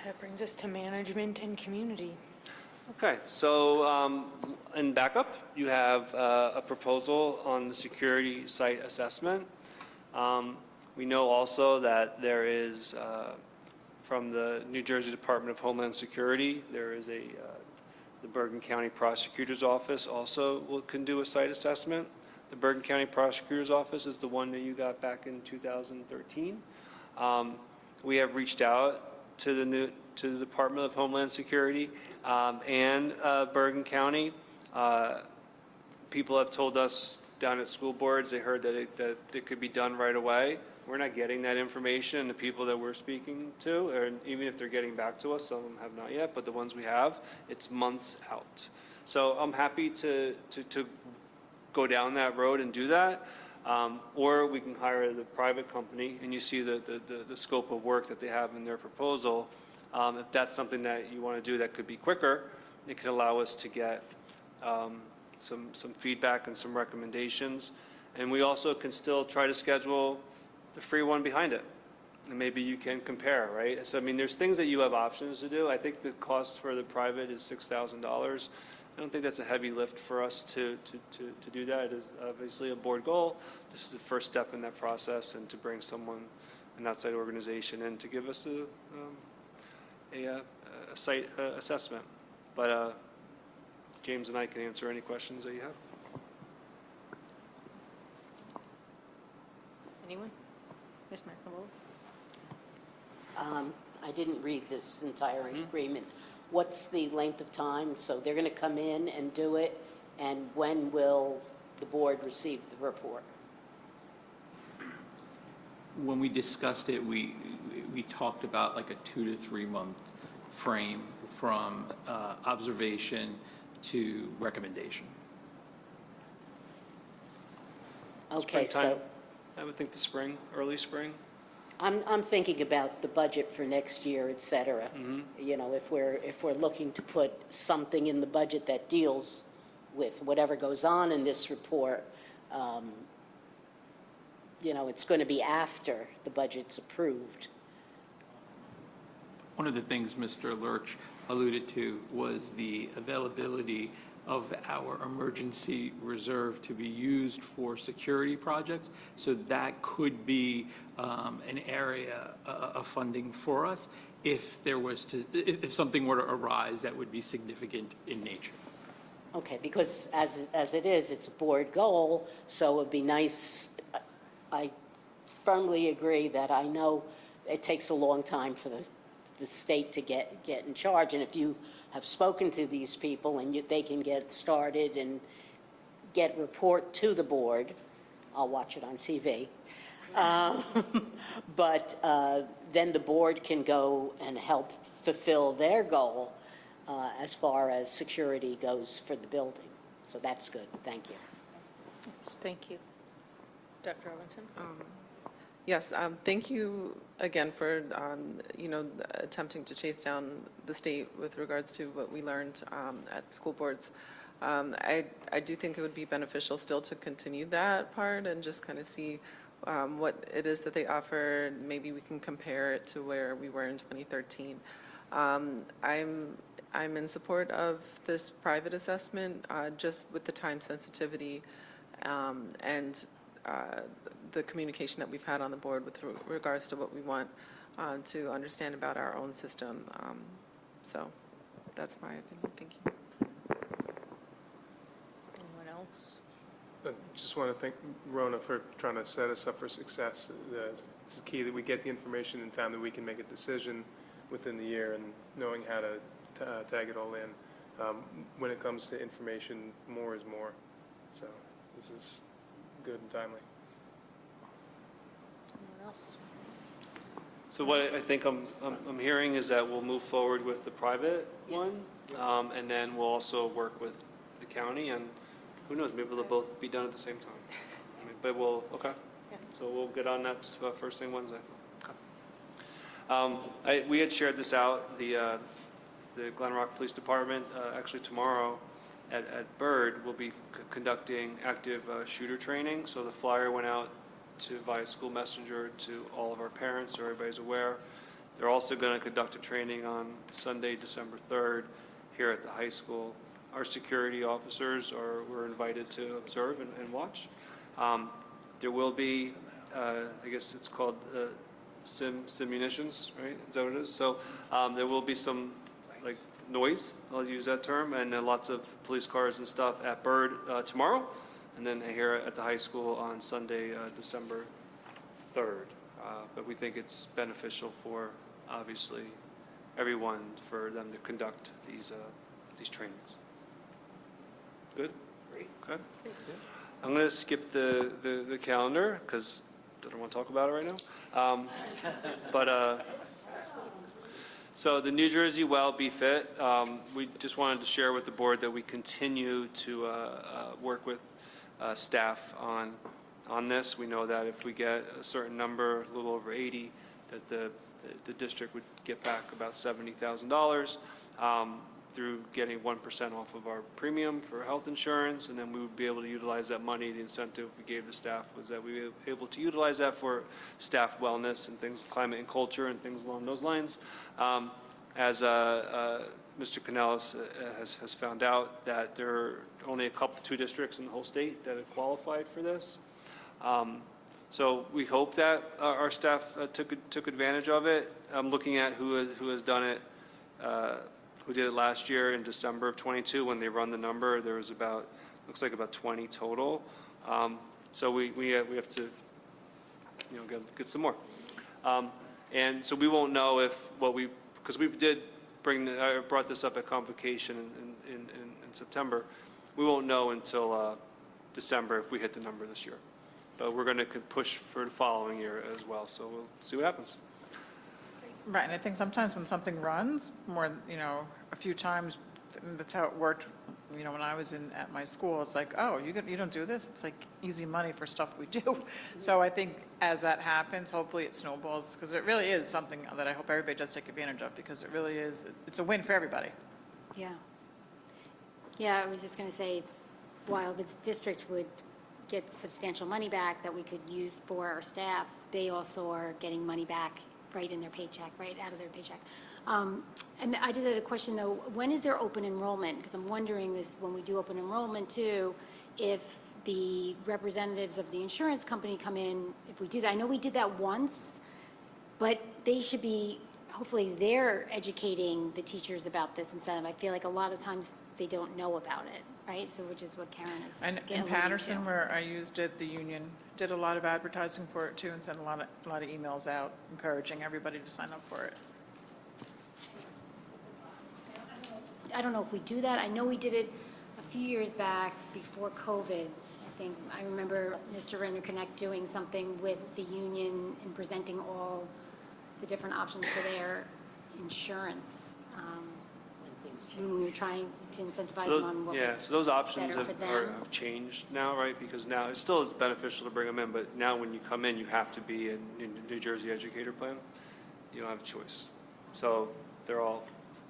That brings us to management and community. Okay, so in backup, you have a proposal on the security site assessment. We know also that there is, from the New Jersey Department of Homeland Security, there is the Bergen County Prosecutor's Office also can do a site assessment. The Bergen County Prosecutor's Office is the one that you got back in 2013. We have reached out to the Department of Homeland Security and Bergen County. People have told us down at school boards, they heard that it could be done right away. We're not getting that information. The people that we're speaking to, or even if they're getting back to us, some of them have not yet, but the ones we have, it's months out. So I'm happy to go down that road and do that. Or we can hire the private company, and you see the scope of work that they have in their proposal. If that's something that you want to do that could be quicker, it can allow us to get some feedback and some recommendations. And we also can still try to schedule the free one behind it. And maybe you can compare, right? So, I mean, there's things that you have options to do. I think the cost for the private is $6,000. I don't think that's a heavy lift for us to do that. It is obviously a board goal. This is the first step in that process, and to bring someone, an outside organization, in to give us a site assessment. But James and I can answer any questions that you have. Anyone? Ms. McNamara? I didn't read this entire agreement. What's the length of time? So they're going to come in and do it, and when will the board receive the report? When we discussed it, we talked about like a 2 to 3 month frame from observation to recommendation. Okay, Springtime. so I would think the spring, early spring. I'm thinking about the budget for next year, et cetera. You know, if we're looking to put something in the budget that deals with whatever goes on in this report, you know, it's going to be after the budget's approved. One of the things Mr. Lurch alluded to was the availability of our emergency reserve to be used for security projects. So that could be an area of funding for us if something were to arise that would be significant in nature. Okay, because as it is, it's a board goal, so it'd be nice. I firmly agree that I know it takes a long time for the state to get in charge, and if you have spoken to these people and they can get started and get report to the board, I'll watch it on TV. But then the board can go and help fulfill their goal as far as security goes for the building. So that's good. Thank you. Yes, thank you. Dr. Robinson? Yes, thank you again for, attempting to chase down the state with regards to what we learned at school boards. I do think it would be beneficial still to continue that part and just kind of see what it is that they offer. Maybe we can compare it to where we were in 2013. I'm in support of this private assessment, just with the time sensitivity and the communication that we've had on the board with regards to what we want to understand about our own system. So that's my opinion. Thank you. Anyone else? I just want to thank Rona for trying to set us up for success. It's key that we get the information in time that we can make a decision within the year, and knowing how to tag it all in. when it comes to information, more is more. So this is good and timely. So what I think I'm hearing is that we'll move forward with the private one, and then we'll also work with the county, and who knows, maybe they'll both be done at the same time. I mean, but we'll, okay. So we'll get on that first thing Wednesday. Okay. We had shared this out, the Glen Rock Police Department, actually tomorrow at Byrd, will be conducting active shooter training. So the flyer went out via school messenger to all of our parents, so everybody's aware. They're also going to conduct a training on Sunday, December 3rd, here at the high school. Our security officers were invited to observe and watch. There will be, I guess it's called simunitions, right? Is that what it is? So there will be some like noise, I'll use that term, and lots of police cars and stuff at Byrd tomorrow, and then here at the high school on Sunday, December 3rd. But we think it's beneficial for, obviously, everyone for them to conduct these trainings. Good? Great. Okay. I'm going to skip the calendar because I don't want to talk about it right now. So the New Jersey Well Be Fit, we just wanted to share with the board that we continue to work with staff on this. We know that if we get a certain number, a little over 80, that the district would get back about $70,000 through getting 1% off of our premium for health insurance, and then we would be able to utilize that money. The incentive we gave the staff was that we were able to utilize that for staff wellness and things, climate and culture and things along those lines. As Mr. Canellis has found out, that there are only two districts in the whole state that have qualified for this. So we hope that our staff took advantage of it. I'm looking at who has done it, who did it last year in December of '22. When they run the number, there was looks like about 20 total. So we have to, get some more. And so we won't know because we did I brought this up at convocation in September. We won't know until December if we hit the number this year. But we're going to push for the following year as well. So we'll see what happens. Right, and I think sometimes when something runs more, a few times, and that's how it worked, when I was at my school, it's like, oh, you don't do this? It's like easy money for stuff we do. So I think as that happens, hopefully it snowballs, because it really is something that I hope everybody does take advantage of, because it really is, it's a win for everybody. Yeah. Yeah, I was just going to say, while this district would get substantial money back that we could use for our staff, they also are getting money back right in their paycheck, right out of their paycheck. And I just had a question though, when is there open enrollment? Because I'm wondering this, when we do open enrollment too, if the representatives of the insurance company come in, if we do that, I know we did that once, but they should be, hopefully they're educating the teachers about this incentive. I feel like a lot of times they don't know about it, right? So which is what Karen is And in Patterson, where I used it, the union did a lot of advertising for it too, and sent a lot of emails out encouraging everybody to sign up for it. I don't know if we do that. I know we did it a few years back before COVID. I remember Mr. Renner Connect doing something with the union and presenting all the different options for their insurance. When we were trying to incentivize them on what was so those options better for them. have changed now, right? Because now it still is beneficial to bring them in, but now when you come in, you have to be in New Jersey Educator Plan. You don't have a choice. So they're all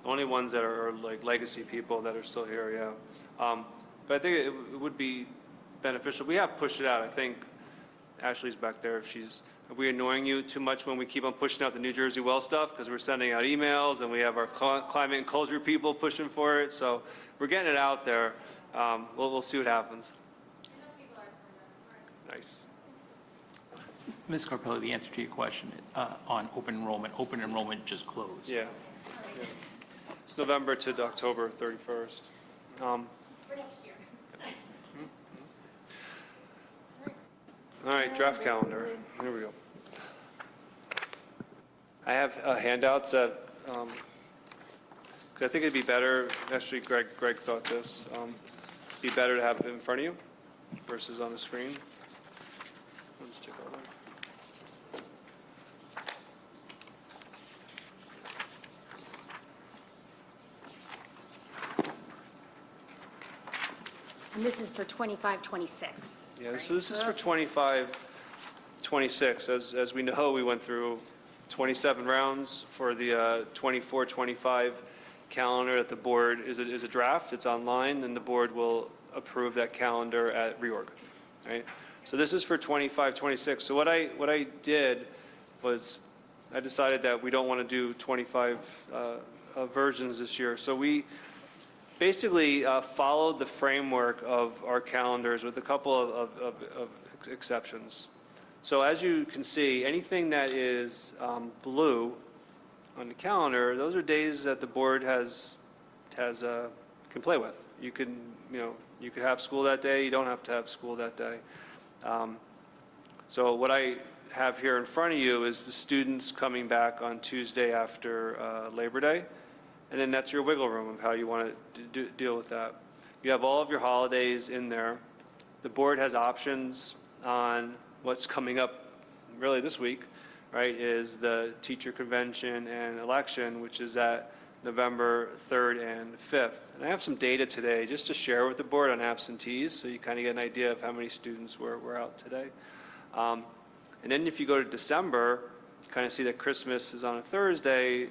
the only ones that are like legacy people that are still here, yeah. But I think it would be beneficial. We have pushed it out. I think Ashley's back there. Are we annoying you too much when we keep on pushing out the New Jersey Well stuff? Because we're sending out emails and we have our climate and culture people pushing for it. So we're getting it out there. We'll see what happens. Nice. Ms. Carpelli, the answer to your question on open enrollment just closed. Yeah. It's November to October 31st. For next year. All right, draft calendar. Here we go. I have handouts that, 'cause I think it'd be better Actually, Greg thought this. Be better to have it in front of you versus on the screen. Let me just take a look. And this is for 25, 26. Yeah, so this is for 25, 26. As we know, we went through 27 rounds for the 24, 25 calendar that the board is a draft. It's online, and the board will approve that calendar at reorg, right? So this is for 25, 26. So what I did was I decided that we don't want to do 25 versions this year. So we basically followed the framework of our calendars with a couple of exceptions. So as you can see, anything that is blue on the calendar, those are days that the board can play with. You could have school that day. You don't have to have school that day. So what I have here in front of you is the students coming back on Tuesday after Labor Day. And then that's your wiggle room of how you want to deal with that. You have all of your holidays in there. The board has options on what's coming up really this week, right, is the teacher convention and election, which is at November 3rd and 5th. And I have some data today just to share with the board on absentees, so you kind of get an idea of how many students were out today. And then if you go to December, you kind of see that Christmas is on a Thursday.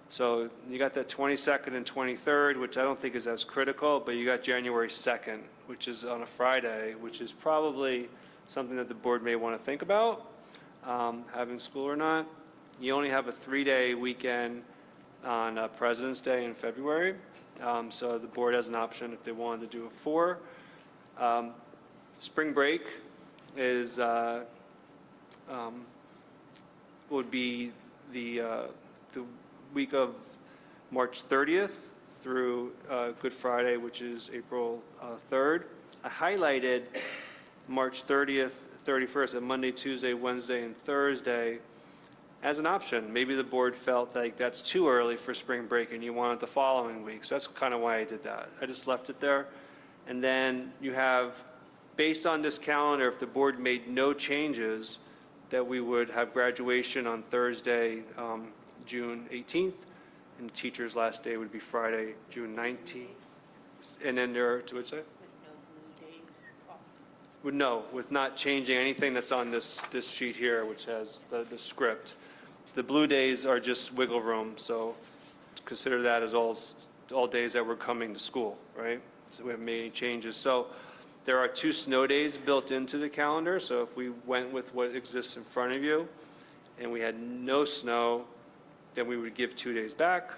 So you got that 22nd and 23rd, which I don't think is as critical, but you got January 2nd, which is on a Friday, which is probably something that the board may want to think about, having school or not. You only have a 3-day weekend on President's Day in February, so the board has an option if they wanted to do a 4. Spring break is would be the week of March 30th through Good Friday, which is April 3rd. I highlighted March 30th, 31st, and Monday, Tuesday, Wednesday, and Thursday as an option. Maybe the board felt like that's too early for spring break and you want it the following week. So that's kind of why I did that. I just left it there. And then you have, based on this calendar, if the board made no changes, that we would have graduation on Thursday, June 18th, and the teacher's last day would be Friday, June 19th. And then there are, what'd you say? With not changing anything that's on this sheet here, which has the script. The blue days are just wiggle room, so consider that as all days that we're coming to school, right? So we haven't made any changes. So there are 2 snow days built into the calendar, so if we went with what exists in front of you and we had no snow, then we would give 2 days back.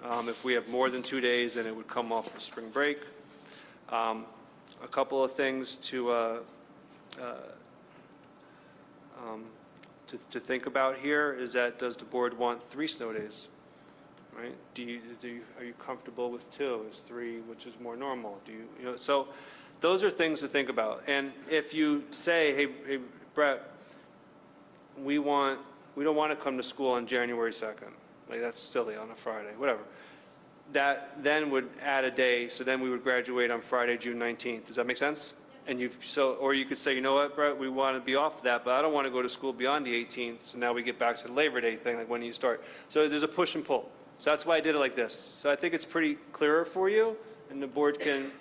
If we have more than 2 days, then it would come off for spring break. A couple of things to think about here is that, does the board want 3 snow days? Right? Are you comfortable with 2? Is 3, which is more normal? So those are things to think about. And if you say, hey, Brett, we don't want to come to school on January 2nd. Like, that's silly on a Friday, whatever. That then would add a day, so then we would graduate on Friday, June 19th. Does that make sense? And or you could say, you know what, Brett, we want to be off of that, but I don't want to go to school beyond the 18th, so now we get back to the Labor Day thing, like when you start. So there's a push and pull. So that's why I did it like this. So I think it's pretty clearer for you, and the board can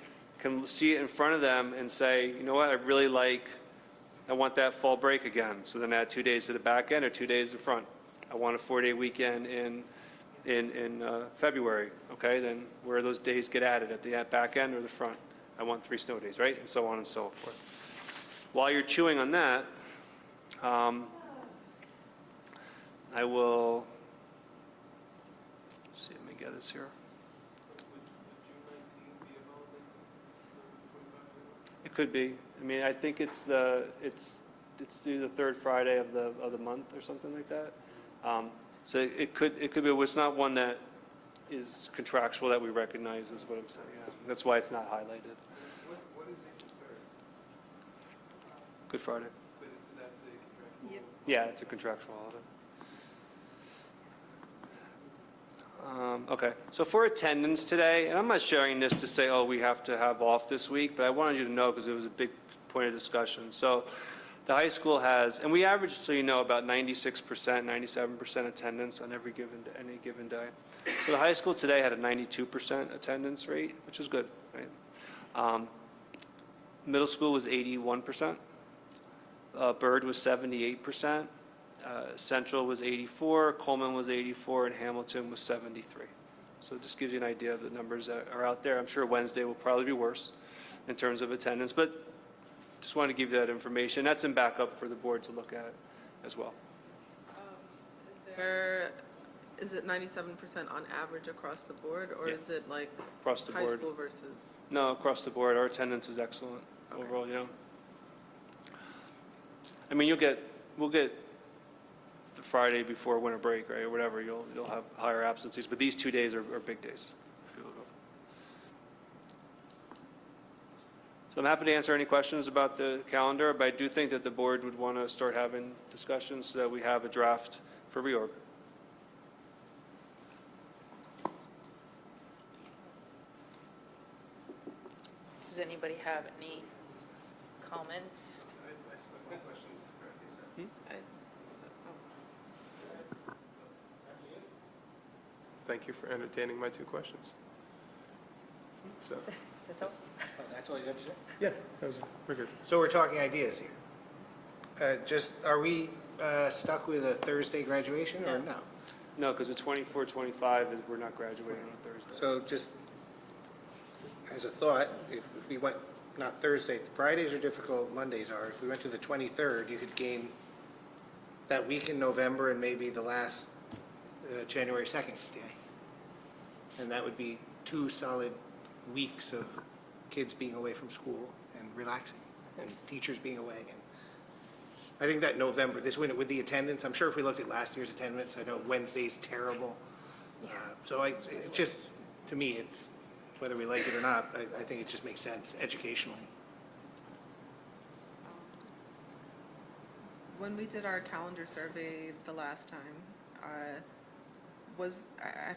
see it in front of them and say, you know what, I want that fall break again. So then add 2 days to the back end or 2 days to the front. I want a 4-day weekend in February, okay? Then where those days get added, at the back end or the front? I want 3 snow days, right? And so on and so forth. While you're chewing on that, I will, let's see, let me get this here. It could be. I mean, I think it's due the 3rd Friday of the month or something like that. So it could be, it's not one that is contractual that we recognize, is what I'm saying. Yeah. That's why it's not highlighted. What is April 3rd? Good Friday. But that's a contractual? Yeah, it's a contractual holiday. Okay, so for attendance today, and I'm not sharing this to say, oh, we have to have off this week, but I wanted you to know because it was a big point of discussion. So the high school has, and we average, so you know, about 96%, 97% attendance on any given day. So the high school today had a 92% attendance rate, which is good, right? Middle school was 81%. Byrd was 78%. Central was 84, Coleman was 84, and Hamilton was 73. So it just gives you an idea of the numbers that are out there. I'm sure Wednesday will probably be worse in terms of attendance, but just wanted to give you that information. That's in backup for the board to look at as well. Is it 97% on average across the board, or Yeah. is it like Across the high board. school versus? No, across the board, our attendance is excellent overall, you know. I mean, we'll get the Friday before winter break, right, or whatever, you'll have higher absences, but these 2 days are big days. So I'm happy to answer any questions about the calendar, but I do think that the board would want to start having discussions so that we have a draft for reorg. Does anybody have any comments? Thank you for entertaining my 2 questions. So, That's all? That's all you have to say? yeah, we're good. So we're talking ideas here. Are we stuck with a Thursday graduation or no? No, because the 24, 25, we're not graduating on a Thursday. So just as a thought, if we went, not Thursday, Fridays are difficult, Mondays are. If we went to the 23rd, you could gain that week in November and maybe the last January 2nd day. And that would be 2 solid weeks of kids being away from school and relaxing and teachers being away. And I think that November, this winter with the attendance, I'm sure if we looked at last year's attendance, I know Wednesday's terrible. So it's just, to me, it's, whether we like it or not, I think it just makes sense educationally. When we did our calendar survey the last time, I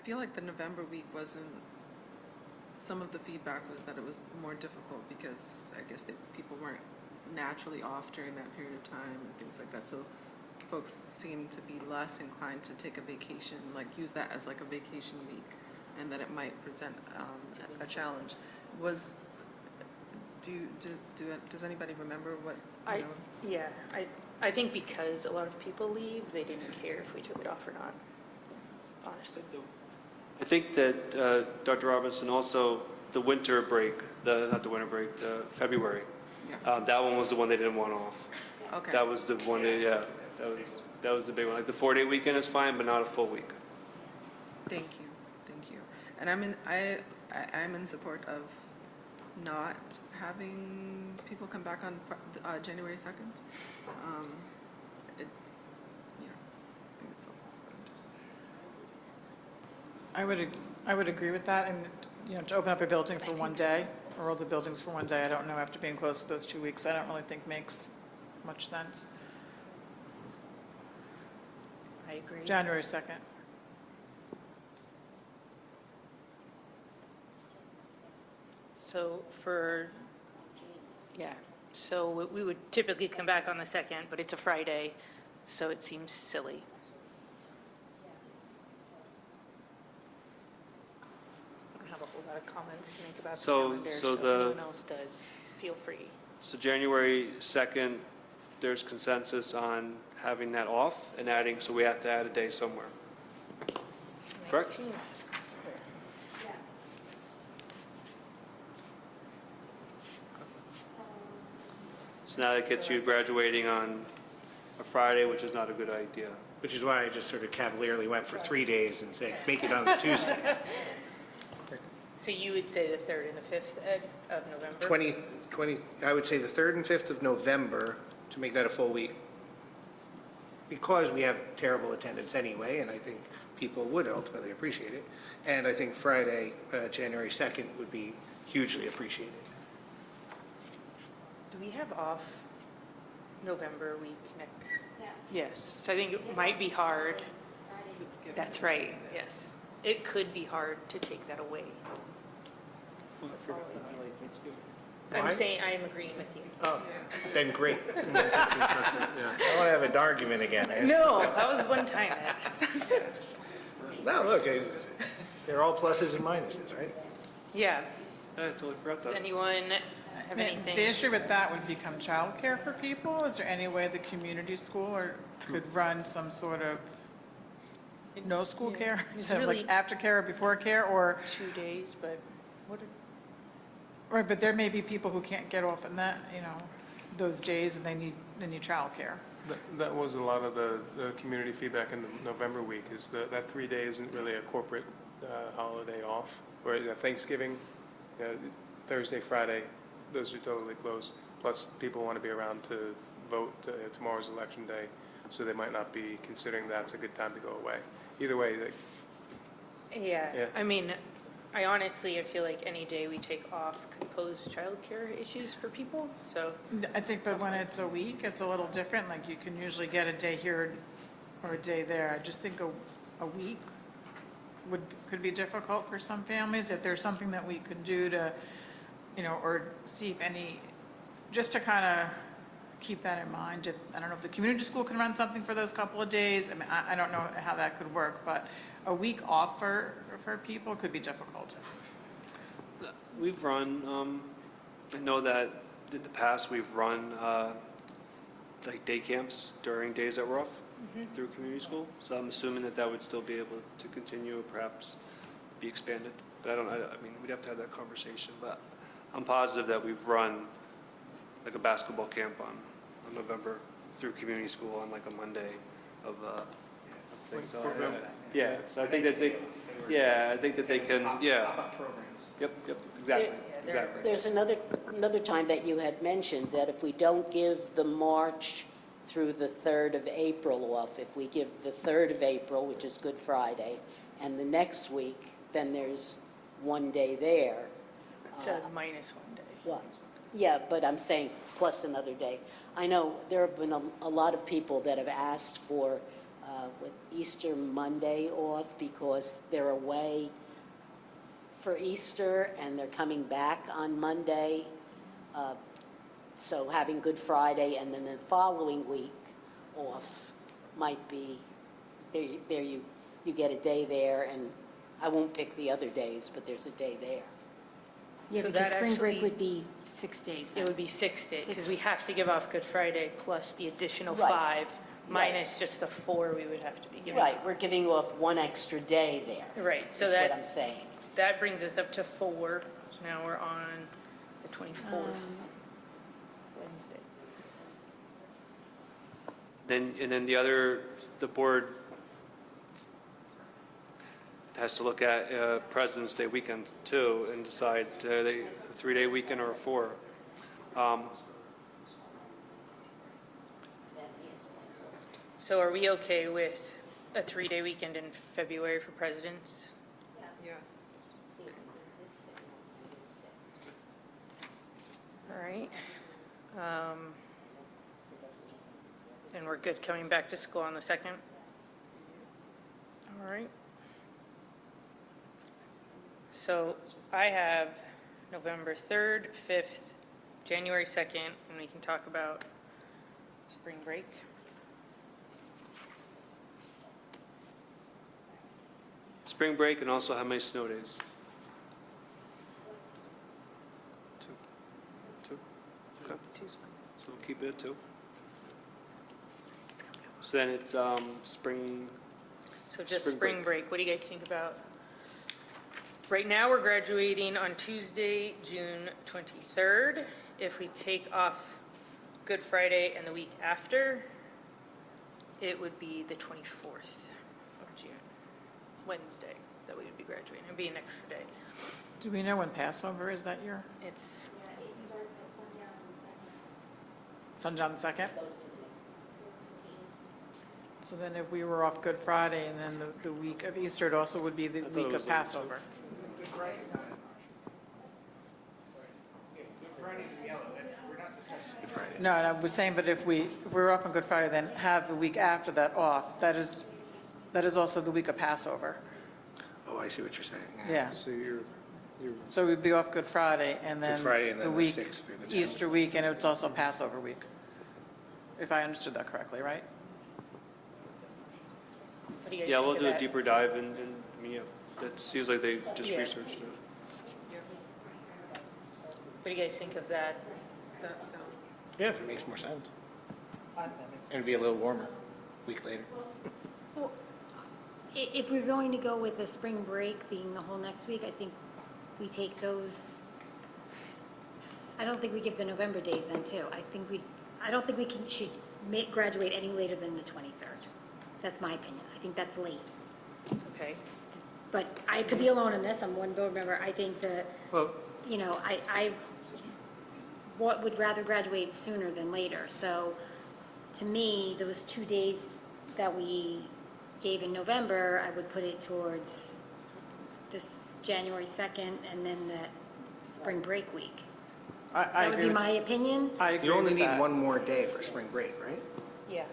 feel like the November week wasn't, some of the feedback was that it was more difficult because I guess people weren't naturally off during that period of time and things like that. So folks seemed to be less inclined to take a vacation, like use that as like a vacation week, and that it might present a challenge. Does anybody remember what, you know? Yeah, I think because a lot of people leave, they didn't care if we took it off or not, honestly. I think that Dr. Robinson, also the winter break, not the winter break, the February, that one was the one they didn't want off. Okay. That was the one, that was the big one. Like the 4-day weekend is fine, but not a full week. Thank you. And I'm in support of not having people come back on January 2nd. I think it's all spent. I would agree with that, and, you know, to open up a building for one day, or all the buildings for one day, I don't know, after being closed for those 2 weeks, I don't really think makes much sense. I agree. January 2nd. So so we would typically come back on the 2nd, but it's a Friday, so it seems silly. I don't have a whole lot of comments to make about the So- calendar, so so if the- anyone else does, feel free. So January 2nd, there's consensus on having that off and adding, so we have to add a day somewhere. Correct? 19th. So now that gets you graduating on a Friday, which is not a good idea. Which is why I just sort of cavalierly went for 3 days and said, make it on a Tuesday. So you would say the 3rd and the 5th, Ed, of November? 20, I would say the 3rd and 5th of November, to make that a full week, because we have terrible attendance anyway, and I think people would ultimately appreciate it. And I think Friday, January 2nd would be hugely appreciated. Do we have off November week next? Yes. So I think it might be hard. That's right, yes. it could be hard to take that away. Why? I'm saying, I am agreeing with you. Oh, then great. I don't want to have an argument again. No, that was one time, Ed. No, look, they're all pluses and minuses, right? Yeah. I totally forgot Does that. anyone have anything? The issue with that would become childcare for people. Is there any way the community school could run some sort of no school care? It's So really- like after care or before care, or, 2 days, but what, right, but there may be people who can't get off in that, those days and they need childcare. That was a lot of the community feedback in the November week, is that 3 days isn't really a corporate holiday off, or Thanksgiving, Thursday, Friday, those are totally closed. Plus, people want to be around to vote, tomorrow's election day, so they might not be considering that's a good time to go away. Either way, yeah, Yeah. I mean, I honestly feel like any day we take off could pose childcare issues for people, so. I think, but when it's a week, it's a little different. Like you can usually get a day here or a day there. I just think a week could be difficult for some families. If there's something that we could do to, or see if just to kind of keep that in mind. I don't know if the community school can run something for those couple of days. I mean, I don't know how that could work, but a week off for people could be difficult. We've run, I know that in the past, we've run like day camps during days that were off through community school. So I'm assuming that would still be able to continue or perhaps be expanded. But I mean, we'd have to have that conversation. But I'm positive that we've run like a basketball camp on November through community school on like a Monday of things. Yeah, so I think that they can, yeah. Yep, exactly. There's another time that you had mentioned that if we don't give the March through the 3rd of April off, if we give the 3rd of April, which is Good Friday, and the next week, then there's one day there. It's a minus 1 day. Well, yeah, but I'm saying plus another day. I know there have been a lot of people that have asked for with Easter Monday off because they're away for Easter and they're coming back on Monday. So having Good Friday and then the following week off might be, there you get a day there, and I won't pick the other days, but there's a day there. Yeah, So because that spring break actually- would be 6 days. It then. would be 6 days, because we have to give off Good Friday plus the additional Right. 5, minus just the 4 we would have to be giving. Right, we're giving off one extra day there. Right, so Is what I'm that, saying. that brings us up to 4. So now we're on the 24th, Wednesday. And then the board has to look at President's Day weekend too and decide a 3-day weekend or a 4. So are we okay with a 3-day weekend in February for presidents? Yes. All right. And we're good coming back to school on the 2nd? All right. So I have November 3rd, 5th, January 2nd, and we can talk about spring break. Spring break and also how many snow days? 2. Okay. 2's fine. So we'll keep it at 2. So then it's spring. So just Spring spring break, what do you guys think about? Right now, we're graduating on Tuesday, June 23rd. If we take off Good Friday and the week after, it would be the 24th of June, Wednesday, that we would be graduating. It'd be an extra day. Do we know when Passover is that year? It's, Sundown the 2nd? So then if we were off Good Friday and then the week of Easter, it also would be the week of Passover. No, and I was saying, but if we're off on Good Friday, then have the week after that off. That is also the week of Passover. Oh, I see what you're saying. Yeah. So you're, So we'd be off Good Friday, and then Friday, and then the the week, 6th through the 10th. Easter week, and it's also Passover week, if I understood that correctly, right? What do you guys Yeah, think we'll of do a that? deeper dive and, I mean, yeah, that seems like they just Yeah. researched it. What do you guys think of that? That sounds. Yeah, if it makes more sense. And it'd be a little warmer, a week later. If we're going to go with the spring break being the whole next week, I think we take those, I don't think we give the November days then too. I don't think we should graduate any later than the 23rd. That's my opinion. I think that's late. Okay. But I could be alone in this, I'm one board member. I think Well, I would rather graduate sooner than later. So to me, those 2 days that we gave in November, I would put it towards this January 2nd and then that spring break week. I That would agree be with- my opinion. I agree you only with need that. one more day for spring break, right? Yeah.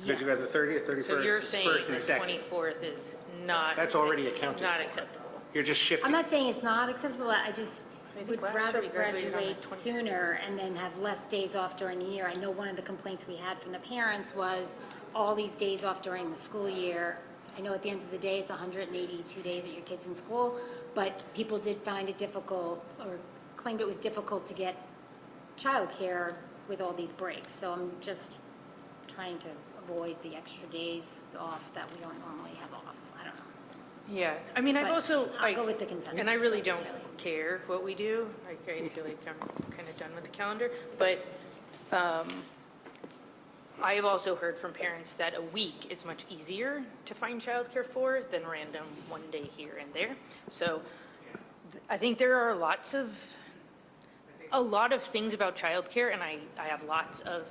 Because you have the 30th, 31st, So you're saying 1st, the and 2nd. 24th is not. That's already accounted Not for. acceptable. You're just shifting. I'm not saying it's not acceptable, I just think would last rather year we graduated on the graduate 26th. sooner and then have less days off during the year. I know one of the complaints we had from the parents was all these days off during the school year. I know at the end of the day, it's 182 days that your kid's in school, but people did find it difficult or claimed it was difficult to get childcare with all these breaks. So I'm just trying to avoid the extra days off that we don't normally have off. I don't know. Yeah, I mean, I've But also, I'll go with the consensus. and I really don't care what we do. Like, I feel like I'm kind of done with the calendar. But I have also heard from parents that a week is much easier to find childcare for than random one day here and there. So I think there are a lot of things about childcare, and I have lots of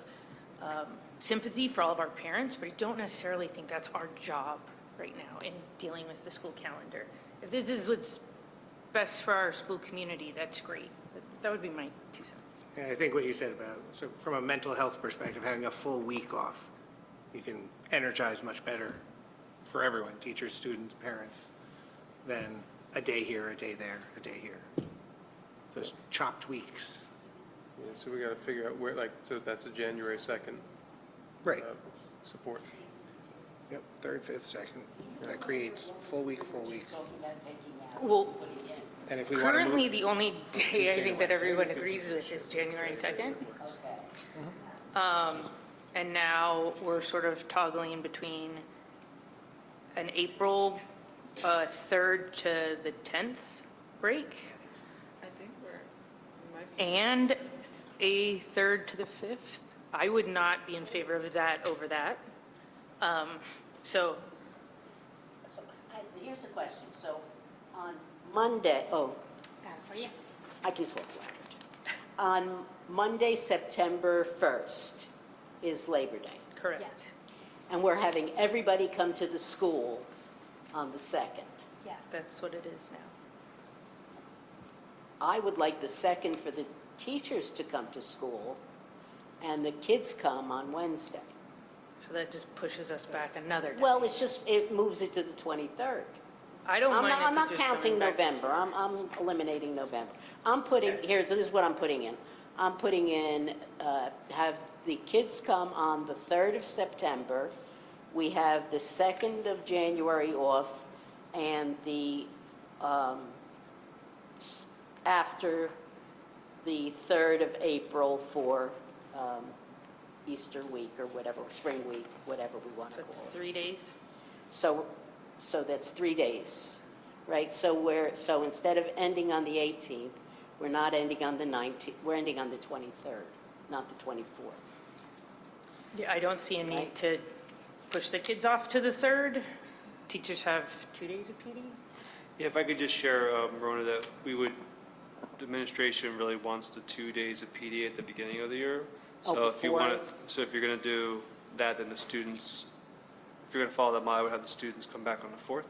sympathy for all of our parents, but I don't necessarily think that's our job right now in dealing with the school calendar. If this is what's best for our school community, that's great. That would be my 2 cents. Yeah, I think what you said about, so from a mental health perspective, having a full week off, you can energize much better for everyone, teachers, students, parents, than a day here, a day there, a day here. Those chopped weeks. Yeah, so we got to figure out where, like, so that's a January 2nd. Right. Support. Yep, 3rd, 5th, 2nd. That creates full week, full week. Well, And if we want to currently, move, the only day I Tuesday think to that everyone Wednesday, agrees with is January 2nd. Mm-hmm. And now we're sort of toggling between an April 3rd to the 10th break I think we might be. and a 3rd to the 5th. I would not be in favor of that over that. So Here's the question. So on Monday, Got it for you. I can talk loud. On Monday, September 1st is Labor Day. correct. Yes. And we're having everybody come to the school on the 2nd. Yes. That's what it is now. I would like the 2nd for the teachers to come to school and the kids come on Wednesday. So that just pushes us back another day. Well, it moves it to the 23rd. I don't mind I'm it not to just counting coming back. November. I'm eliminating November. I'm putting, this is what I'm putting in. I'm putting in, have the kids come on the 3rd of September. We have the 2nd of January off and the, after the 3rd of April for Easter week or whatever, spring week, whatever we want to So call it's it. 3 days. So that's 3 days, right? So instead of ending on the 18th, we're not ending on the 19th, we're ending on the 23rd, not the 24th. Yeah, I don't see a need Right. to push the kids off to the 3rd. Teachers have 2 days of PD. Yeah, if I could just share, Rona, that the administration really wants the 2 days of PD at the beginning of the year. So if you before? want to, so if you're going to do that, then the students, if you're going to follow that model, I would have the students come back on the 4th,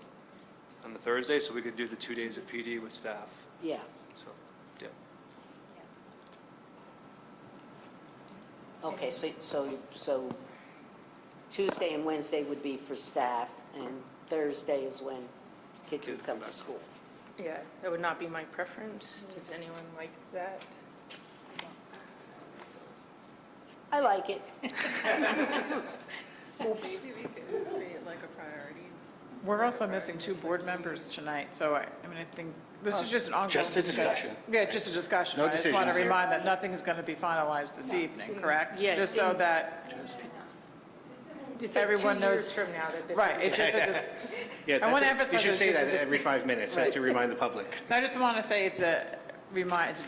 on the Thursday, so we could do the 2 days of PD with staff. Yeah. So, yeah. Okay, so Tuesday and Wednesday would be for staff, and Thursday is when kids would come to school. Yeah, that would not be my preference. Does anyone like that? I like it. Oops. Maybe we could create like a priority. We're also missing 2 board members tonight, so I mean, I think this is just an ongoing Just a discussion. Yeah, just a discussion. No I just want to decisions here. remind that nothing is going to be finalized this evening, correct? Yes. Just so that It's everyone 2 knows. years from now that this. Right, it's just Yeah, I want to that's it. emphasize. You should say it's just that a every 5 minutes, to remind the public. I just want to say it's a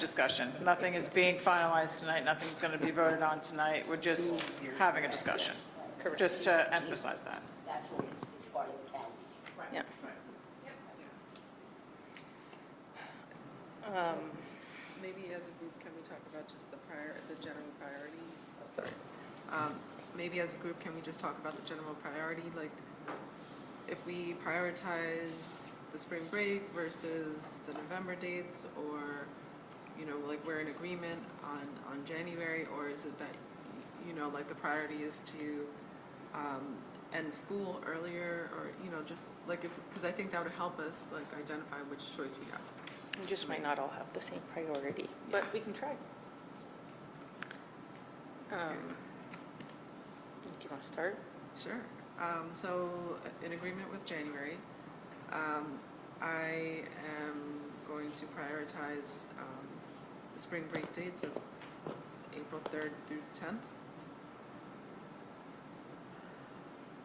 discussion. Nothing is being finalized tonight, nothing's going to be voted on tonight. We're just having a discussion. Correct. Just to emphasize that. That's what is part of the calendar. Yeah. Maybe as a group, can we talk about just the general priority? Oh, sorry. Maybe as a group, can we just talk about the general priority? Like, if we prioritize the spring break versus the November dates, or, you know, like we're in agreement on January, or is it that, you know, like the priority is to end school earlier, or, you know, just like if, because I think that would help us like identify which choice we have. We just might not all have the same priority, but we can try. Do you want to start? Sure. So in agreement with January, I am going to prioritize the spring break dates of April 3rd through 10th.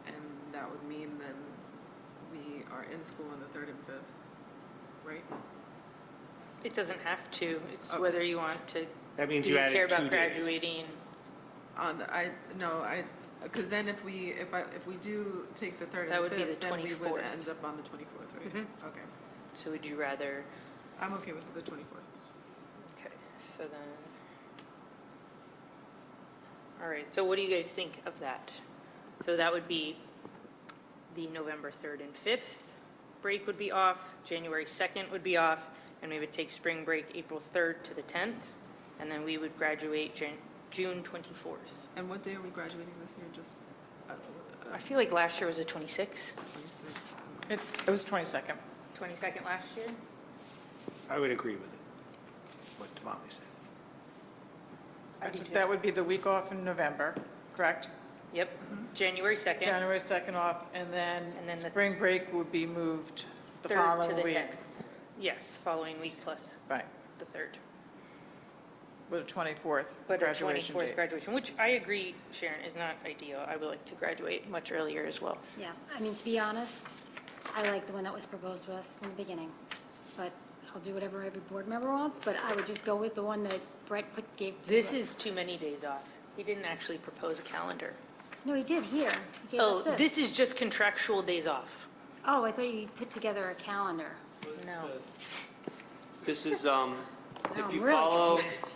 And that would mean then we are in school on the 3rd and 5th, right? It doesn't have to. It's Okay. whether you want to. That means do you you added care 2 about days. graduating? Because then if we do take the 3rd That and would be 5th, the then we would 24th. end up on the 24th, right? Mhm. Okay. So would you rather? I'm okay with the 24th. Okay, so then. All right, so what do you guys think of that? So that would be the November 3rd and 5th break would be off, January 2nd would be off, and we would take spring break April 3rd to the 10th, and then we would graduate June 24th. And what day are we graduating this year? Just I feel like last year was the 26th, 26. It was 22nd. 22nd last year? I would agree with it, what Tamale said. That would be the week off in November, correct? Yep, January 2nd. January 2nd off, and then And then the spring break would be moved the 3rd to following the week. 10th. Yes, following week plus Right, the 3rd. with a 24th But a graduation 24th date. graduation, which I agree, Sharon, is not ideal. I would like to graduate much earlier as well. Yeah, I mean, to be honest, I like the one that was proposed to us from the beginning, but I'll do whatever every board member wants, but I would just go with the one that Brett gave to us. This is too many days off. He didn't actually propose a calendar. No, he did, here. He gave Oh, us this is just contractual days off. Oh, I thought you put together a calendar. No. This is, Now if I'm you really follow, confused.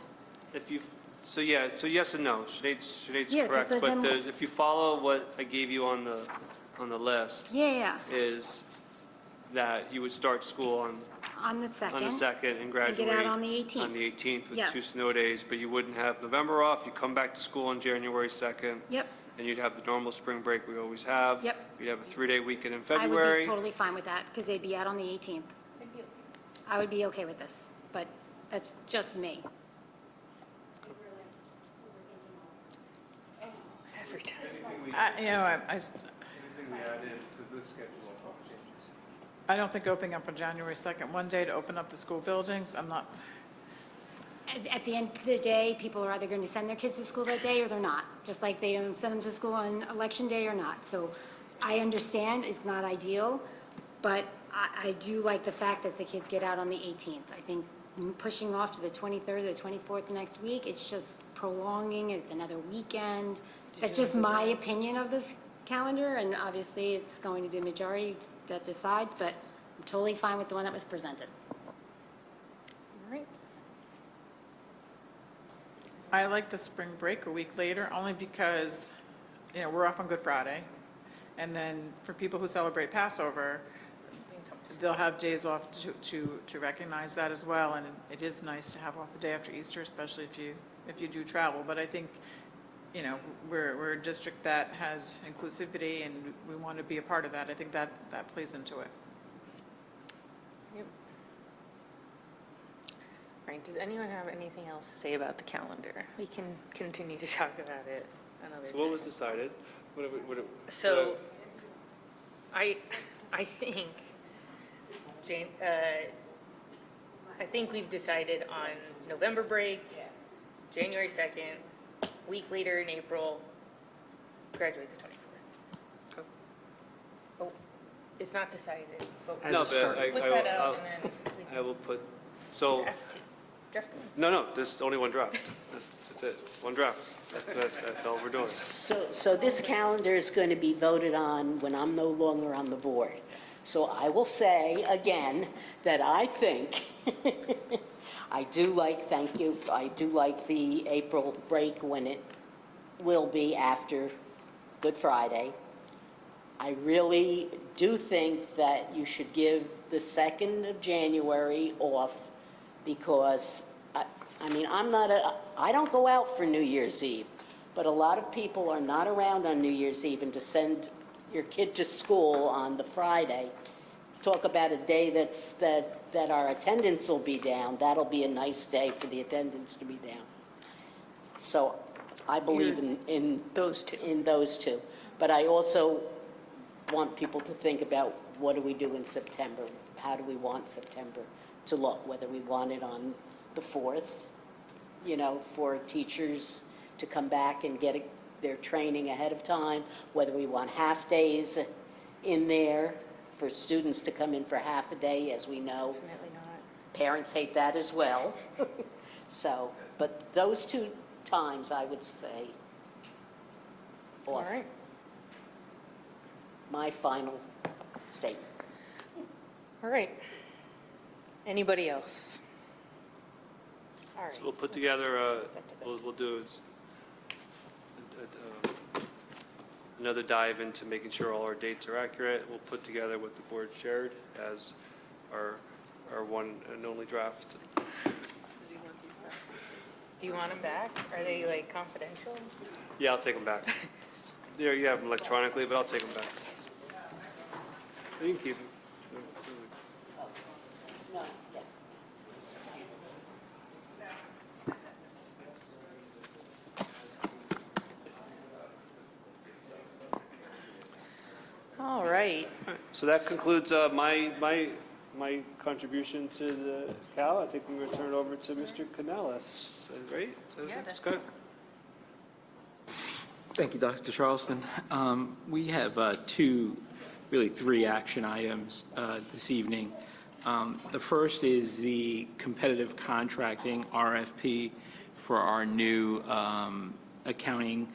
if you, so yeah, so yes and no. Sinead's Yeah, correct, just but let them- if you follow what I gave you on the list, Yeah, is that you would start school on on the 2nd. the 2nd and And graduate. get out on the 18th. On the 18th with Yes. 2 snow days, but you wouldn't have November off. You come back to school on January 2nd. Yep. And you'd have the normal spring break we always have. Yep. You'd have a 3-day weekend in I February. would be totally fine with that, because they'd be out on the 18th. I would be okay with this, but that's just me. Every time. You know, Anything we added to this schedule changes? I don't think opening up on January 2nd, one day to open up the school buildings, I'm not, At the end of the day, people are either going to send their kids to school that day or they're not, just like they don't send them to school on election day or not. So I understand it's not ideal, but I do like the fact that the kids get out on the 18th. I think pushing off to the 23rd or the 24th next week, it's just prolonging, it's another weekend. That's just my opinion of this calendar, and obviously it's going to be a majority that decides, but I'm totally fine with the one that was presented. All right. I like the spring break a week later, only because, you know, we're off on Good Friday. And then for people who celebrate Passover, they'll have days off to recognize that as well. And it is nice to have off the day after Easter, especially if you do travel. But I think, you know, we're a district that has inclusivity and we want to be a part of that. I think that plays into it. right, does anyone have anything else to say about the calendar? We can continue to talk about it another So what time. was decided? So, I think, Jane, I think we've decided on November break, January 2nd, week later in April, graduate the 24th. Oh, it's not decided, but No, we'll but put that out and then we I will put, so, draft one. no, there's only one draft. That's it, one draft. That's all we're doing. So this calendar is going to be voted on when I'm no longer on the board. So I will say again that I think, I do like, thank you, I do like the April break when it will be after Good Friday. I really do think that you should give the 2nd of January off because, I mean, I don't go out for New Year's Eve, but a lot of people are not around on New Year's Eve, and to send your kid to school on the Friday, talk about a day that our attendance will be down, that'll be a nice day for the attendance to be down. So I believe in those two. In those two. But I also want people to think about what do we do in September? How do we want September to look? Whether we want it on the 4th, for teachers to come back and get their training ahead of time, whether we want half days in there for students to come in for half a day, as we know. Definitely not. Parents hate that as well. So, but those two times, I would say, All off. right. My final statement. All right. Anybody else? All right. So we'll put together, we'll do another dive into making sure all our dates are accurate. We'll put together what the board shared as our one and only draft. Do you want them back? Are they like confidential? Yeah, I'll take them back. Yeah, you have them electronically, but I'll take them back. You can keep them. No, yeah. All right. So that concludes my contribution to the Cal. I think we will turn it over to Mr. Canellis, right? That's good. Thank you, Dr. Charleston. We have really three action items this evening. The first is the competitive contracting RFP for our new accounting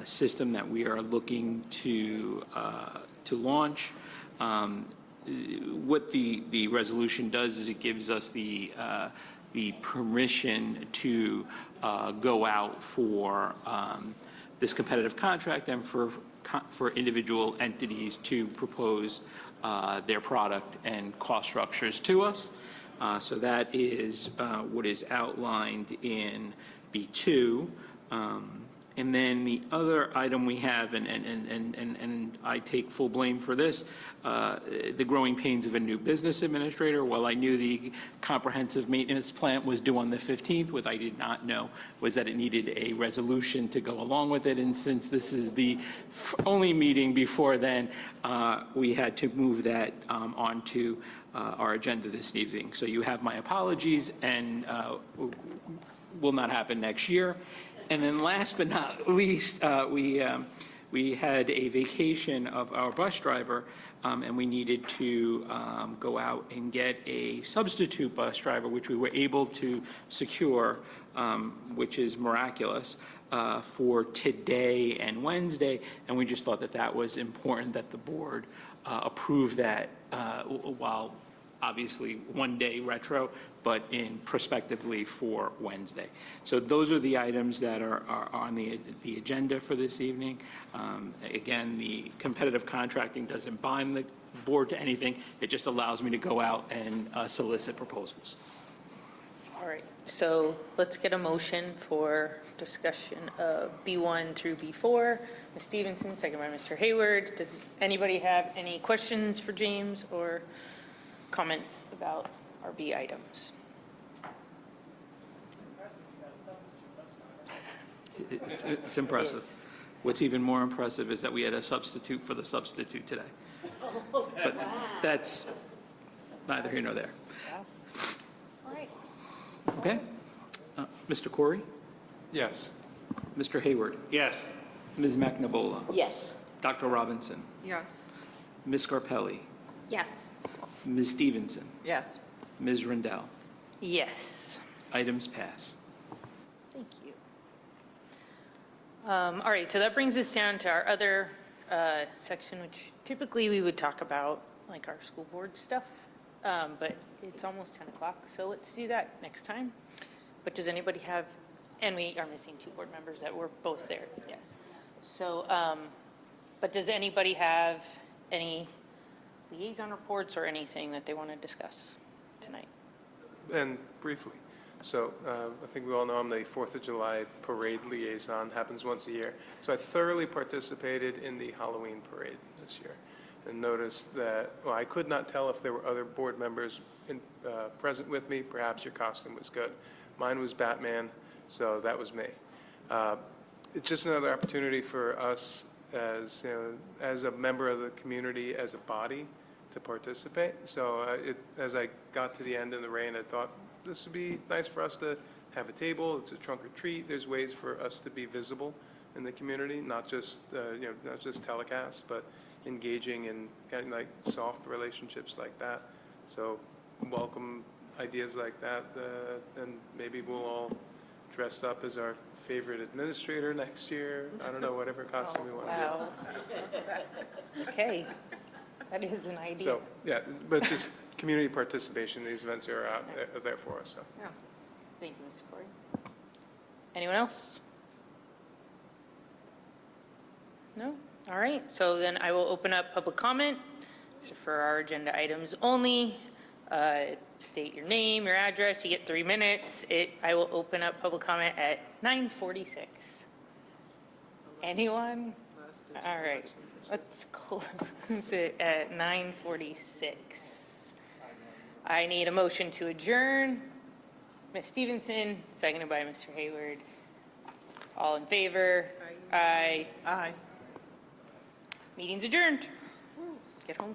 system that we are looking to launch. What the resolution does is it gives us the permission to go out for this competitive contract and for individual entities to propose their product and cost structures to us. So that is what is outlined in B2. And then the other item we have, and I take full blame for this, the growing pains of a new business administrator. While I knew the comprehensive maintenance plan was due on the 15th, what I did not know was that it needed a resolution to go along with it. And since this is the only meeting before then, we had to move that onto our agenda this evening. So you have my apologies, and will not happen next year. And then last but not least, we had a vacation of our bus driver, and we needed to go out and get a substitute bus driver, which we were able to secure, which is miraculous, for today and Wednesday. And we just thought that that was important that the board approve that while obviously one day retro, but in prospectively for Wednesday. So those are the items that are on the agenda for this evening. Again, the competitive contracting doesn't bind the board to anything. It just allows me to go out and solicit proposals. All right. So let's get a motion for discussion of B1 through B4. Ms. Stevenson, second by Mr. Hayward. Does anybody have any questions for James or comments about our B items? It's impressive. What's even more impressive is that we had a substitute for the substitute today. But that's neither here nor there. All right. Okay? Mr. Corey? Yes. Mr. Hayward? Yes. Ms. McNabola? Yes. Dr. Robinson? Yes. Ms. Scarpelli? Yes. Ms. Stevenson? Yes. Ms. Rendell? Yes. Items pass. Thank you. All right, so that brings us down to our other section, which typically we would talk about, like our school board stuff, but it's almost 10 o'clock, so let's do that next time. But does anybody have, and we are missing 2 board members that were both there, yes. So, but does anybody have any liaison reports or anything that they want to discuss tonight? And briefly, so I think we all know I'm the 4th of July parade liaison, happens once a year. So I thoroughly participated in the Halloween parade this year and noticed that, well, I could not tell if there were other board members present with me. Perhaps your costume was good. Mine was Batman, so that was me. It's just another opportunity for us as, as a member of the community, as a body, to participate. So as I got to the end in the rain, I thought this would be nice for us to have a table. It's a trunk or treat. There's ways for us to be visible in the community, not just not just telecast, but engaging in kind of like soft relationships like that. So welcome ideas like that, and maybe we'll all dress up as our favorite administrator next year. I don't know, whatever costume we want to Wow. Okay, that is an idea. So, yeah, but just community participation, these events are out there for us, so. Yeah. Thank you, Mr. Corey. Anyone else? No? All right, so then I will open up public comment. So for our agenda items only, state your name, your address, you get 3 minutes. I will open up public comment at 9:46. Anyone? All right, let's close it at 9:46. I need a motion to adjourn. Ms. Stevenson, seconded by Mr. Hayward. All in favor? Aye. Aye. Meeting's adjourned. Get home.